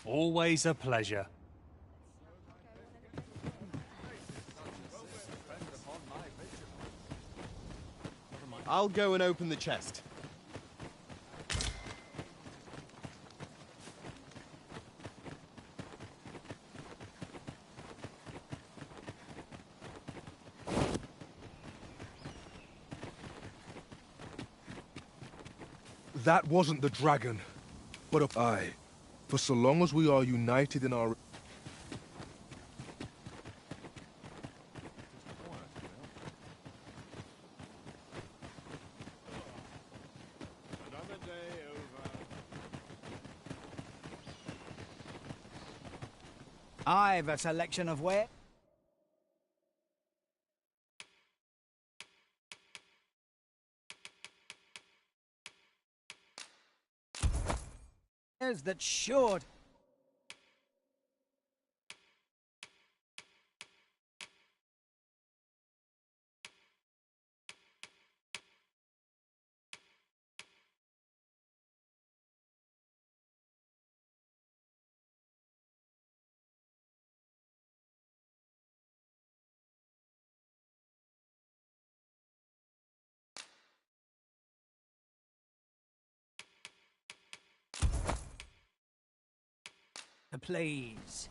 Always a pleasure. I'll go and open the chest. That wasn't the dragon, but a... Aye. For so long as we are united in our... I've a selection of where... that should... Please.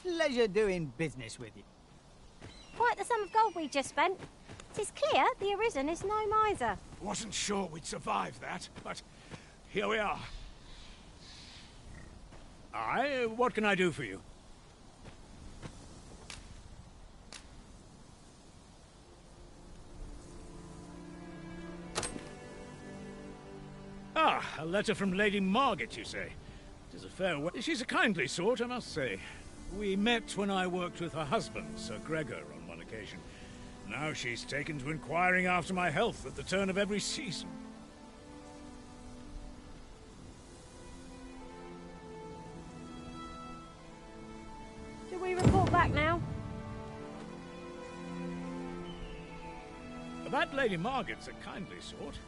Pleasure doing business with you. Quite the sum of gold we just spent. 'Tis clear the Arisen is no miser. Wasn't sure we'd survive that, but here we are. Aye, what can I do for you? Ah, a letter from Lady Margaret, you say? It is a fair way. She's a kindly sort, I must say. We met when I worked with her husband, Sir Gregor, on one occasion. Now she's taken to inquiring after my health at the turn of every season. Do we report back now? That Lady Margaret's a kindly sort.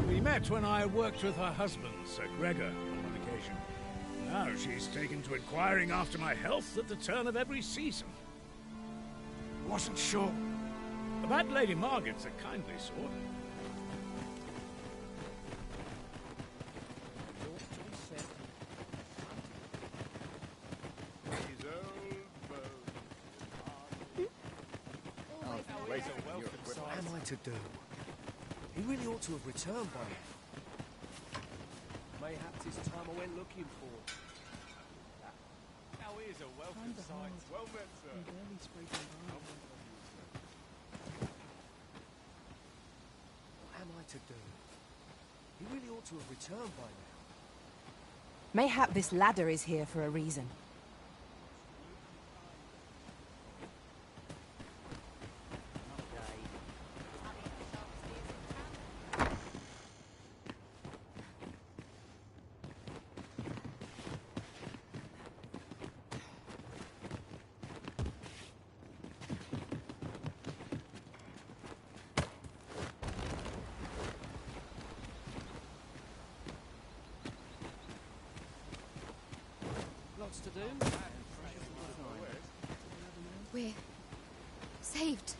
We met when I worked with her husband, Sir Gregor, on one occasion. Now she's taken to inquiring after my health at the turn of every season. Wasn't sure. That Lady Margaret's a kindly sort. What am I to do? He really ought to have returned by now. Mayhaps it's time I went looking for. Now here's a welcome sight. Well met, sir. What am I to do? He really ought to have returned by now. Mayhap this ladder is here for a reason. Lots to do. We're saved.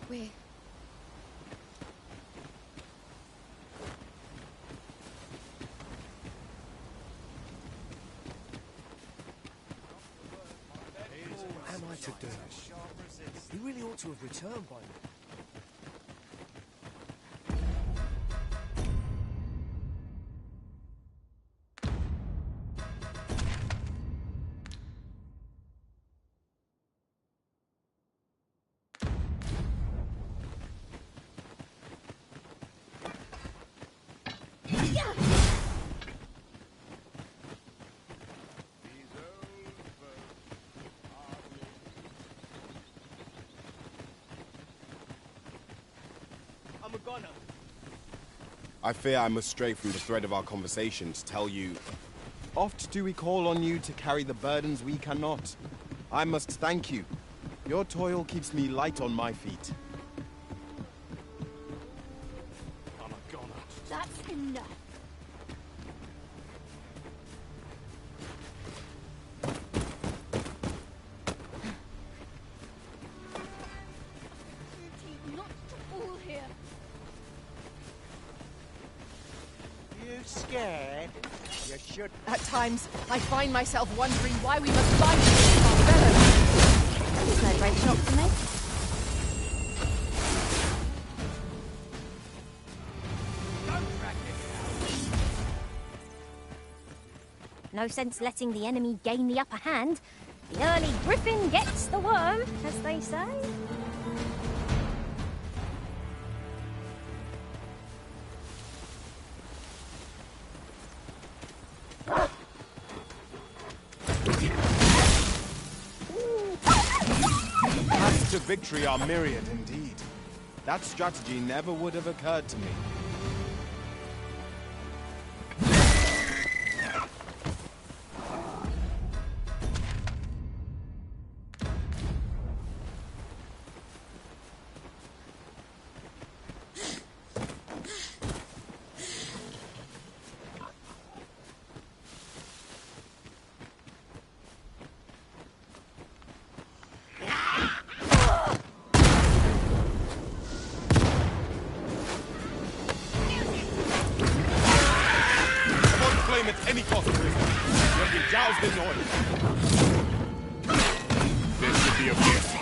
We're... What am I to do? He really ought to have returned by now. I'm a goner. I fear I must stray from the thread of our conversation to tell you... Oft do we call on you to carry the burdens we cannot. I must thank you. Your toil keeps me light on my feet. I'm a goner. That's enough. Not all here. You scared? You should. At times, I find myself wondering why we must fight against our fellows. It's no great shock to me. No sense letting the enemy gain the upper hand. The early griffin gets the worm, as they say. Paths to victory are myriad indeed. That strategy never would have occurred to me. At any cost, prisoner. You'll be doused in oil. worthy of this.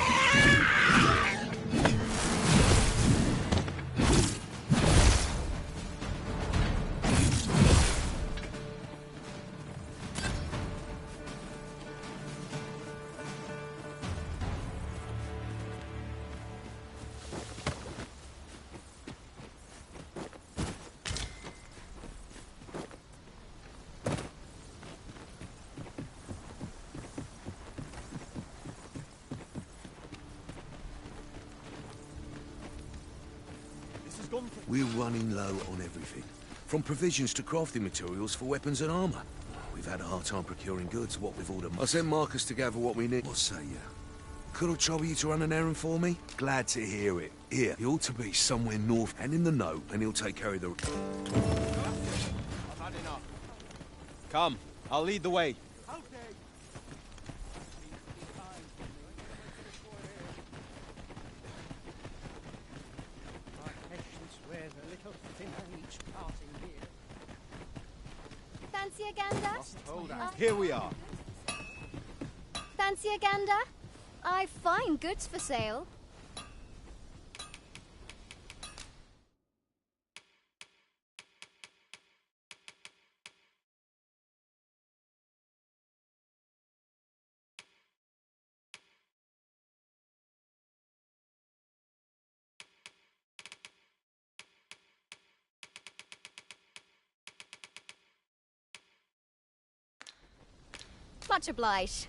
We're running low on everything. From provisions to crafting materials for weapons and armor. We've had a hard time procuring goods, what with all the... I sent Marcus to gather what we need. What say you? Could I trouble you to run an errand for me? Glad to hear it. Here, he ought to be somewhere north and in the know, and he'll take care of the... I've had enough. Come, I'll lead the way. Fancy a gander? Here we are. Fancy a gander? I've fine goods for sale. Much obliged.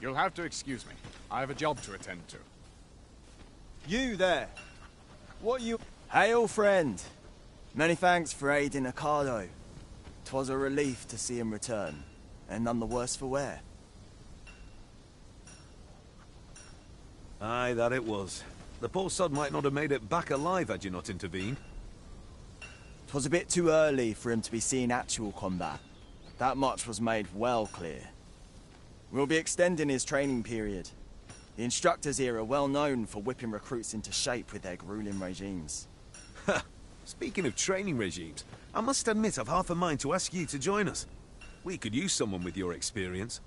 You'll have to excuse me. I have a job to attend to. You there! What you... Hail, friend! Many thanks for aiding Ocado. 'Twas a relief to see him return, and none the worse for wear. Aye, that it was. The poor sod might not have made it back alive had you not intervened. 'Twas a bit too early for him to be seeing actual combat. That much was made well clear. We'll be extending his training period. The instructors here are well known for whipping recruits into shape with their grueling regimes. Speaking of training regimes, I must admit I've half a mind to ask you to join us. We could use someone with your experience.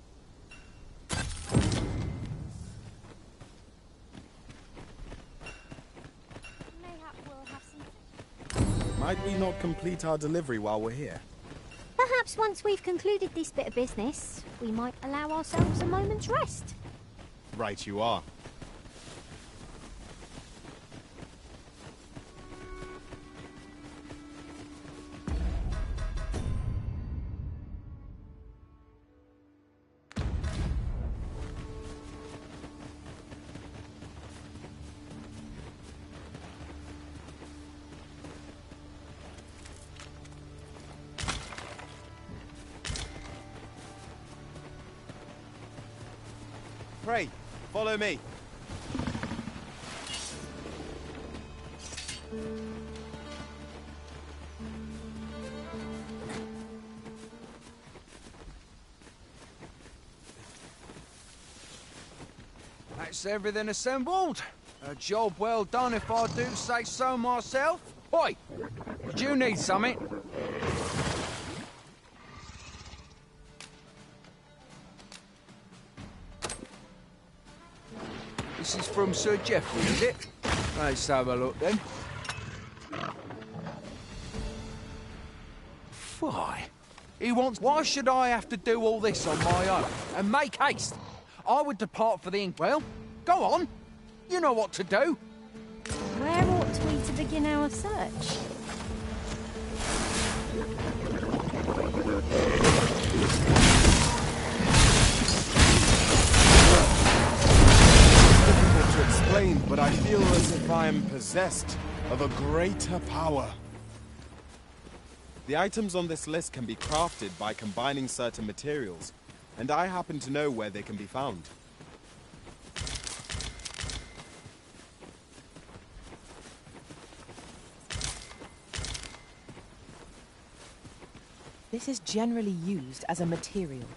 Might we not complete our delivery while we're here? Perhaps once we've concluded this bit of business, we might allow ourselves a moment's rest. Right you are. Pray, follow me. That's everything assembled. A job well done if I do say so myself. Oi! Did you need something? This is from Sir Geoffrey, is it? Let's have a look then. Why? He wants... Why should I have to do all this on my own? And make haste? I would depart for the inkwell. Go on. You know what to do. Where ought we to begin our search? To explain, but I feel as if I am possessed of a greater power. The items on this list can be crafted by combining certain materials, and I happen to know where they can be found. This is generally used as a material.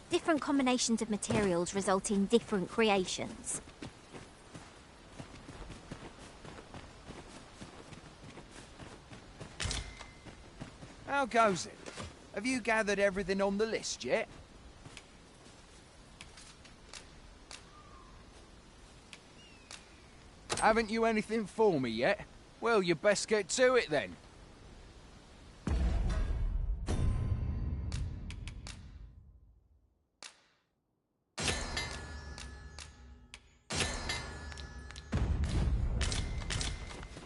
Different combinations of materials result in different creations. How goes it? Have you gathered everything on the list yet? Haven't you anything for me yet? Well, you best get to it then.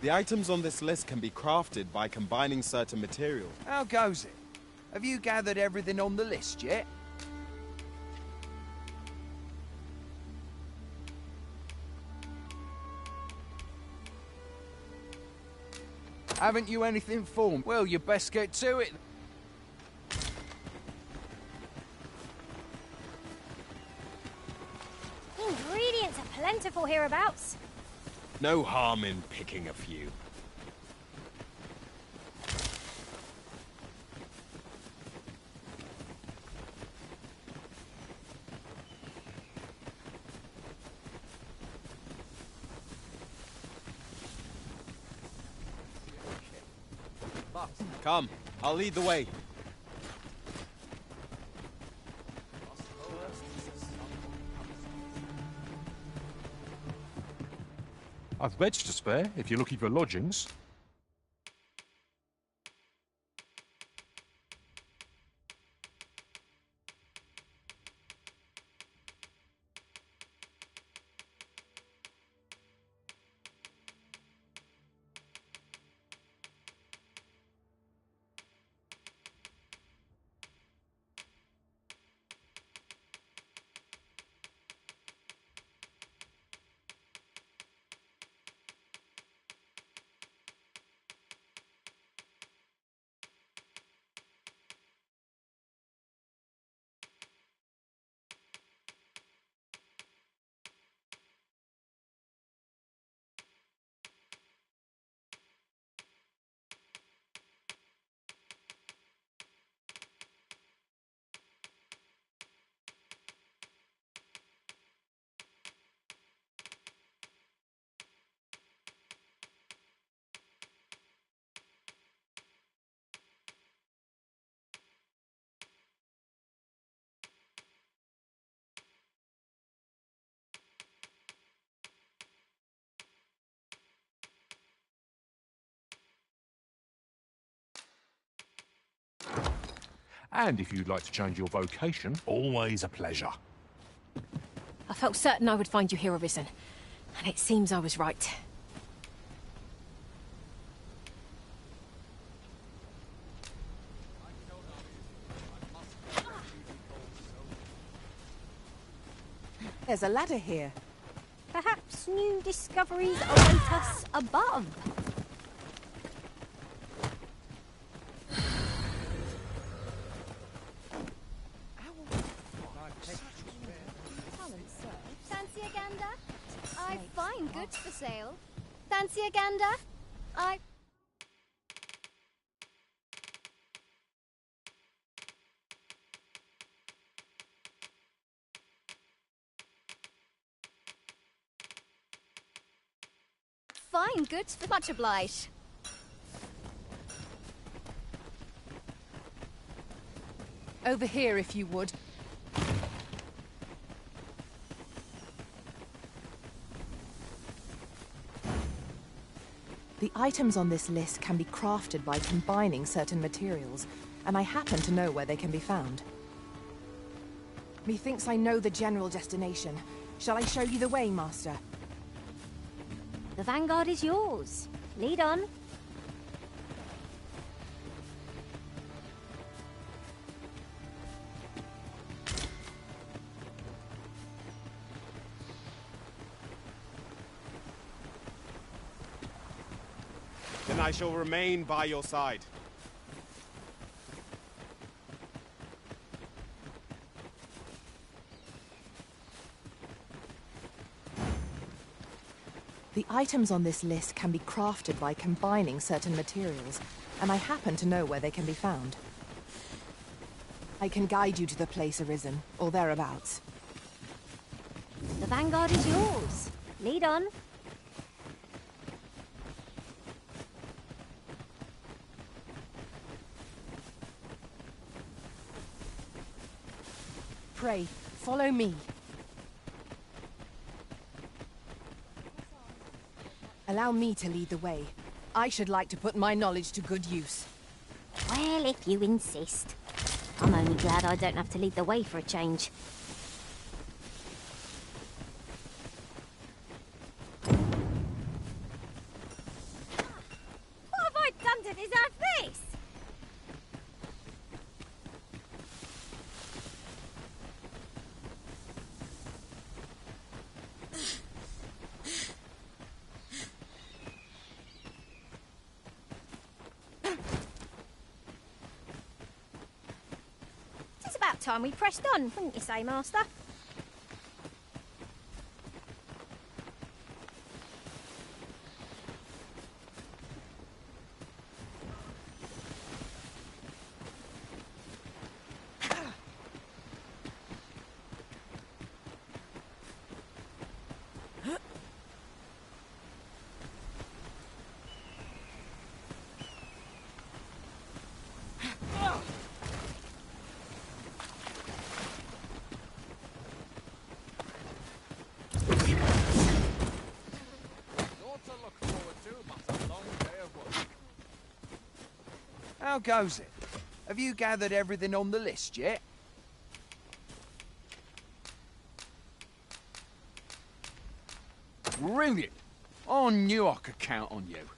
The items on this list can be crafted by combining certain materials. How goes it? Have you gathered everything on the list yet? Haven't you anything for me? Well, you best get to it. Ingredients are plentiful hereabouts. No harm in picking a few. Come, I'll lead the way. I've beds to spare if you're looking for lodgings. And if you'd like to change your vocation, always a pleasure. I felt certain I would find you here, Arisen. And it seems I was right. There's a ladder here. Perhaps new discoveries await us above. Fancy a gander? I find goods for sale. Fancy a gander? I... Fine goods for much obliged. Over here, if you would. The items on this list can be crafted by combining certain materials, and I happen to know where they can be found. Methinks I know the general destination. Shall I show you the way, Master? The vanguard is yours. Lead on. Then I shall remain by your side. The items on this list can be crafted by combining certain materials, and I happen to know where they can be found. I can guide you to the place, Arisen, or thereabouts. The vanguard is yours. Lead on. pray, follow me. Allow me to lead the way. I should like to put my knowledge to good use. Well, if you insist. I'm only glad I don't have to lead the way for a change. What have I done to deserve this? It's about time we pressed on, wouldn't you say, Master? How goes it? Have you gathered everything on the list yet? Brilliant! I knew I could count on you.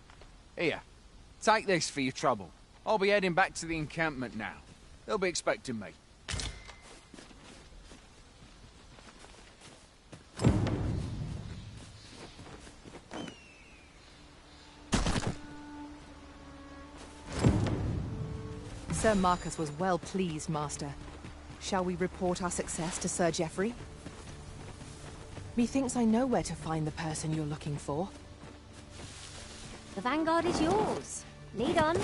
Here, take this for your trouble. I'll be heading back to the encampment now. They'll be expecting me. Sir Marcus was well pleased, Master. Shall we report our success to Sir Geoffrey? Methinks I know where to find the person you're looking for. The vanguard is yours. Lead on.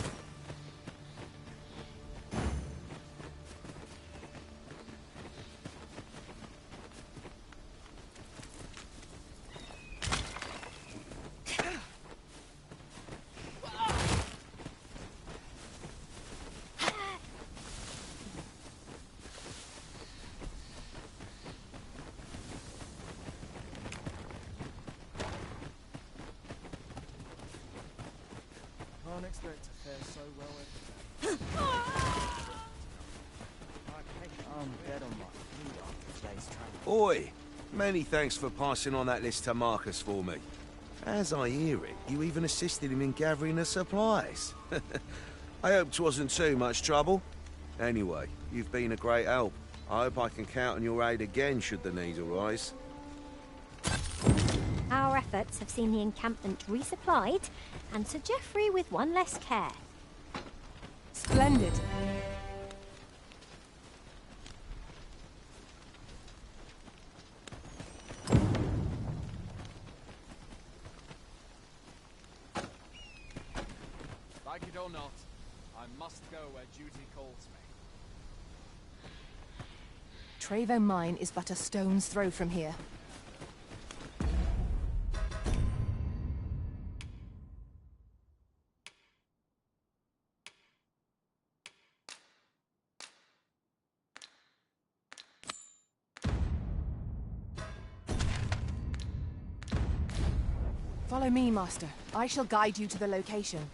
Can't expect to fare so well every day. I'm dead on my feet after today's training. Oi! Many thanks for passing on that list to Marcus for me. As I hear it, you even assisted him in gathering the supplies. I hope 'twasn't too much trouble. Anyway, you've been a great help. I hope I can count on your aid again should the need arise. Our efforts have seen the encampment resupplied, and Sir Geoffrey with one less care. Splendid. Like it or not, I must go where duty calls me. Trevo Mine is but a stone's throw from here. Follow me, Master. I shall guide you to the location.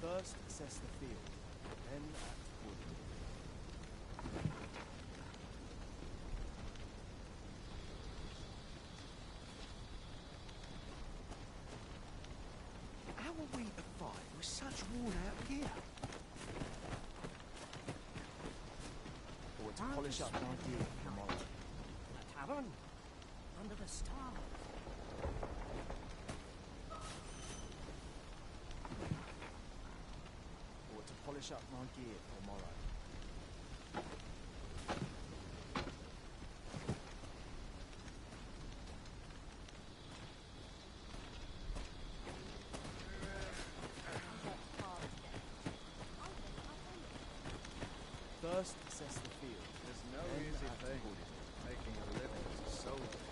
First, assess the field, then act accordingly. How are we to fight with such worn-out gear? Or to polish up my gear tomorrow. A tavern under the stars. Or to polish up my gear tomorrow. First, assess the field. There's no then easy act thing accordingly. making a living as a soldier.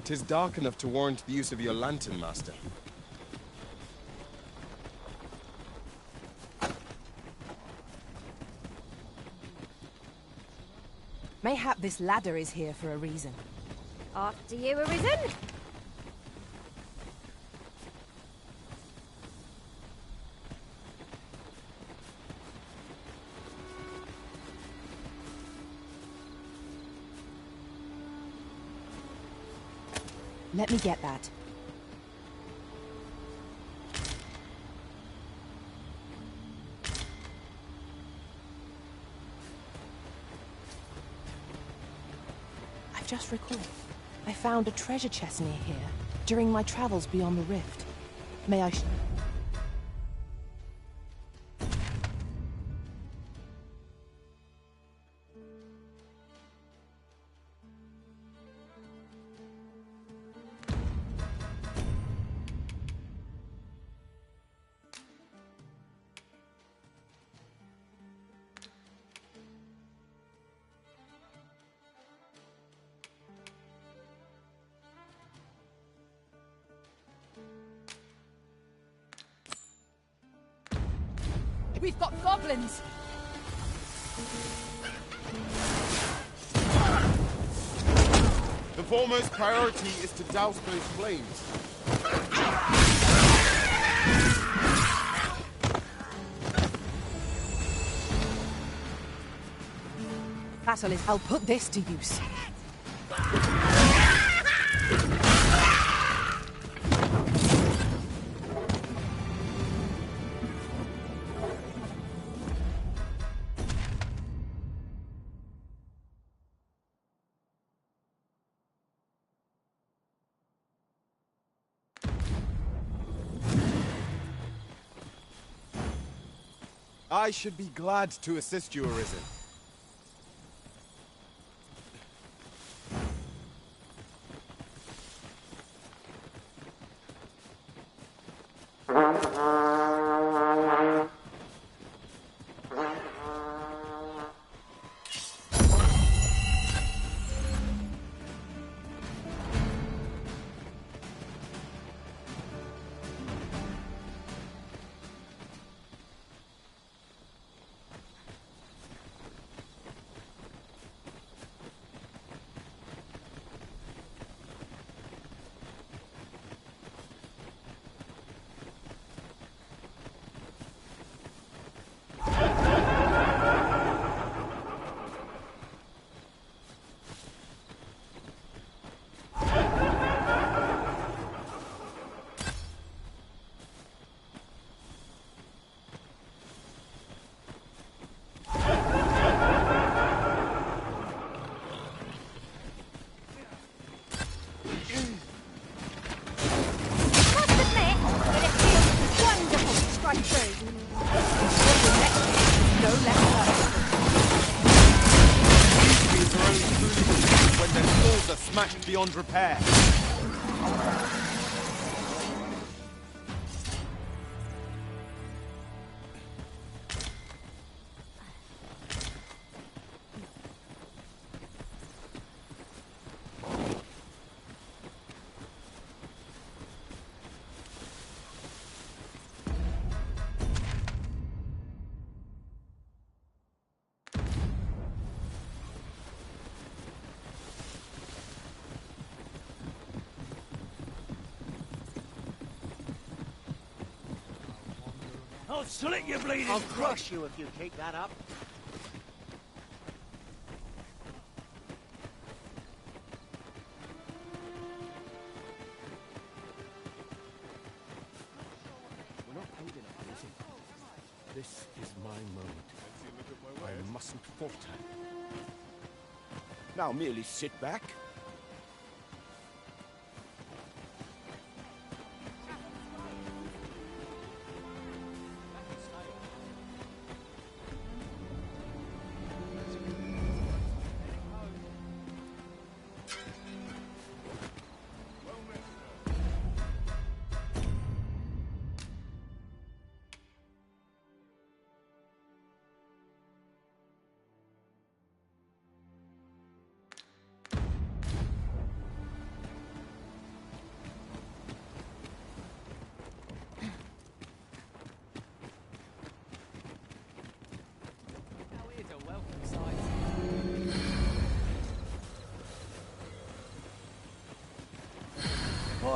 'Tis dark enough to warrant the use of your lantern, Master. Mayhap this ladder is here for a reason. After you, Arisen. Let me get that. I've just recalled. I found a treasure chest near here during my travels beyond the rift. May I... We've got goblins! The foremost priority is to douse those flames. Battle is... I'll put this to use. I should be glad to assist you, Arisen. Smashed beyond repair. I'll slit your bleeding I'll crush you if you keep that up. We're not paid enough, is it? This is my moment. I mustn't falter. Now merely sit back.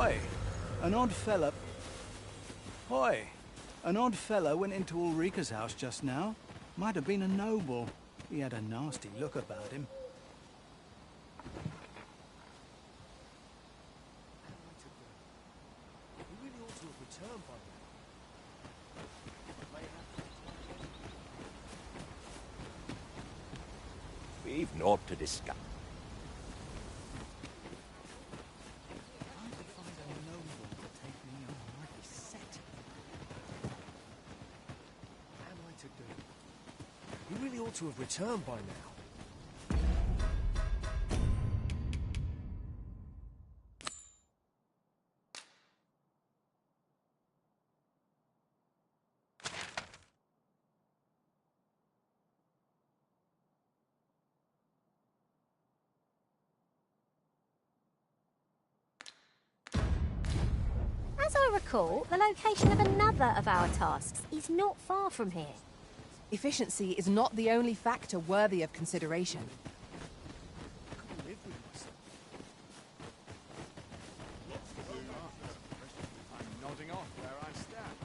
Hoi, an odd fella. Hoi, an odd fella went into Ulrika's house just now. Might have been a noble. He had a nasty look about him. We've naught to discuss. You really ought to have returned by now. As I recall, the location of another of our tasks is not far from here. Efficiency is not the only factor worthy of consideration. I'm nodding off where I stand.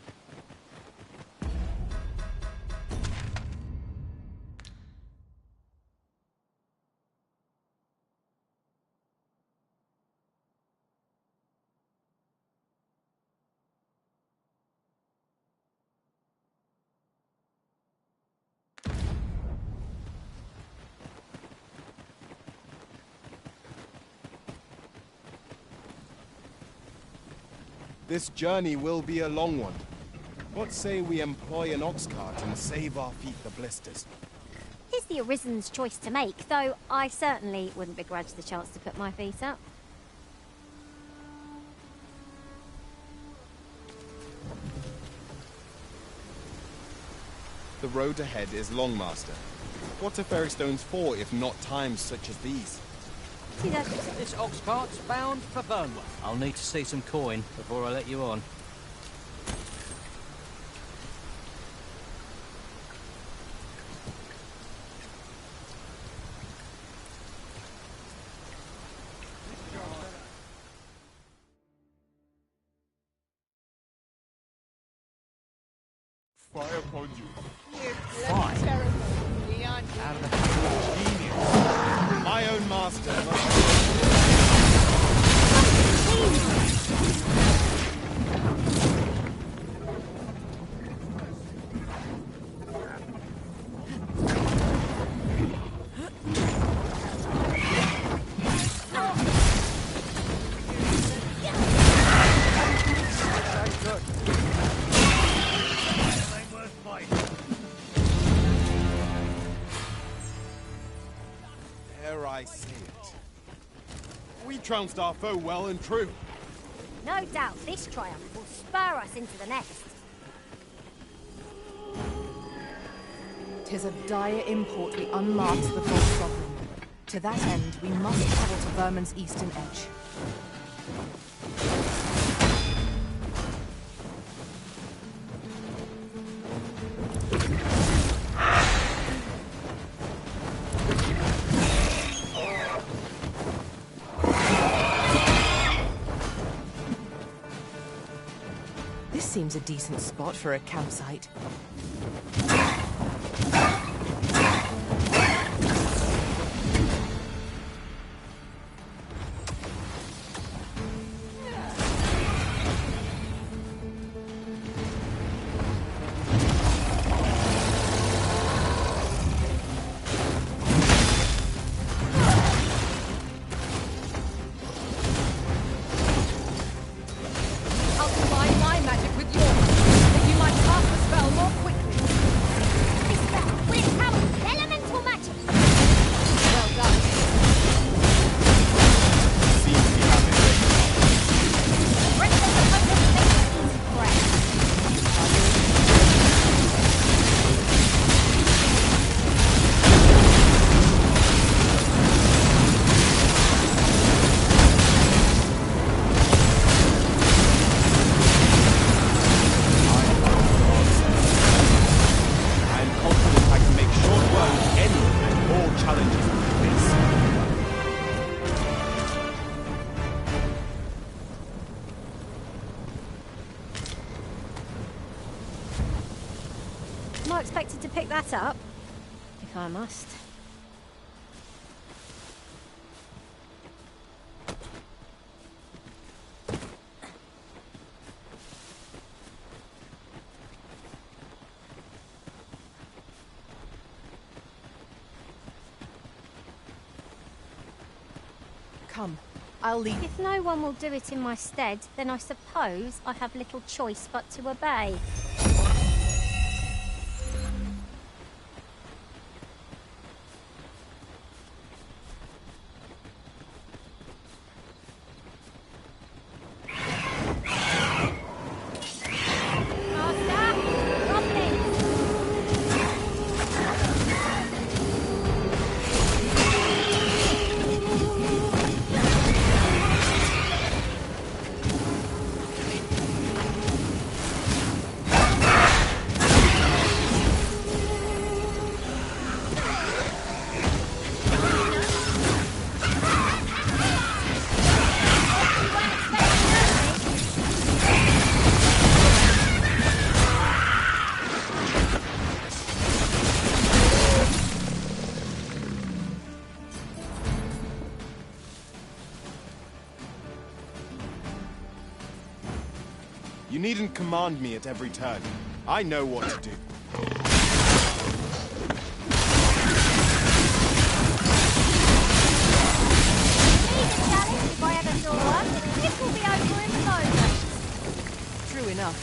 This journey will be a long one. What say we employ an ox cart and save our feet the blisters? Tis the Arisen's choice to make, though I certainly wouldn't begrudge the chance to put my feet up. The road ahead is long, Master. What are fairy stones for if not times such as these? This ox cart's bound for Burnwell. I'll need to see some coin before I let you on. Fire upon you. Fine. Out of the genius. My own master I say it. We trounced our foe well and true. No doubt this triumph will spur us into the next. 'Tis of dire import we unmask the false sovereign. To that end, we must travel to Vermin's eastern edge. This seems a decent spot for a campsite. pick that up, if I must. Come, I'll leave. If no one will do it in my stead, then I suppose I have little choice but to obey. You needn't command me at every turn. I know what to do. If I ever saw one, this will be over in a moment. True enough.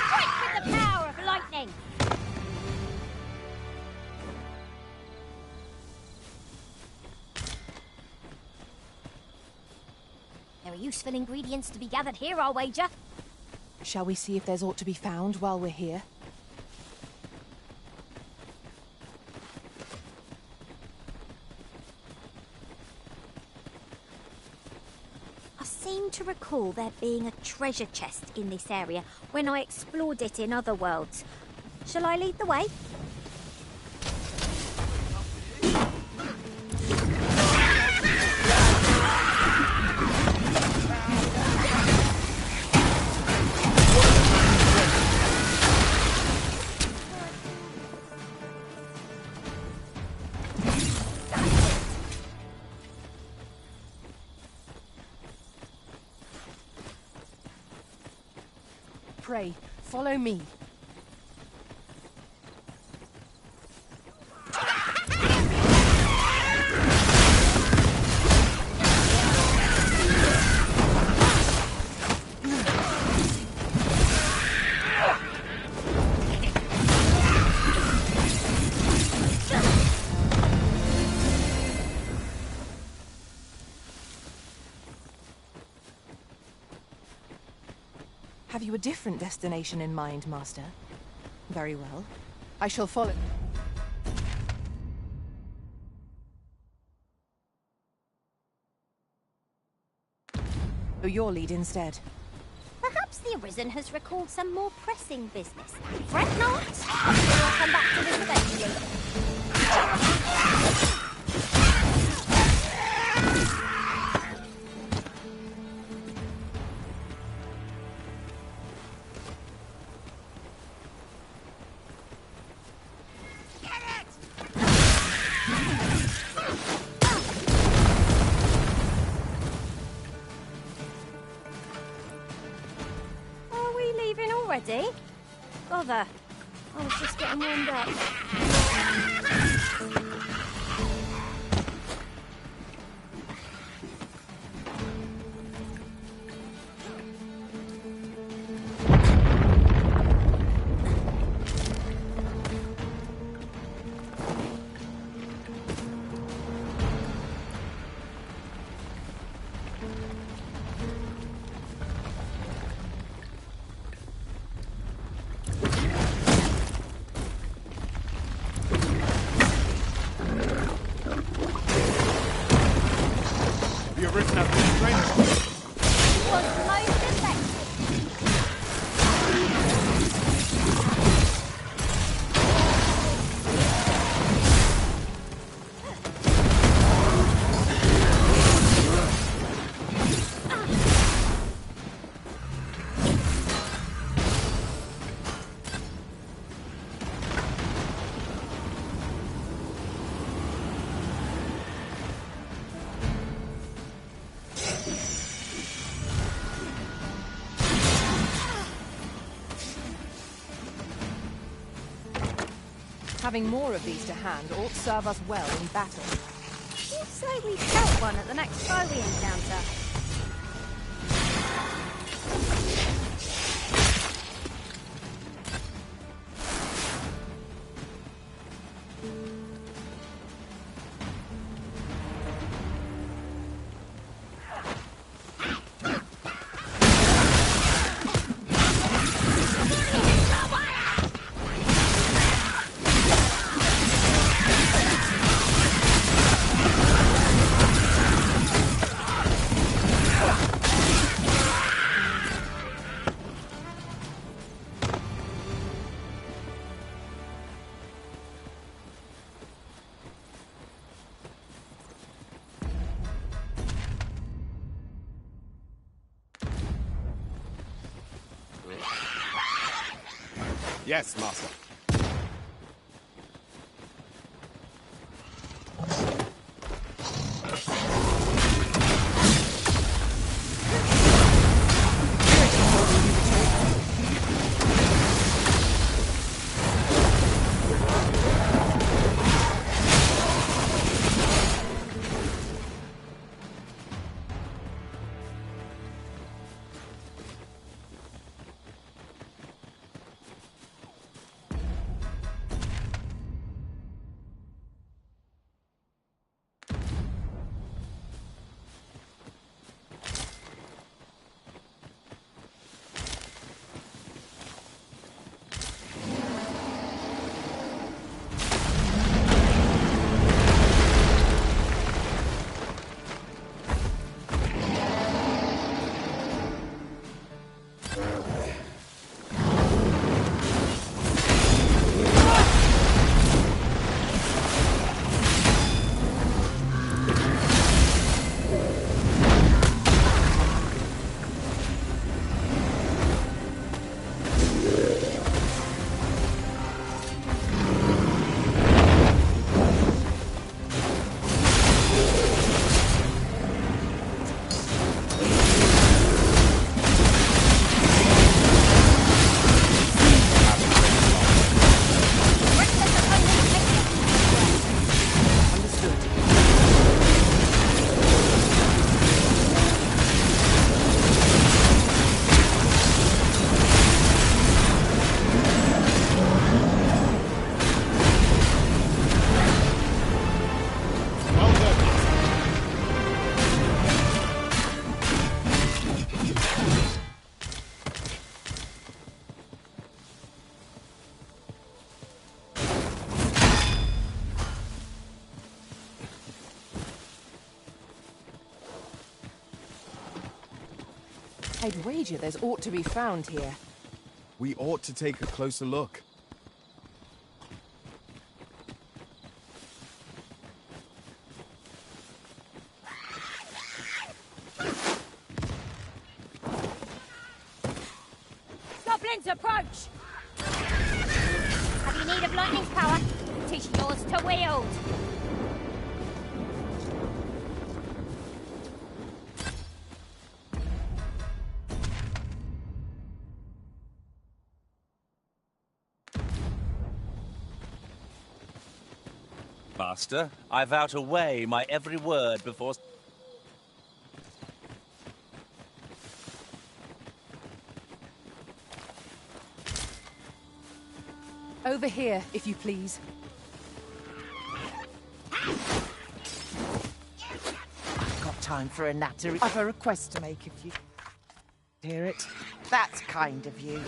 Strike with the power of lightning! There are useful ingredients to be gathered here, I'll wager. Shall we see if there's aught to be found while we're here? I seem to recall there being a treasure chest in this area when I explored it in other worlds. Shall I lead the way? Pray, follow me. Have you a different destination in mind, Master? Very well. I shall follow. Your lead instead. Perhaps the Arisen has recalled some more pressing business. Fret not! We'll come back to this eventually. Already? Bother. I was just getting warmed up. Having more of these to hand ought serve us well in battle. You say we felt one at the next foe we encounter? Yes, Master. I'd wager there's aught to be found here. We ought to take a closer look. Goblins approach! Have you need of lightning's power? Teach yours to wield! Master, I vow to weigh my every word before... Over here, if you please. I've got time for a natter. I've a request to make if you hear it. That's kind of you.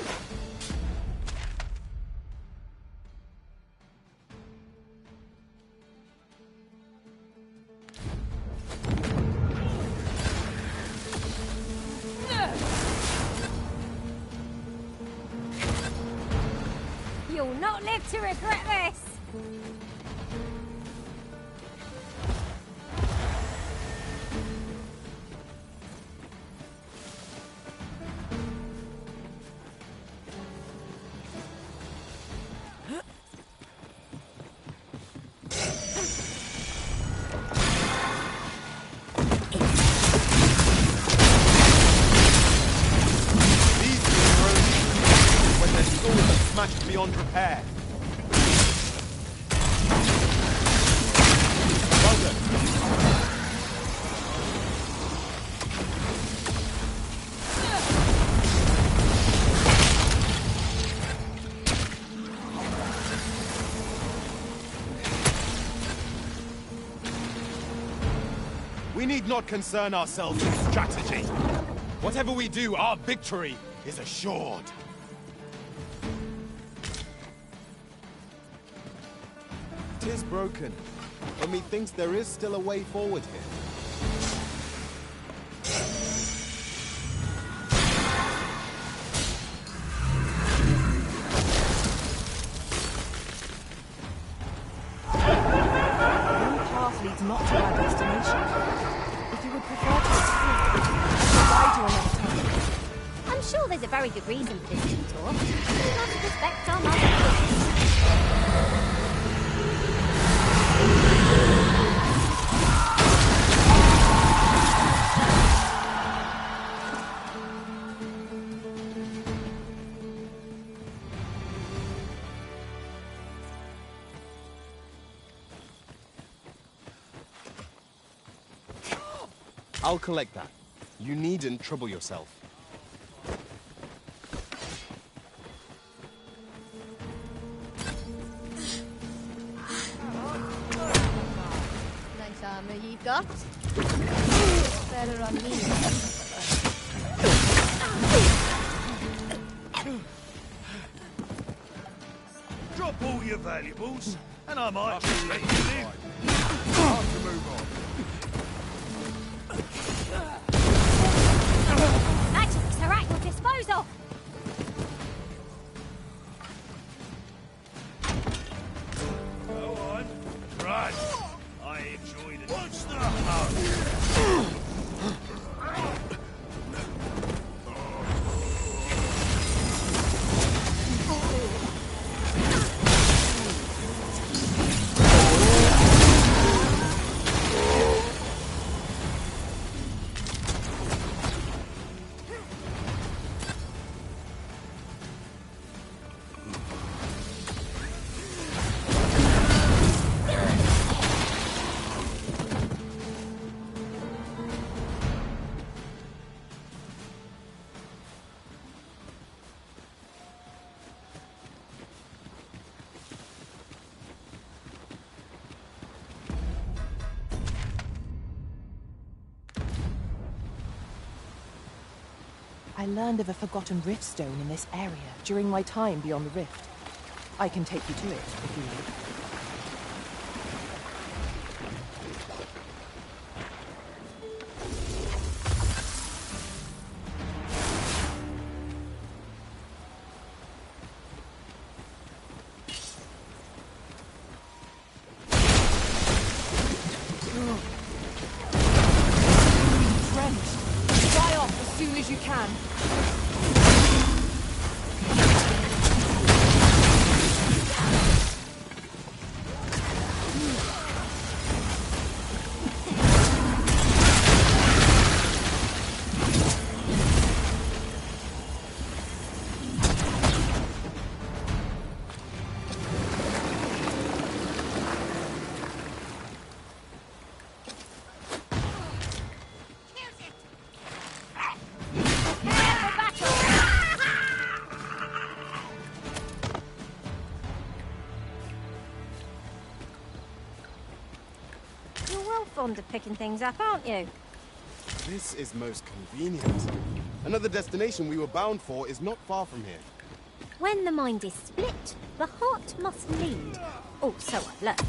You'll not live to regret this! Beyond repair. We need not concern ourselves with strategy. Whatever we do, our victory is assured. Tis broken, but methinks there is still a way forward here. One path leads not to our destination. If you would prefer to explore, I'll guide you another time. I'm sure there's a very good reason for this detour. We have to respect our mother. I'll collect that. You needn't trouble yourself. Nice armor you've got. Better on me. Drop all your valuables, and I might just let you live. Time to move on. Magic's are at your disposal. Go on, run. I enjoy it. What's the hurry? I learned of a forgotten rift stone in this area during my time beyond the rift. I can take you to it, if you like. Fond of picking things up, aren't you? This is most convenient. Another destination we were bound for is not far from here. When the mind is split, the heart must lead. Oh, so I've learned.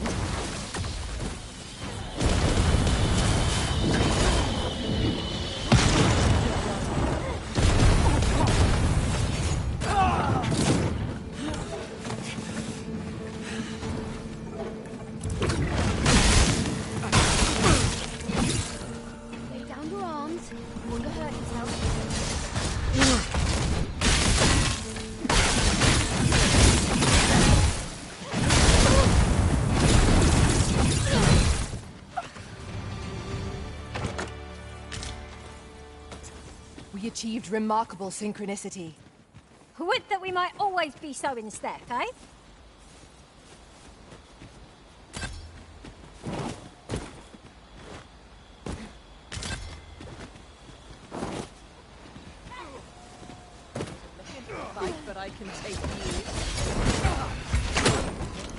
We achieved remarkable synchronicity. Would that we might always be so in step, eh? take you.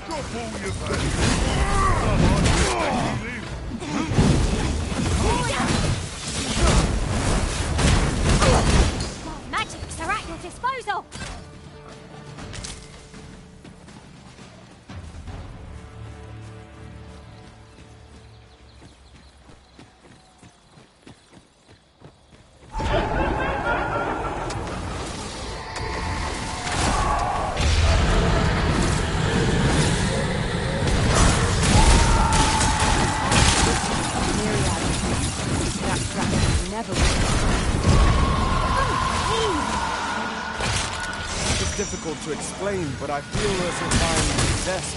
Drop all your valuables. Magics are at your disposal. It's difficult to explain, but I feel as if I'm possessed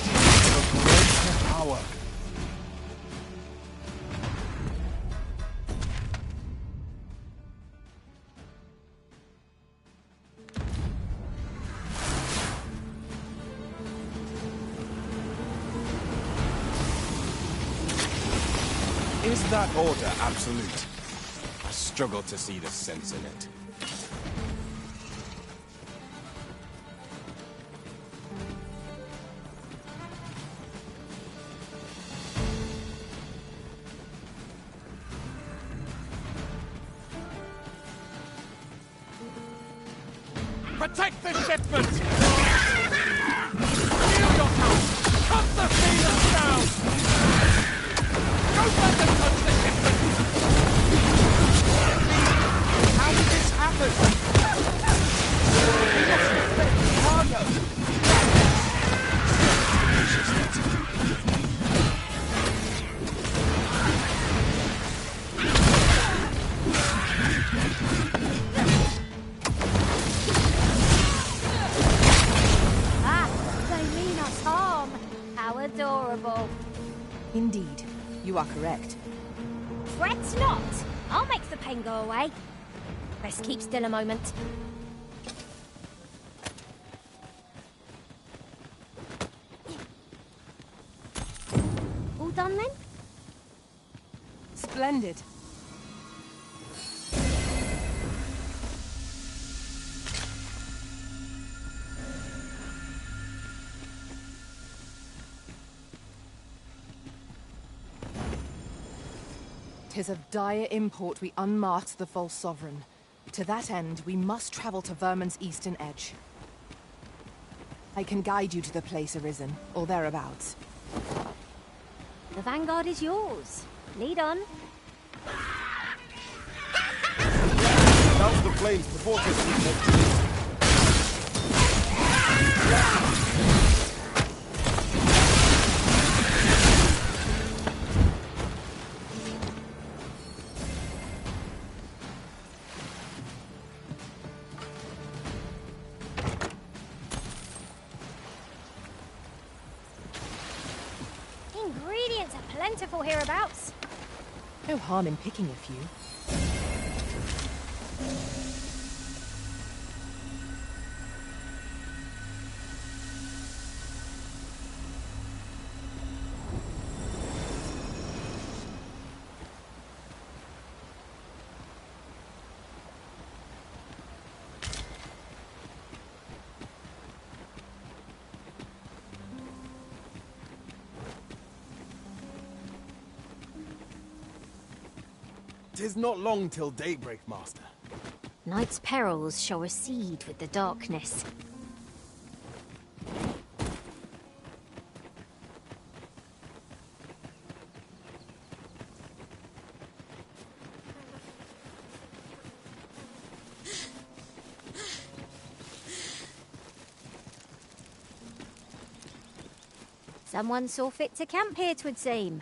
of a greater power. Is that order absolute? I struggle to see the sense in it. Protect the shipment! Shield your house! Cut the feeders down! Don't let them touch the shipment! How did this happen? Cargo! How adorable. Indeed, you are correct. Fret not. I'll make the pain go away. Best keep still a moment. All done then? Splendid. Tis of dire import we unmask the false sovereign. To that end, we must travel to Vermin's eastern edge. I can guide you to the place Arisen, or thereabouts. The vanguard is yours. Lead on. Douse the flames before this. Ingredients are plentiful hereabouts. No harm in picking a few. Tis not long till daybreak, Master. Night's perils shall recede with the darkness. Someone saw fit to camp here, 'twould seem.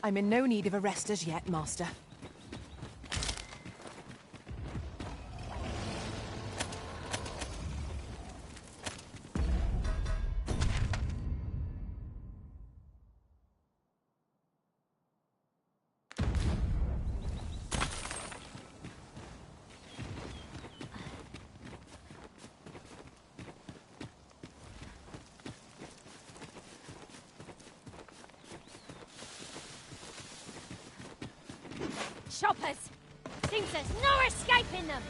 I'm in no need of a rest as yet, Master. Choppers! Seems there's no escaping them!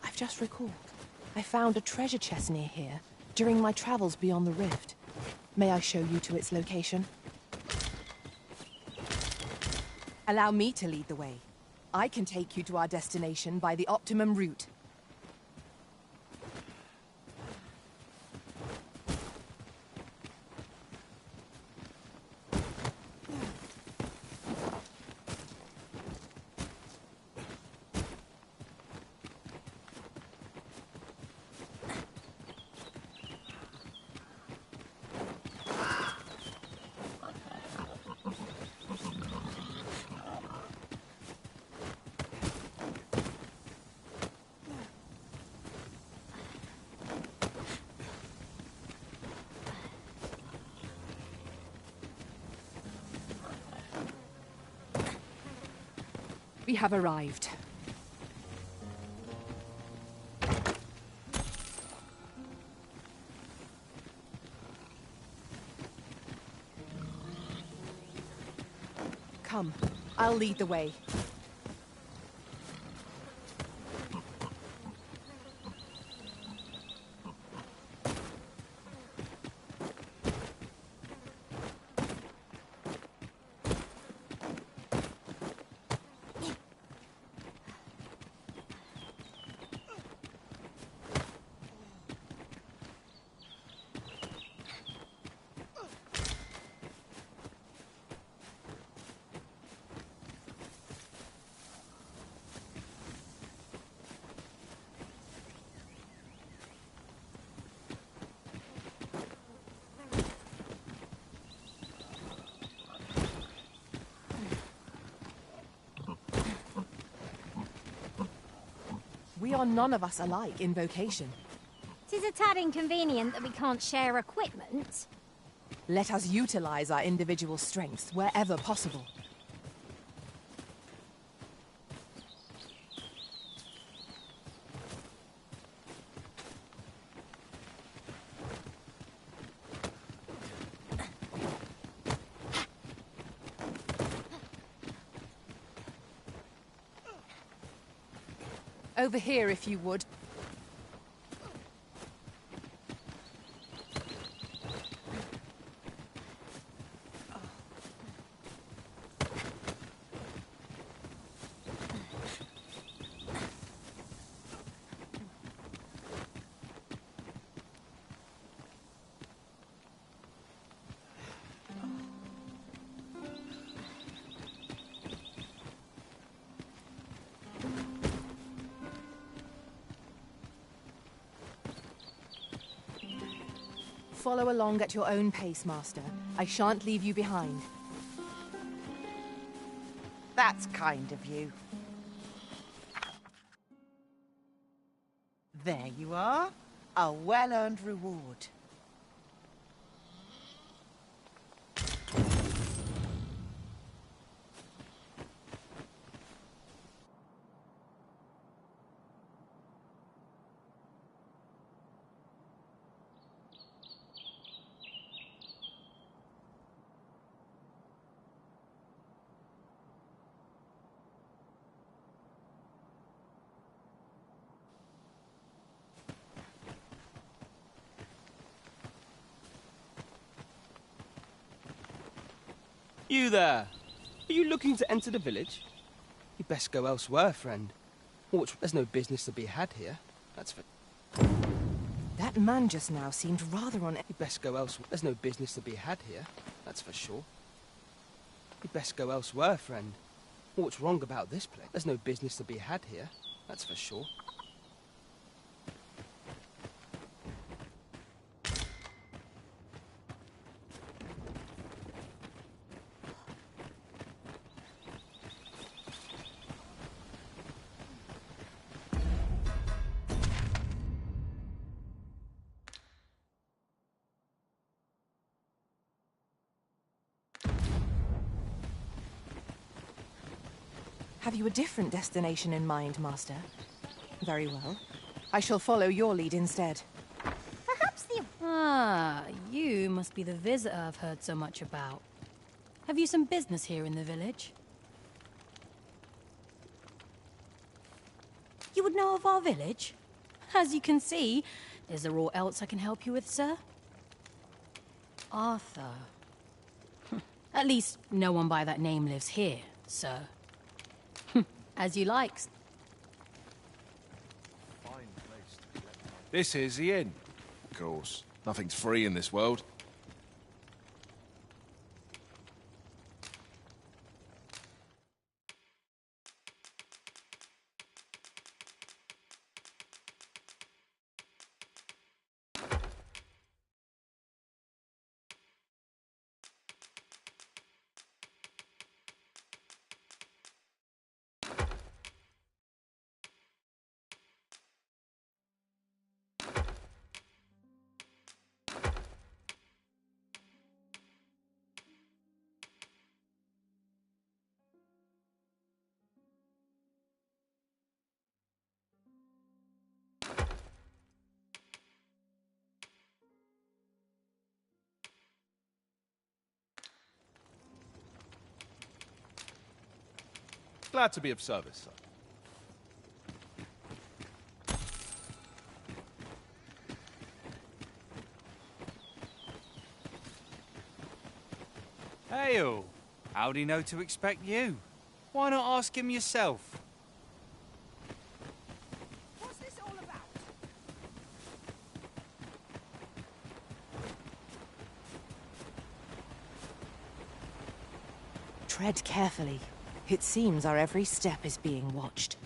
I've just recalled. I found a treasure chest near here during my travels beyond the rift. May I show you to its location? Allow me to lead the way. I can take you to our destination by the optimum route. We have arrived. Come, I'll lead the way. We are none of us alike in vocation. 'Tis a tad inconvenient that we can't share equipment. Let us utilize our individual strengths wherever possible. Over here, if you would. Follow along at your own pace, Master. I shan't leave you behind. That's kind of you. There you are. A well-earned reward. You there! Are you looking to enter the village? You'd best go elsewhere, friend. There's no business to be had here. That's for... That man just now seemed rather on... You'd best go elsewhere. There's no business to be had here. That's for sure. You'd best go elsewhere, friend. What's wrong about this place? There's no business to be had here. That's for sure. Have you a different destination in mind, Master? Very well. I shall follow your lead instead. Perhaps the... Ah, you must be the visitor I've heard so much about. Have you some business here in the village? You would know of our village? As you can see, is there aught else I can help you with, sir? Arthur. At least, no one by that name lives here, sir. As you like. This is the inn. Of course. Nothing's free in this world. Glad to be of service, sir. Hail! How'd he know to expect you? Why not ask him yourself? What's this all about? Tread carefully. It seems our every step is being watched.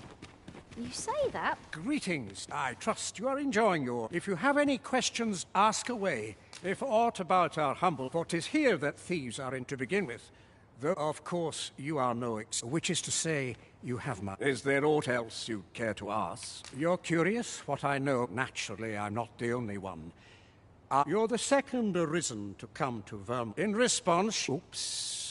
You say that? Greetings. I trust you are enjoying your... If you have any questions, ask away. If aught about our humble... For 'tis here that thieves are in to begin with. Though, of course, you are no which is to say, you have my... Is there aught else you care to ask? You're curious what I know. Naturally, I'm not the only one. You're the second Arisen to come to Vermont. In response... Oops.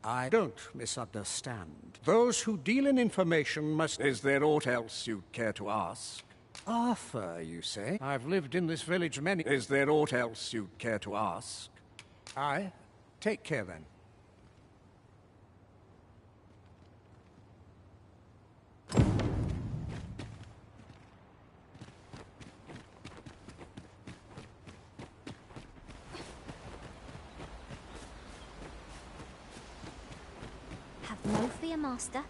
I don't misunderstand. Those who deal in information must... Is there aught else you'd care to ask? Arthur, you say? I've lived in this village many... Is there aught else you'd care to ask? Aye. Take care, then. No fear, Master.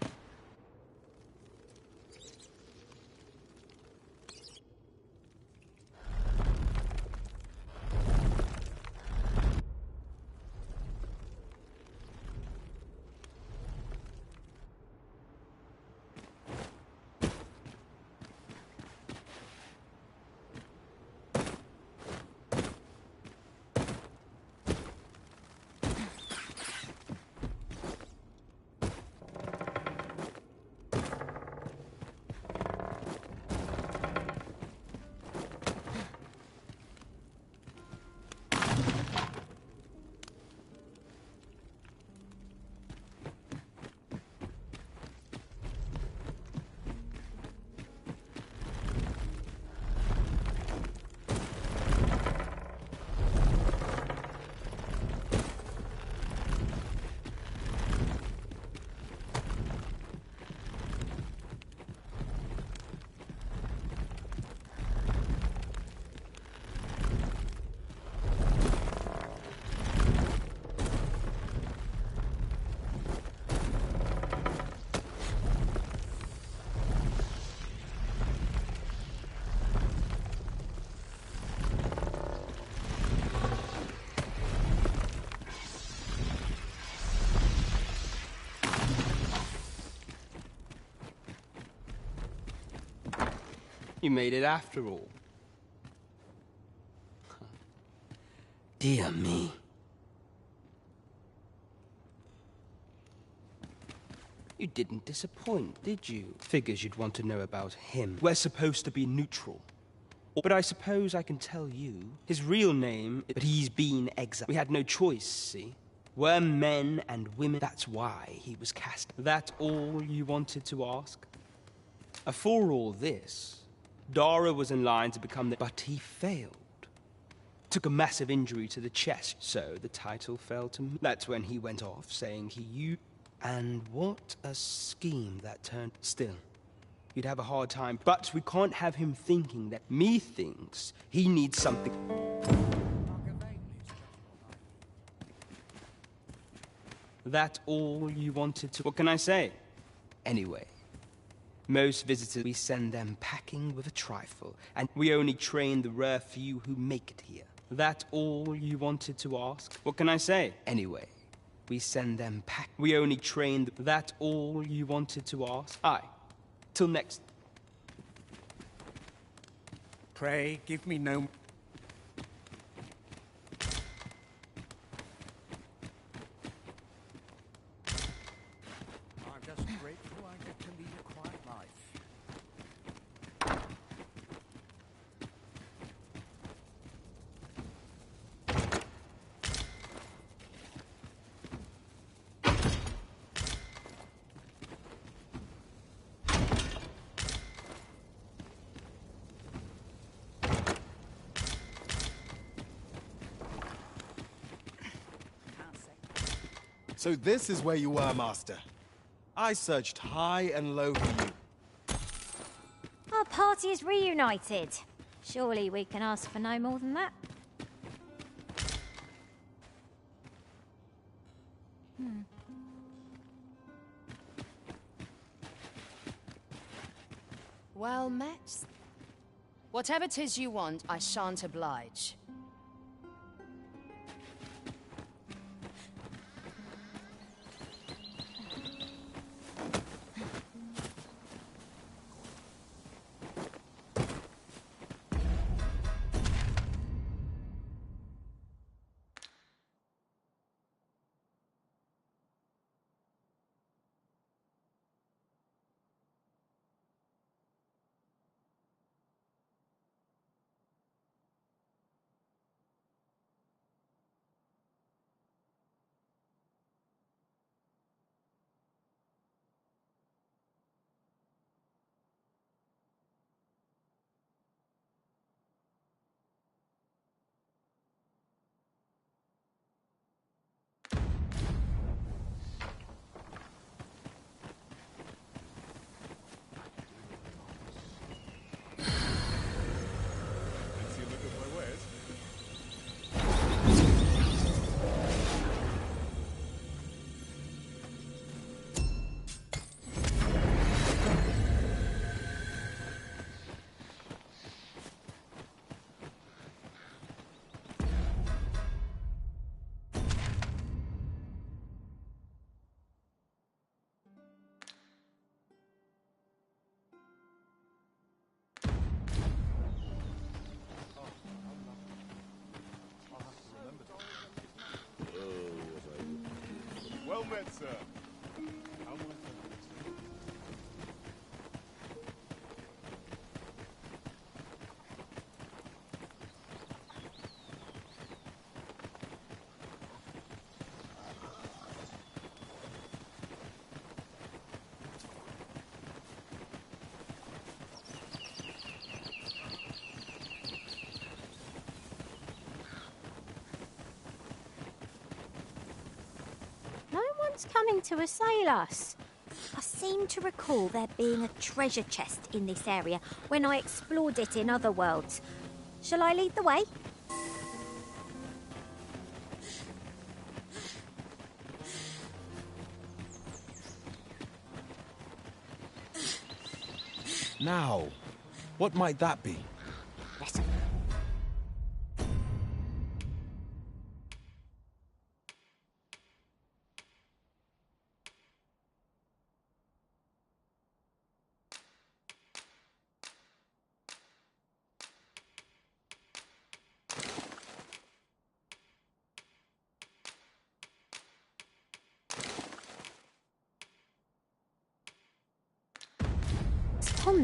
You made it after all. Dear me. You didn't disappoint, did you? Figures you'd want to know about him. We're supposed to be neutral. But I suppose I can tell you his real name, but he's been exiled. We had no choice, see? We're men and women. That's why he was cast. That all you wanted to ask? For all this, Dara was in line to become the... But he failed. Took a massive injury to the chest, so the title fell to me. That's when he went off, saying he And what a scheme that turned... Still, you'd have a hard time. But we can't have him thinking that me thinks he needs something... That all you wanted to... What can I say? Anyway, most visitors, we send them packing with a trifle, and we only train the rare few who make it here. That all you wanted to ask? What can I say? Anyway, we send them pack. We only train That all you wanted to ask? Aye. Till next. Pray, give me no... I'm just grateful I get to lead a quiet life. So this is where you were, Master. I searched high and low for you. Our party is reunited. Surely we can ask for no more than that. Well met. Whatever 'tis you want, I shan't oblige. Well met, sir. Coming to assail us. I seem to recall there being a treasure chest in this area when I explored it in other worlds. Shall I lead the way? Now, what might that be?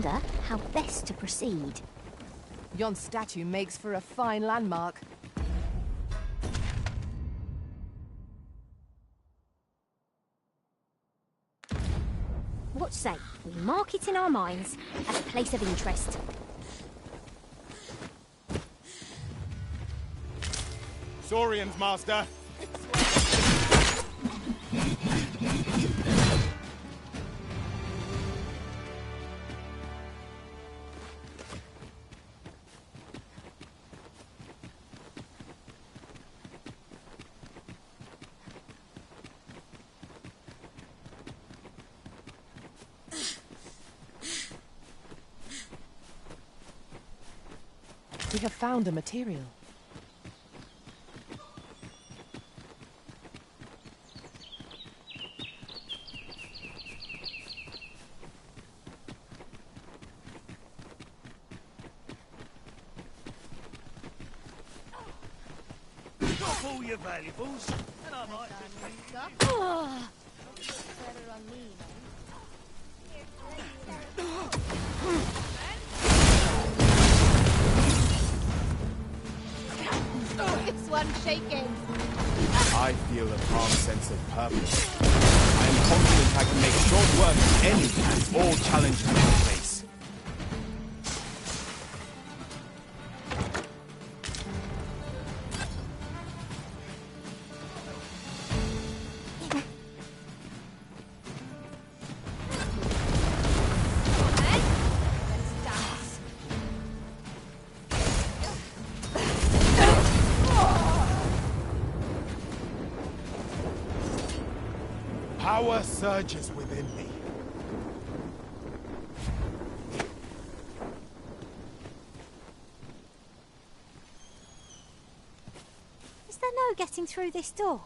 ponder how best to proceed. Yon statue makes for a fine landmark. What say we mark it in our minds as a place of interest? Saurians, Master! We have found a material. Drop all your valuables, and I might just... Better on me, This one's shaking. I feel a calm sense of purpose. I am confident I can make short work of any and all challenges I face. Power surges within me. Is there no getting through this door?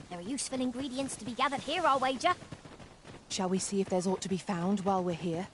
There are useful ingredients to be gathered here, I'll wager. Shall we see if there's aught to be found while we're here?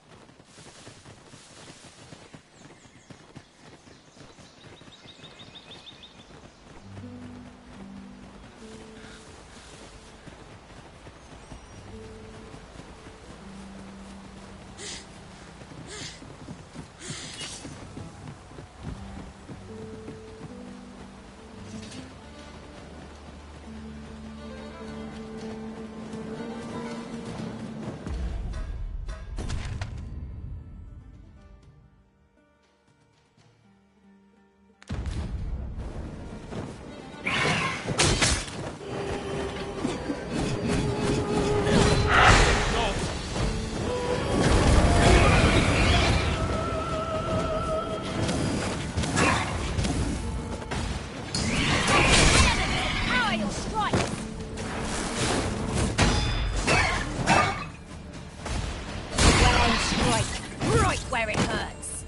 Where it hurts.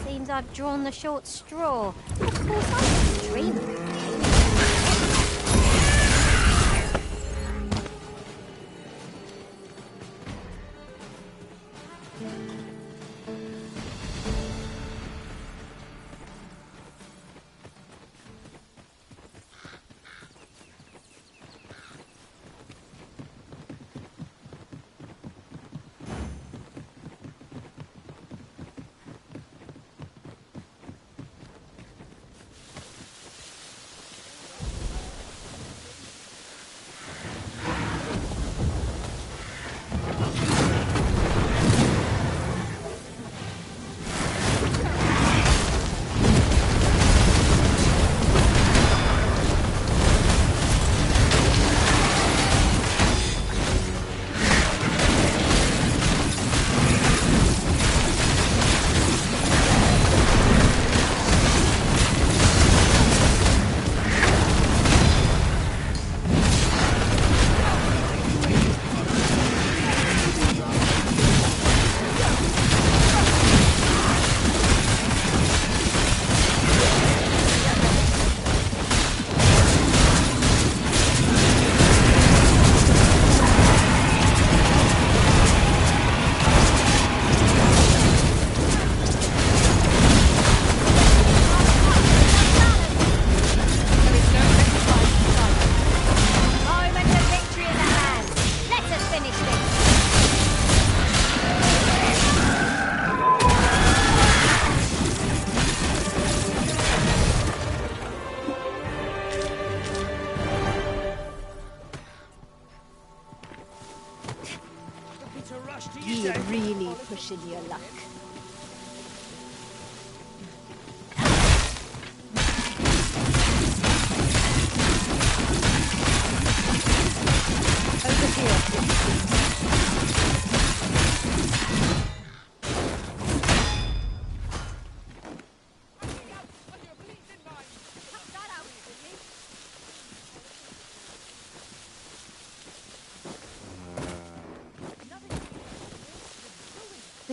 Seems I've drawn the short straw. Of course, I was dreaming.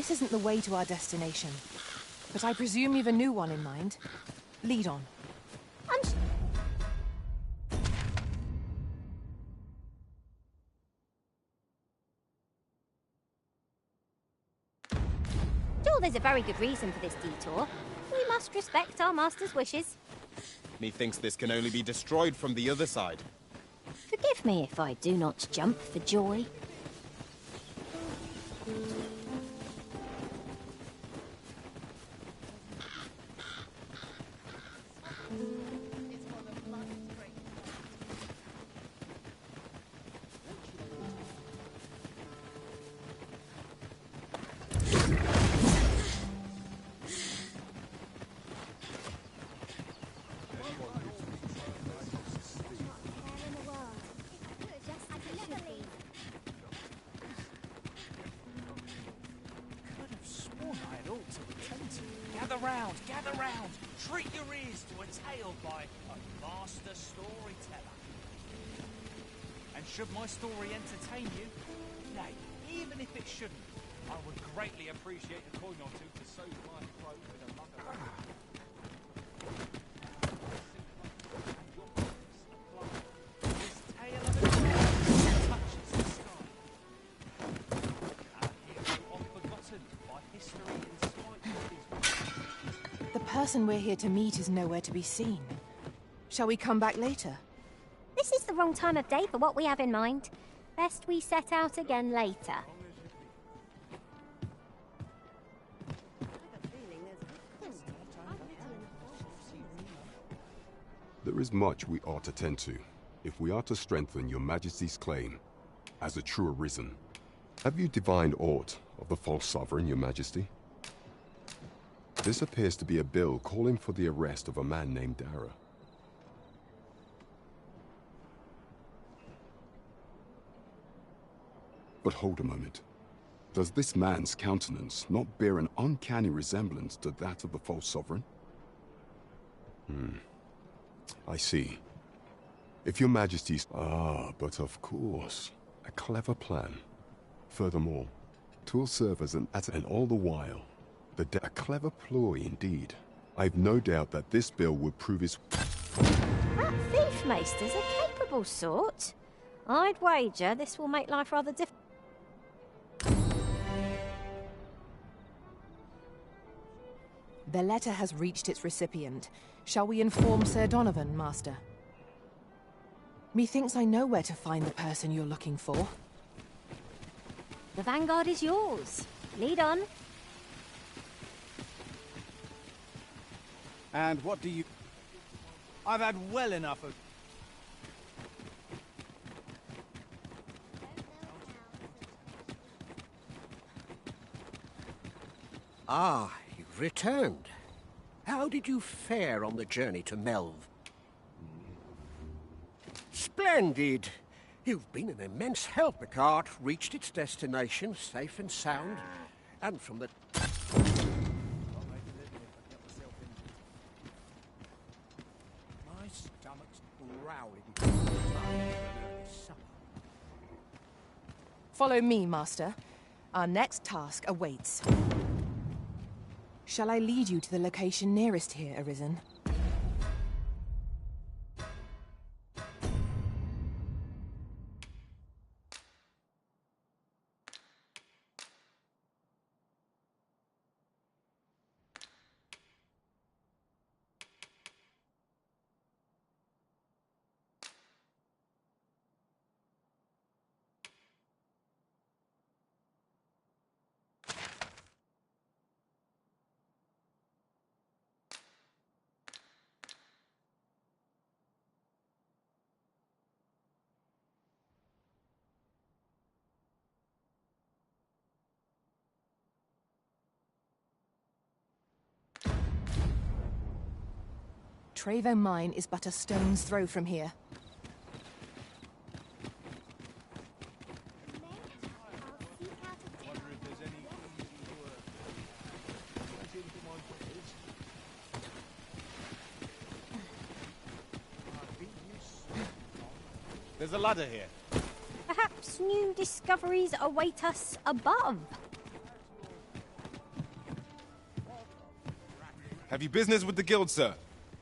This isn't the way to our destination. But I presume you've a new one in mind. Lead on. Sure, there's a very good reason for this detour. We must respect our master's wishes. Methinks this can only be destroyed from the other side. Forgive me if I do not jump for joy. Gather round! Treat your ears to a tale by a master storyteller. And should my story entertain you, nay, even if it shouldn't, I would greatly appreciate a coin or two to soothe my throat with a mug of This tale of a tale touches the sky. A hero unforgotten by history in spite of his The person we're here to meet is nowhere to be seen. Shall we come back later? This is the wrong time of day for what we have in mind. Best we set out again later. There is much we ought to tend to, if we are to strengthen your Majesty's claim as a true Arisen. Have you divined aught of the false sovereign, your Majesty? This appears to be a bill calling for the arrest of a man named Dara. But hold a moment. Does this man's countenance not bear an uncanny resemblance to that of the false sovereign? I see. If your Majesty's... but of course. A clever plan. Furthermore, 'twill serve as an... And all the while, a clever ploy indeed. I've no doubt that this bill would prove his... That thief maester's a capable sort. I'd wager this will make life rather difficult. The letter has reached its recipient. Shall we inform Sir Donovan, Master? Methinks I know where to find the person you're looking for. The vanguard is yours. Lead on. And what do you... I've had well enough of... Ah, you've returned. How did you fare on the journey to Melv? Splendid! You've been an immense help. The cart reached its destination safe and sound, and from the... My stomach's growling. Follow me, Master. Our next task awaits. Shall I lead you to the location nearest here, Arisen? Trevo Mine is but a stone's throw from here. There's a ladder here. Perhaps new discoveries await us above. Have you business with the guild, sir?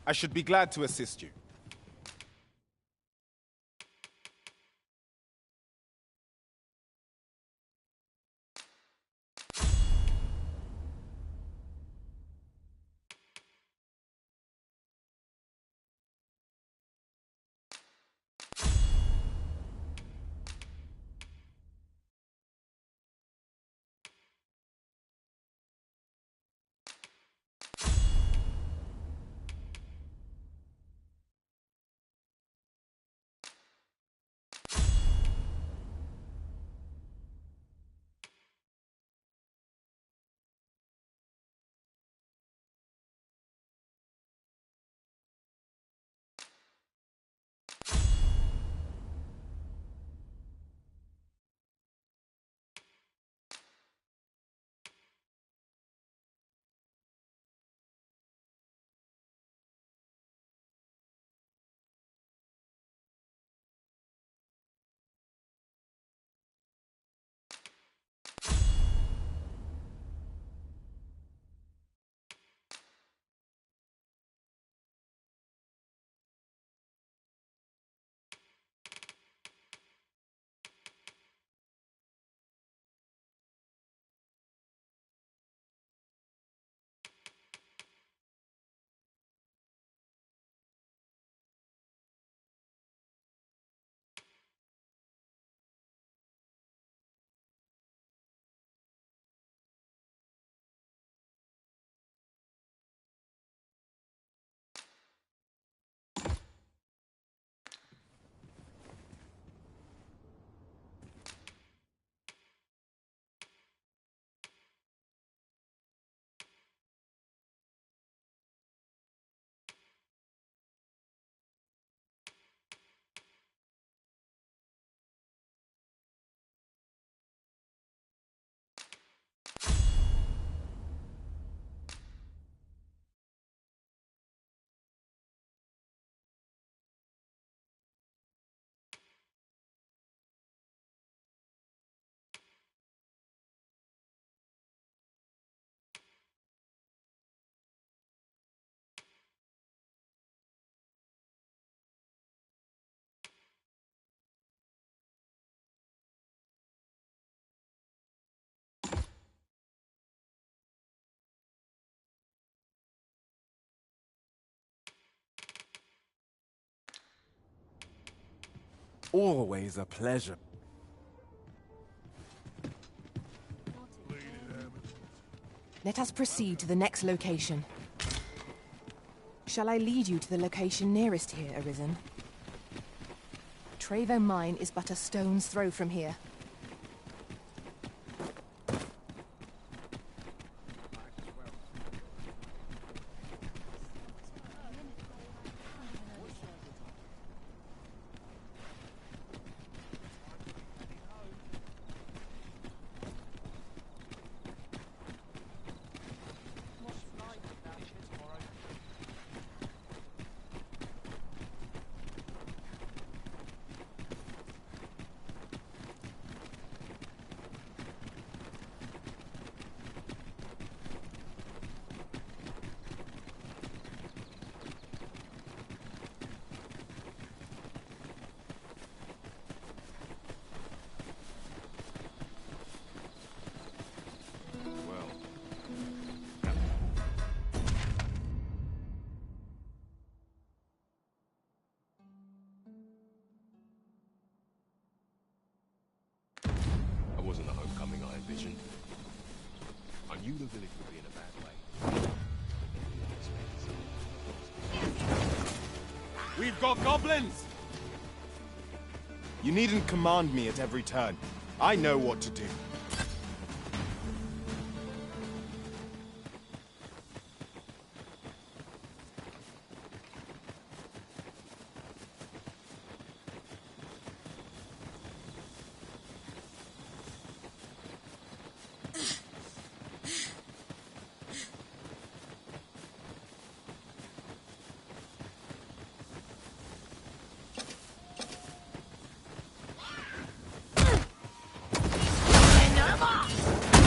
I should be glad to assist you. Always a pleasure. Let us proceed to the next location. Shall I lead you to the location nearest here, Arisen? Trevo Mine is but a stone's throw from here. Wasn't the homecoming I envisioned. I knew the village would be in a bad way. We've got goblins! You needn't command me at every turn. I know what to do.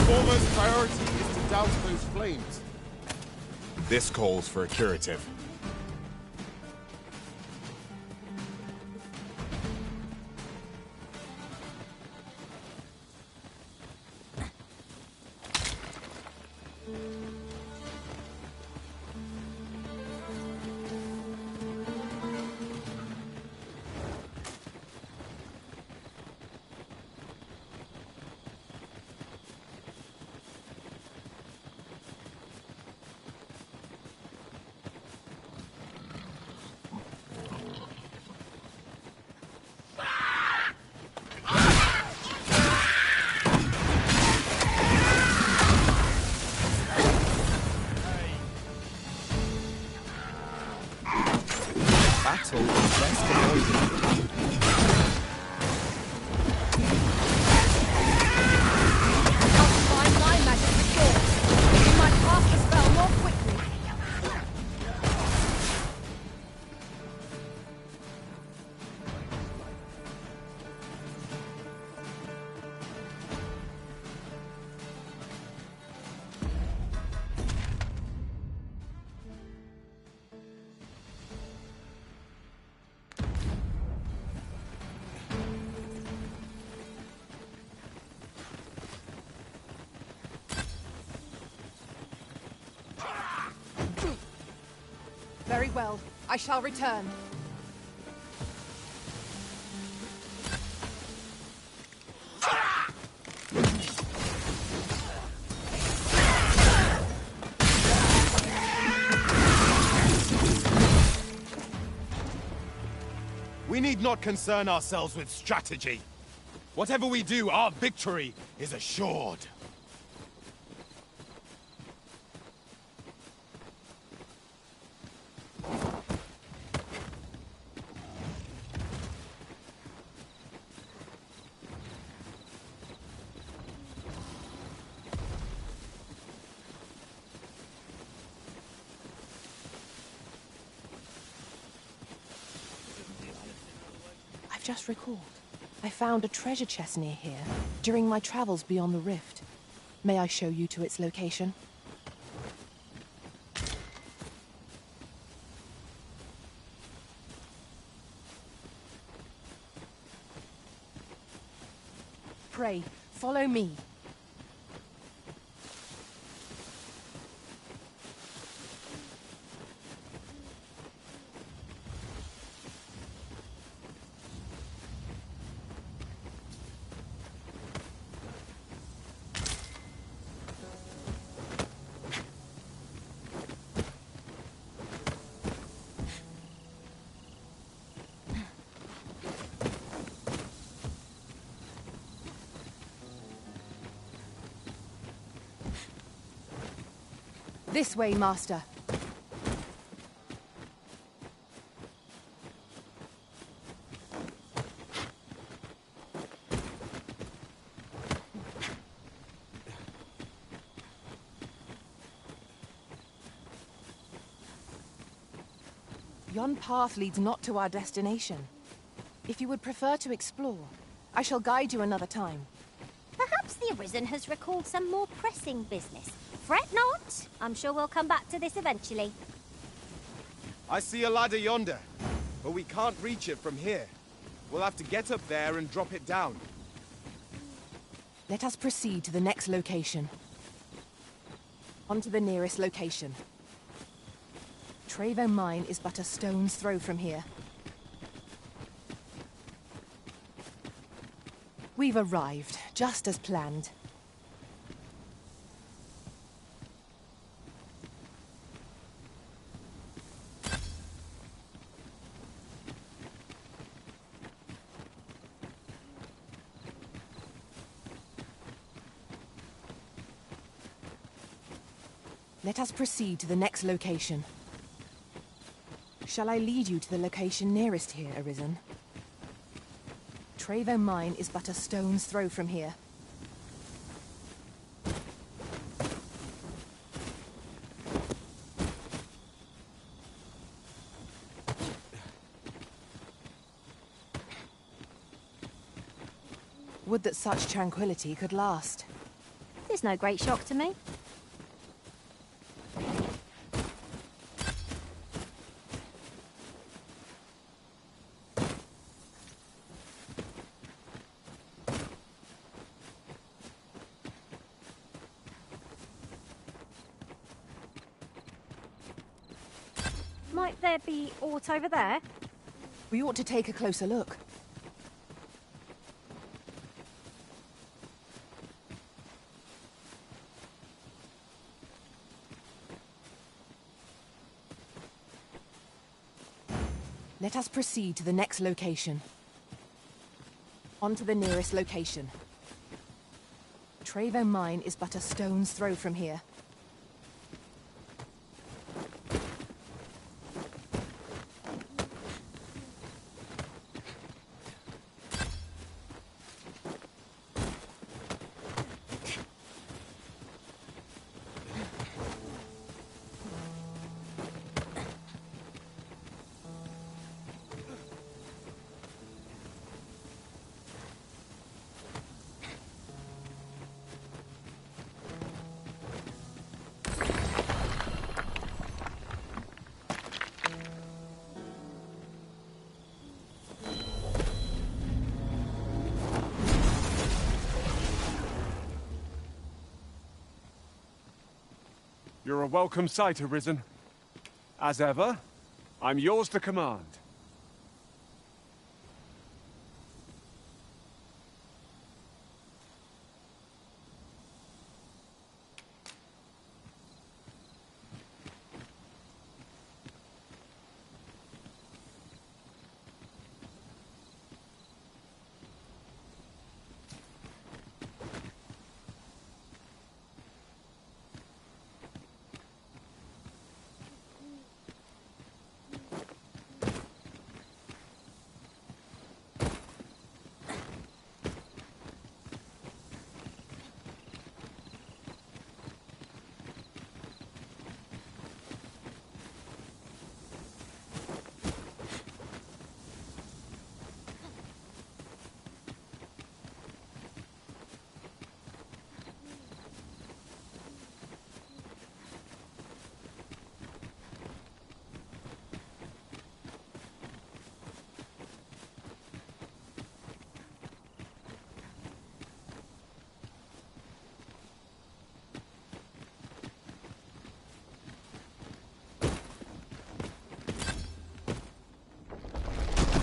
Foremost priority is to douse those flames. This calls for a curative. Battle is best avoided. I'll find my magic sword. You might cast the spell more quickly. Very well. I shall return. We need not concern ourselves with strategy. Whatever we do, our victory is assured. I've just recalled. I found a treasure chest near here during my travels beyond the rift. May I show you to its location? Pray, follow me. This way, Master. Yon path leads not to our destination. If you would prefer to explore, I shall guide you another time. Perhaps the Arisen has recalled some more pressing business. Fret not. I'm sure we'll come back to this eventually. I see a ladder yonder, but we can't reach it from here. We'll have to get up there and drop it down. Let us proceed to the next location. On to the nearest location. Trevo Mine is but a stone's throw from here. We've arrived, just as planned. Let us proceed to the next location. Shall I lead you to the location nearest here, Arisen? Trevo Mine is but a stone's throw from here. Would that such tranquility could last. There's no great shock to me. Might there be aught over there? We ought to take a closer look. Let us proceed to the next location. On to the nearest location. Trevo Mine is but a stone's throw from here. You're a welcome sight, Arisen. As ever, I'm yours to command.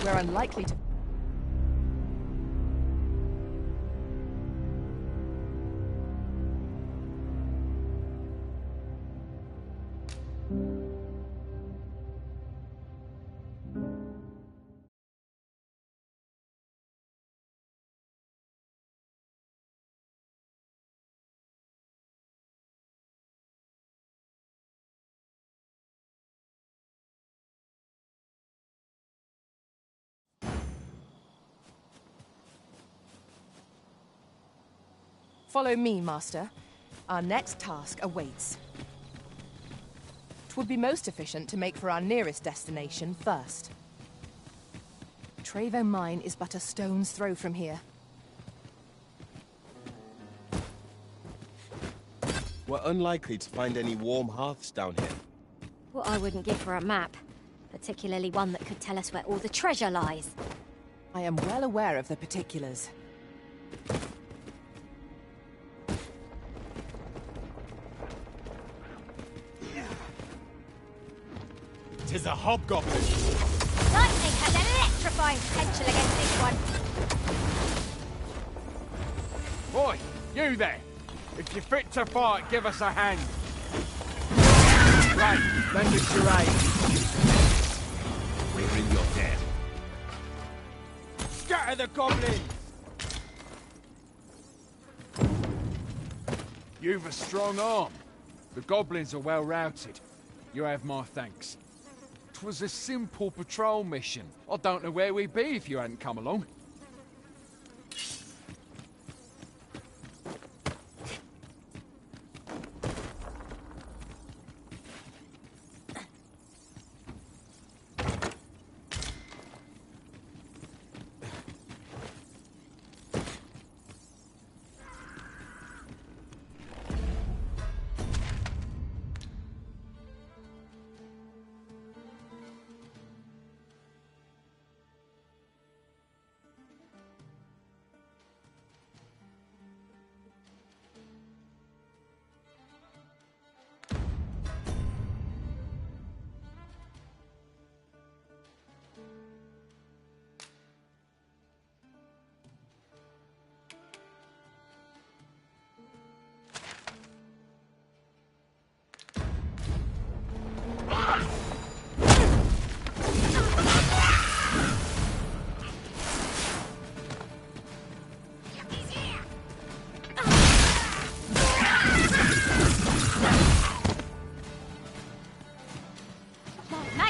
We're unlikely to... Follow me, Master. Our next task awaits. It would be most efficient to make for our nearest destination first. Trevo Mine is but a stone's throw from here. We're unlikely to find any warm hearths down here. What I wouldn't give for a map. Particularly one that could tell us where all the treasure lies. I am well aware of the particulars. 'Tis a hobgoblin! Lightning has electrifying potential against this one. Boy, you there! If you're fit to fight, give us a hand. Right, lend us your aid. We're in your debt. Scatter the goblin! You've a strong arm. The goblins are well routed. You have my thanks. 'Twas a simple patrol mission. I don't know where we'd be if you hadn't come along.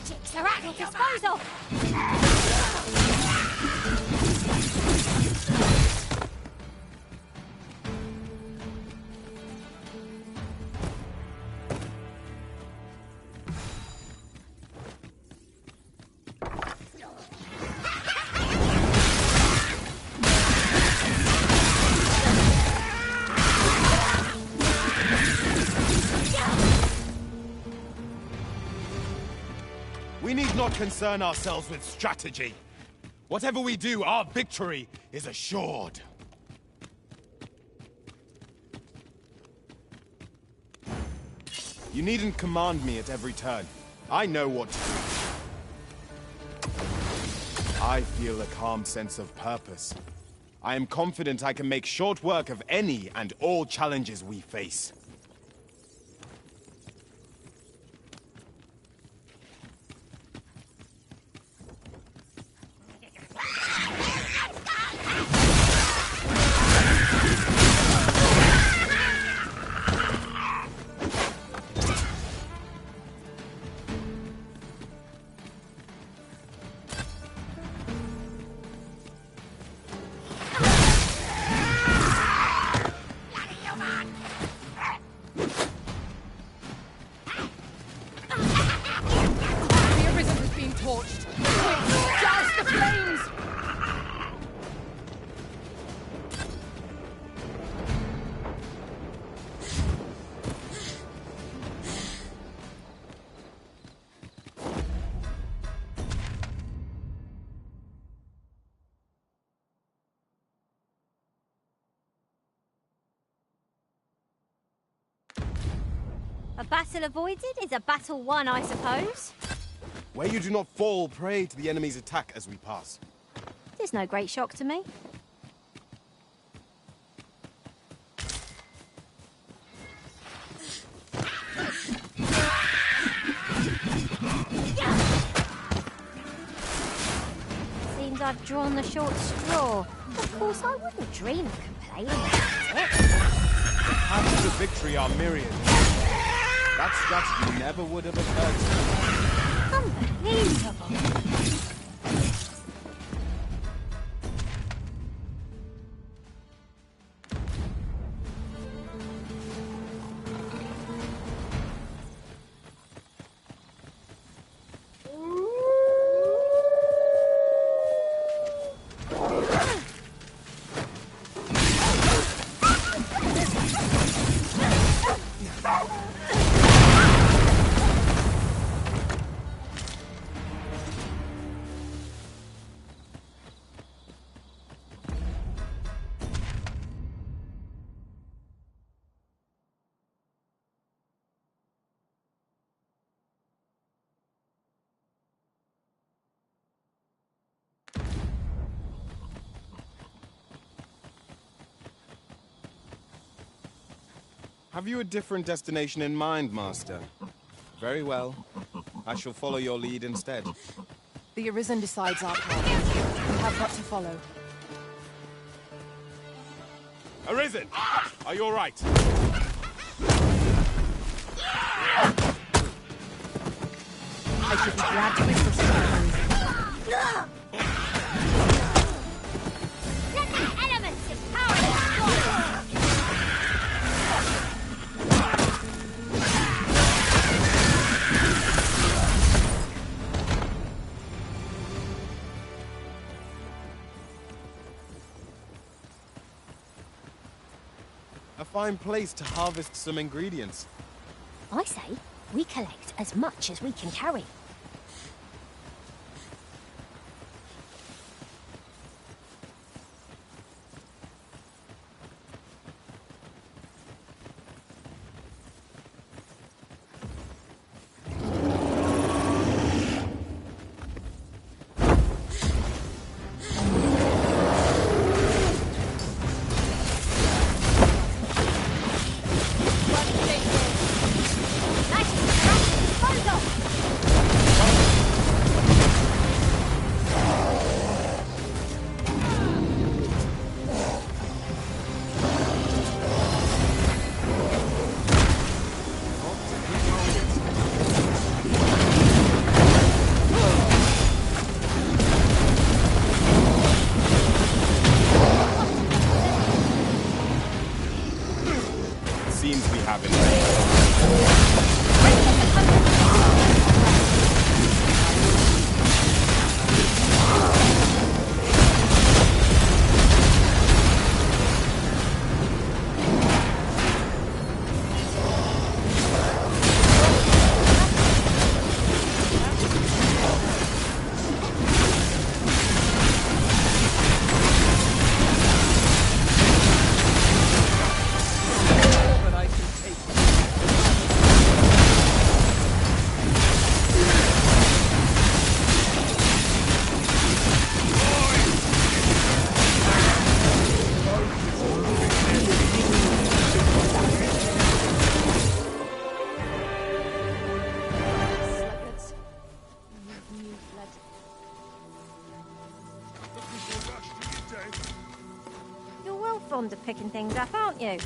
Magics are at your disposal! We need not concern ourselves with strategy. Whatever we do, our victory is assured. You needn't command me at every turn. I know what to do. I feel a calm sense of purpose. I am confident I can make short work of any and all challenges we face. A battle avoided is a battle won, I suppose. Where you do not fall prey to the enemy's attack as we pass. There's no great shock to me. Seems I've drawn the short straw. Of course, I wouldn't dream of complaining about it. Paths to victory are myriad. That strategy never would have occurred to me. Unbelievable. Have you a different destination in mind, Master? Very well. I shall follow your lead instead. The Arisen decides our path. We have got to follow. Arisen! Are you all right? I should be glad to witness the Let the elements empower the A fine place to harvest some ingredients. I say, we collect as much as we can carry. fond of picking things up, aren't you?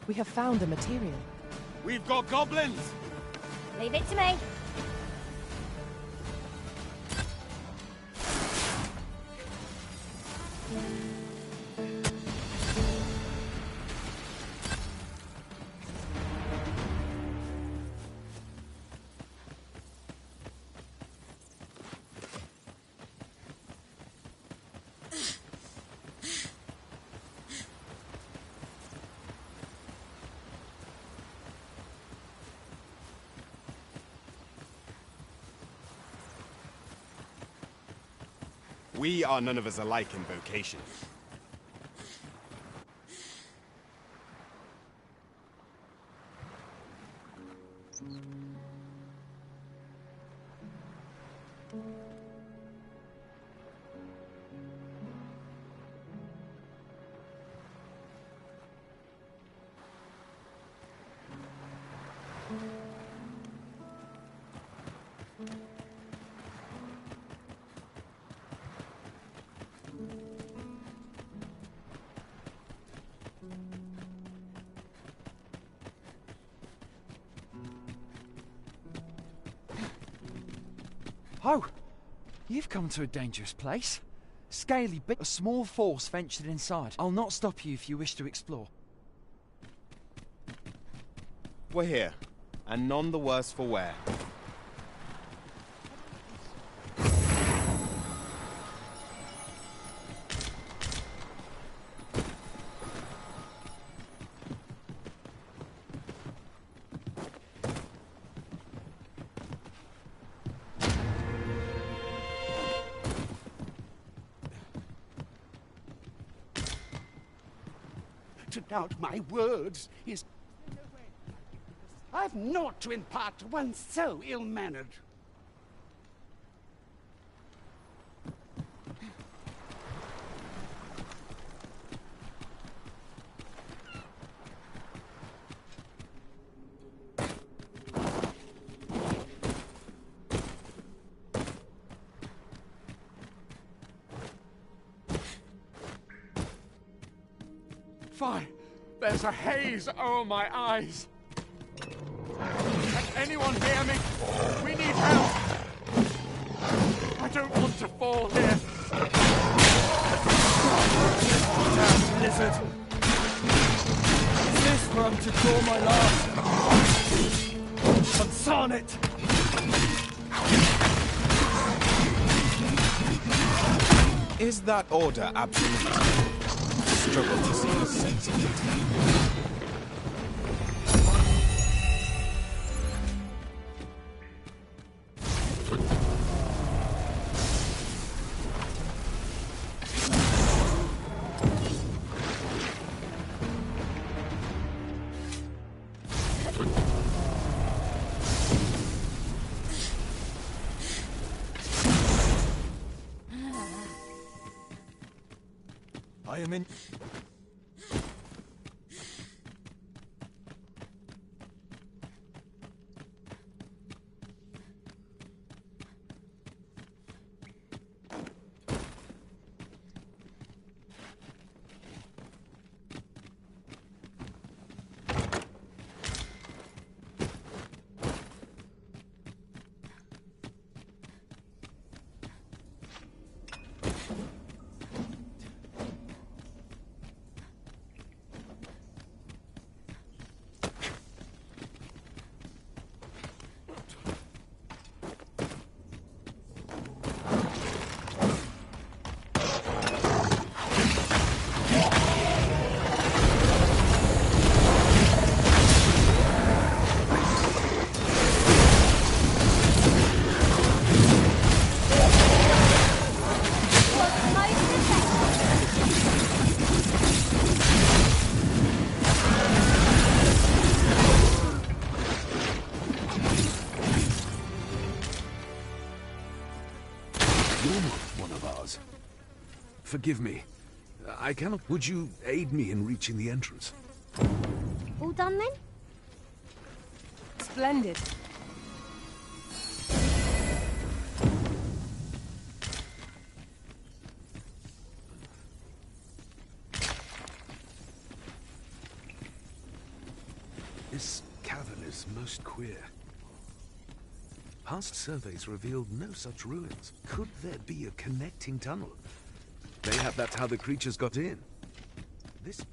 We have found the material. We've got goblins! Leave it to me. We are none of us alike in vocation. Oh, you've come to a dangerous place. Scaly bit, a small force ventured inside. I'll not stop you if you wish to explore. We're here, and none the worse for wear. To doubt my words is... I've naught to impart to one so ill-mannered. Fine. There's a haze over my eyes. Can anyone hear me? We need help. I don't want to fall here. Damn blizzard. Is this where I'm to draw my last? Consarn it! Is that order absolute? Struggle to see the sense of it. I am in... forgive me. I cannot... Would you aid me in reaching the entrance? All done then? Splendid. This cavern is most queer. Past surveys revealed no such ruins. Could there be a connecting tunnel? Mayhap that's how the creatures got in. This...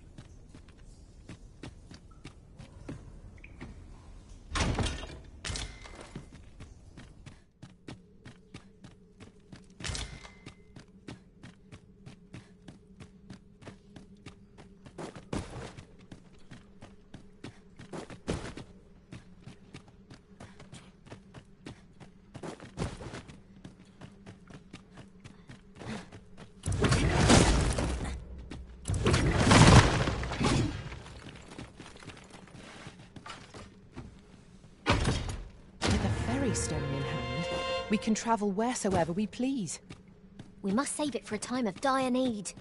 Stone in hand, we can travel wheresoever we please. We must save it for a time of dire need.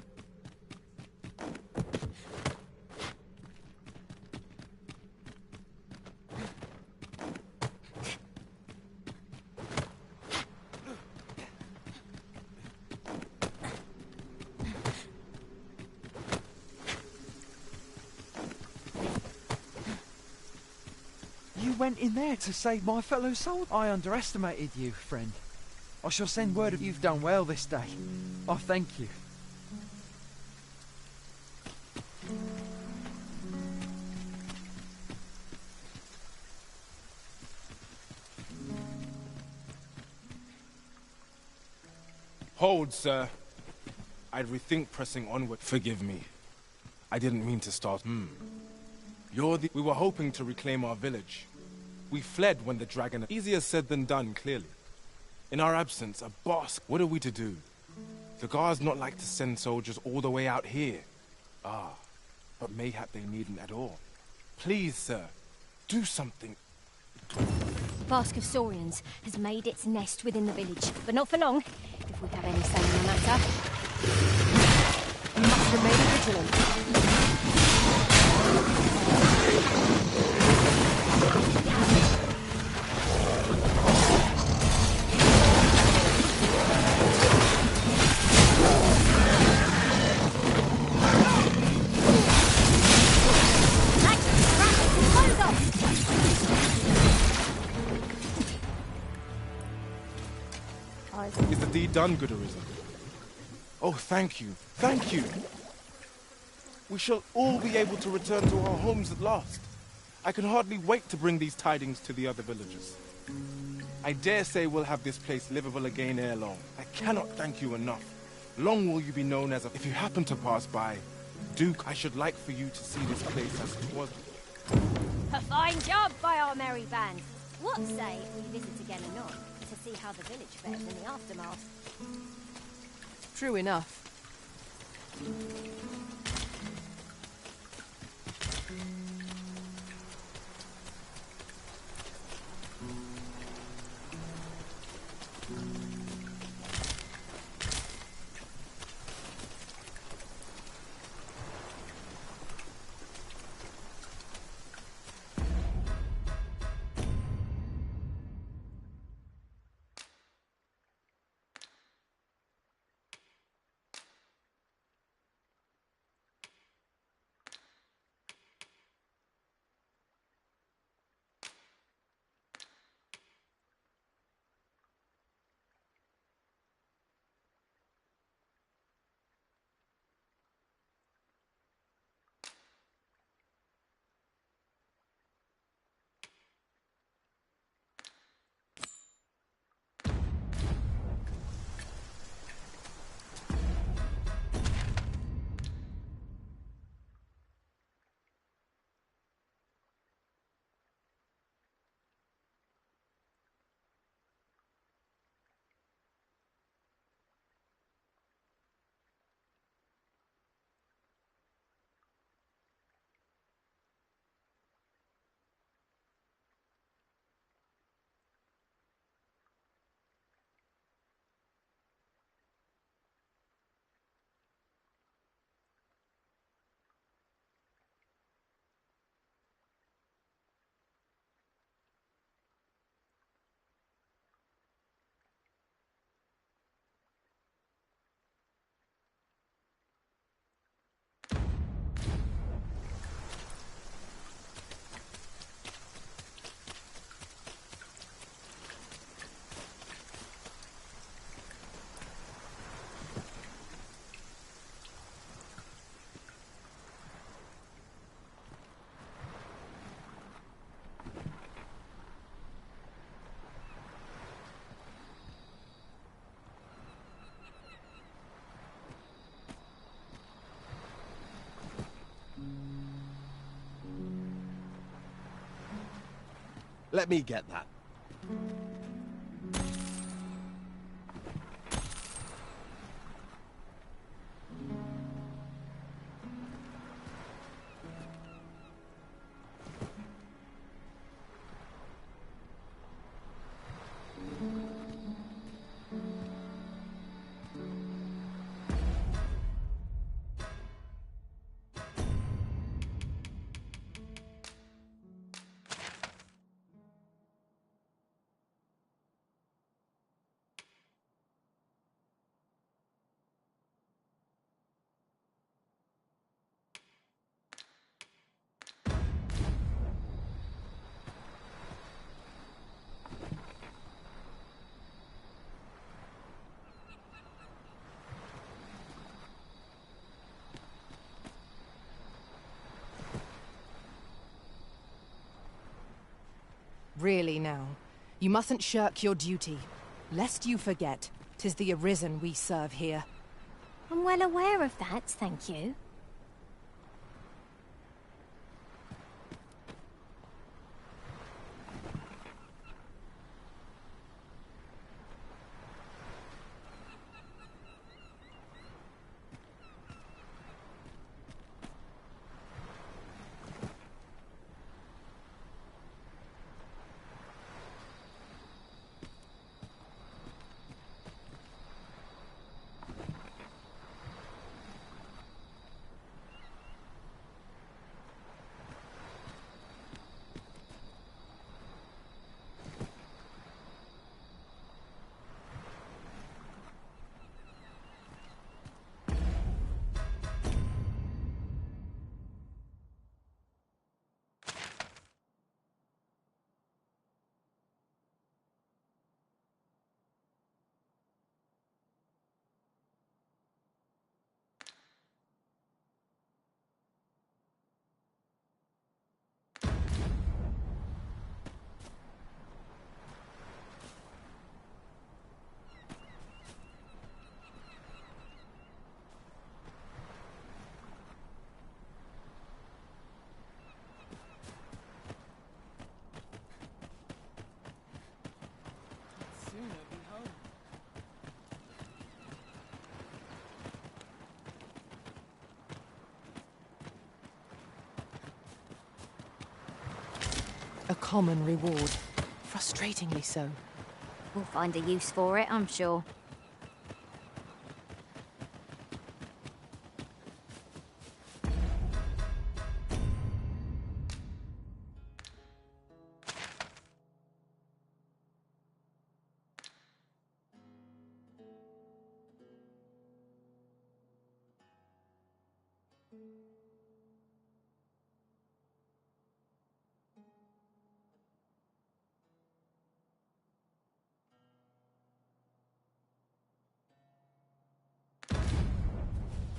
You went in there to save my fellow soul. I underestimated you, friend. I shall send word of you've done well this day. I thank you. Hold, sir. I'd rethink pressing onward. Forgive me. I didn't mean to start. We were hoping to reclaim our village. We fled when the dragon... Easier said than done, clearly. In our absence, a boss... What are we to do? The guards not like to send soldiers all the way out here. But mayhap they needn't at all. Please, sir, do something. Bask of Saurians has made its nest within the village, but not for long, if we have any say in the matter. We must remain vigilant. Is the deed done, good Arisen? Oh, thank you. Thank you. We shall all be able to return to our homes at last. I can hardly wait to bring these tidings to the other villagers. I dare say we'll have this place livable again ere long. I cannot thank you enough. Long will you be known as a... If you happen to pass by, Duke, I should like for you to see this place as it was. A fine job by our merry band. What say we visit again anon to see how the village fares in the aftermath? True enough. Let me get that. Really now, you mustn't shirk your duty. Lest you forget, 'tis the Arisen we serve here. I'm well aware of that, thank you. A common reward. Frustratingly so. We'll find a use for it, I'm sure.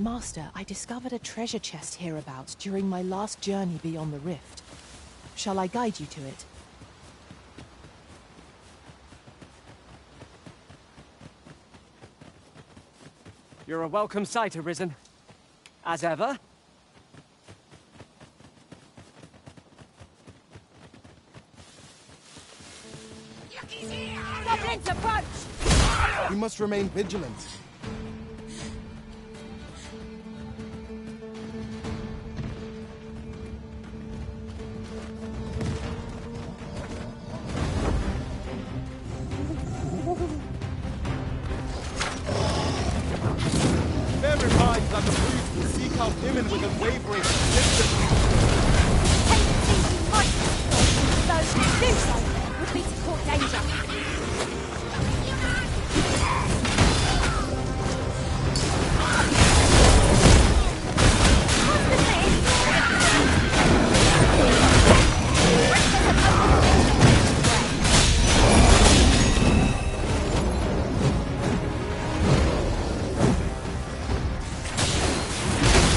Master, I discovered a treasure chest hereabouts during my last journey beyond the rift. Shall I guide you to it? You're a welcome sight, Arisen. As ever. Goblins approach! We must remain vigilant. Their revives like a priest will seek out women with unwavering persistence. Though to do so would be to court danger.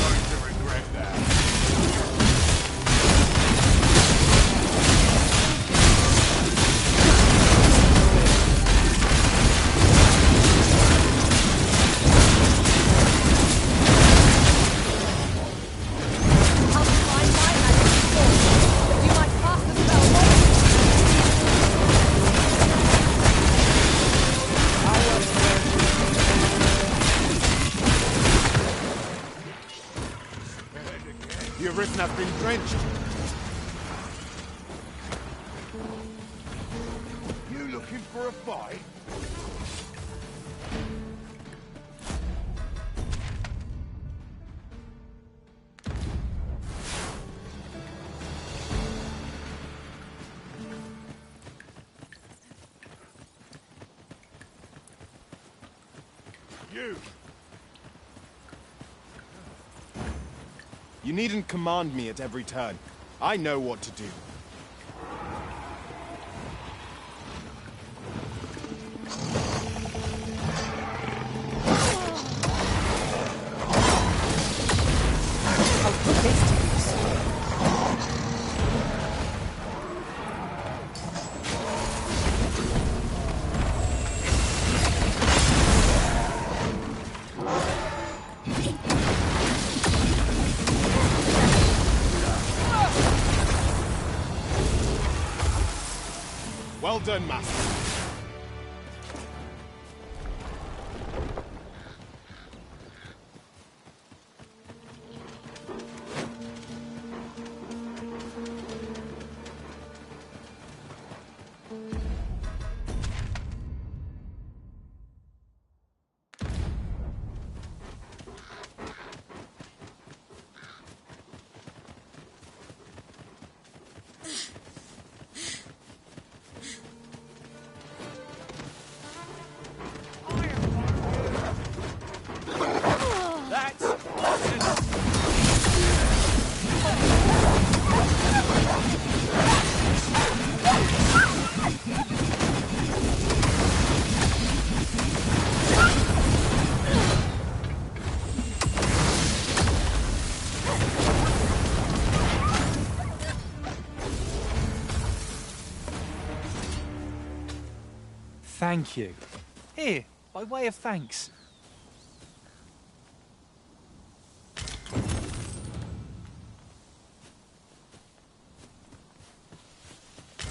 Going to regret that. entrenched. You looking for a fight? You needn't command me at every turn. I know what to do. I'll put this to use. Well done, Master. Thank you. Here, by way of thanks.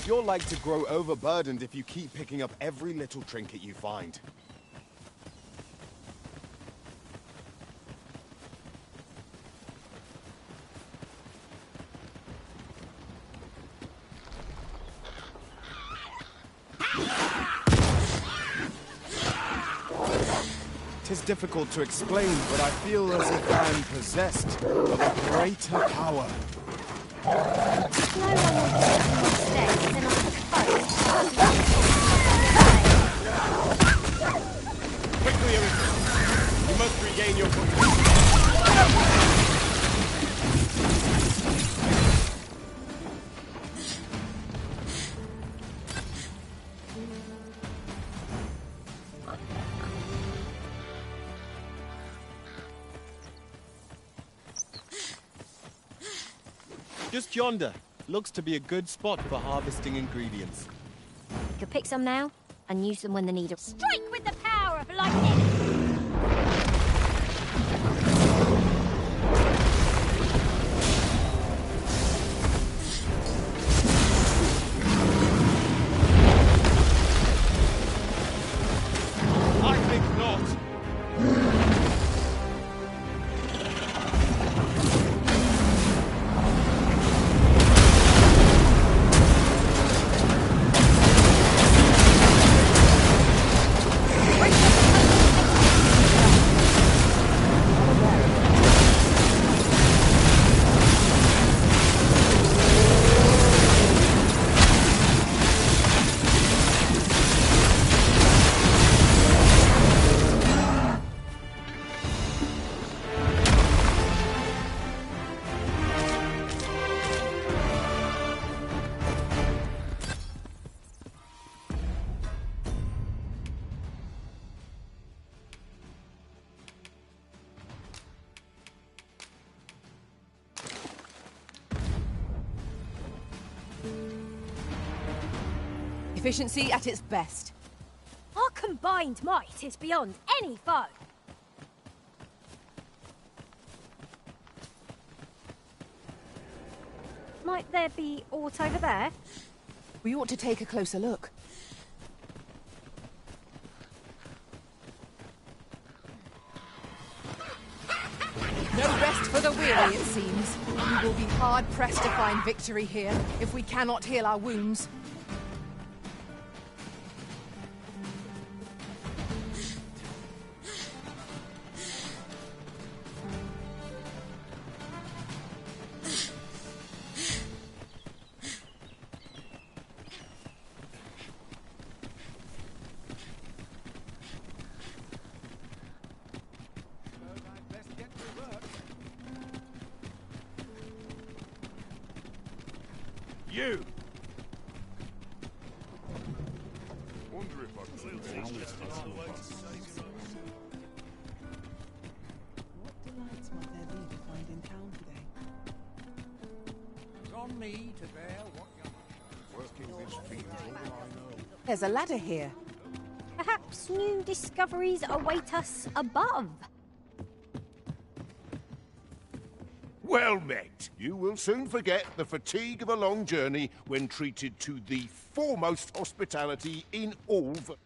You're like to grow overburdened if you keep picking up every little trinket you find. It's difficult to explain, but I feel as if I'm possessed of a greater power. No one will get more steps than I suppose. Quickly, Arisen. You must regain your footing. Just yonder. Looks to be a good spot for harvesting ingredients. You could pick some now and use them when the need. Strike with the power of lightning! I think not. Efficiency at its best. Our combined might is beyond any foe. Might there be aught over there? We ought to take a closer look. No rest for the weary, it seems. We will be hard-pressed to find victory here if we cannot heal our wounds. You! Wonder if I could What delights might there be to find in town today? It's on me to bear what you're working this field all I know. There's a ladder here. Perhaps new discoveries await us above. Well met. You will soon forget the fatigue of a long journey when treated to the foremost hospitality in all the...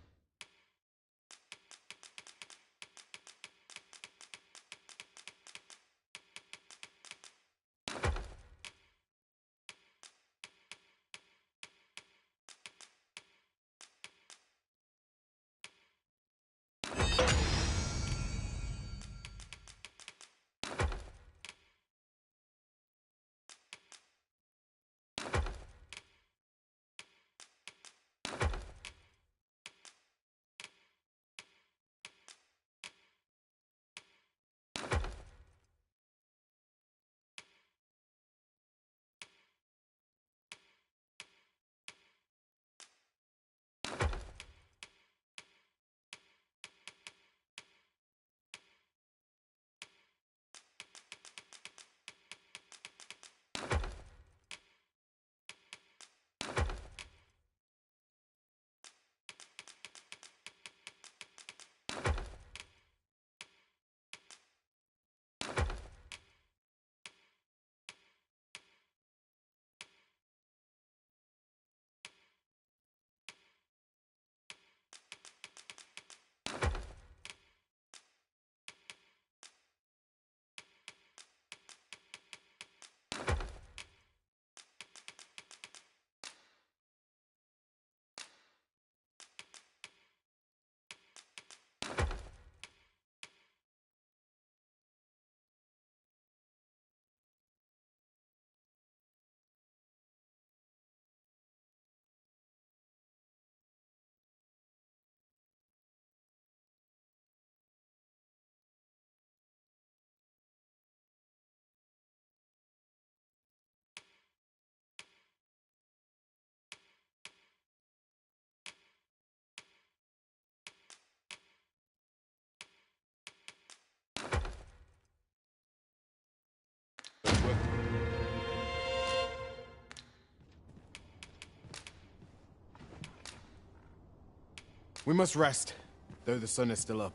We must rest, though the sun is still up.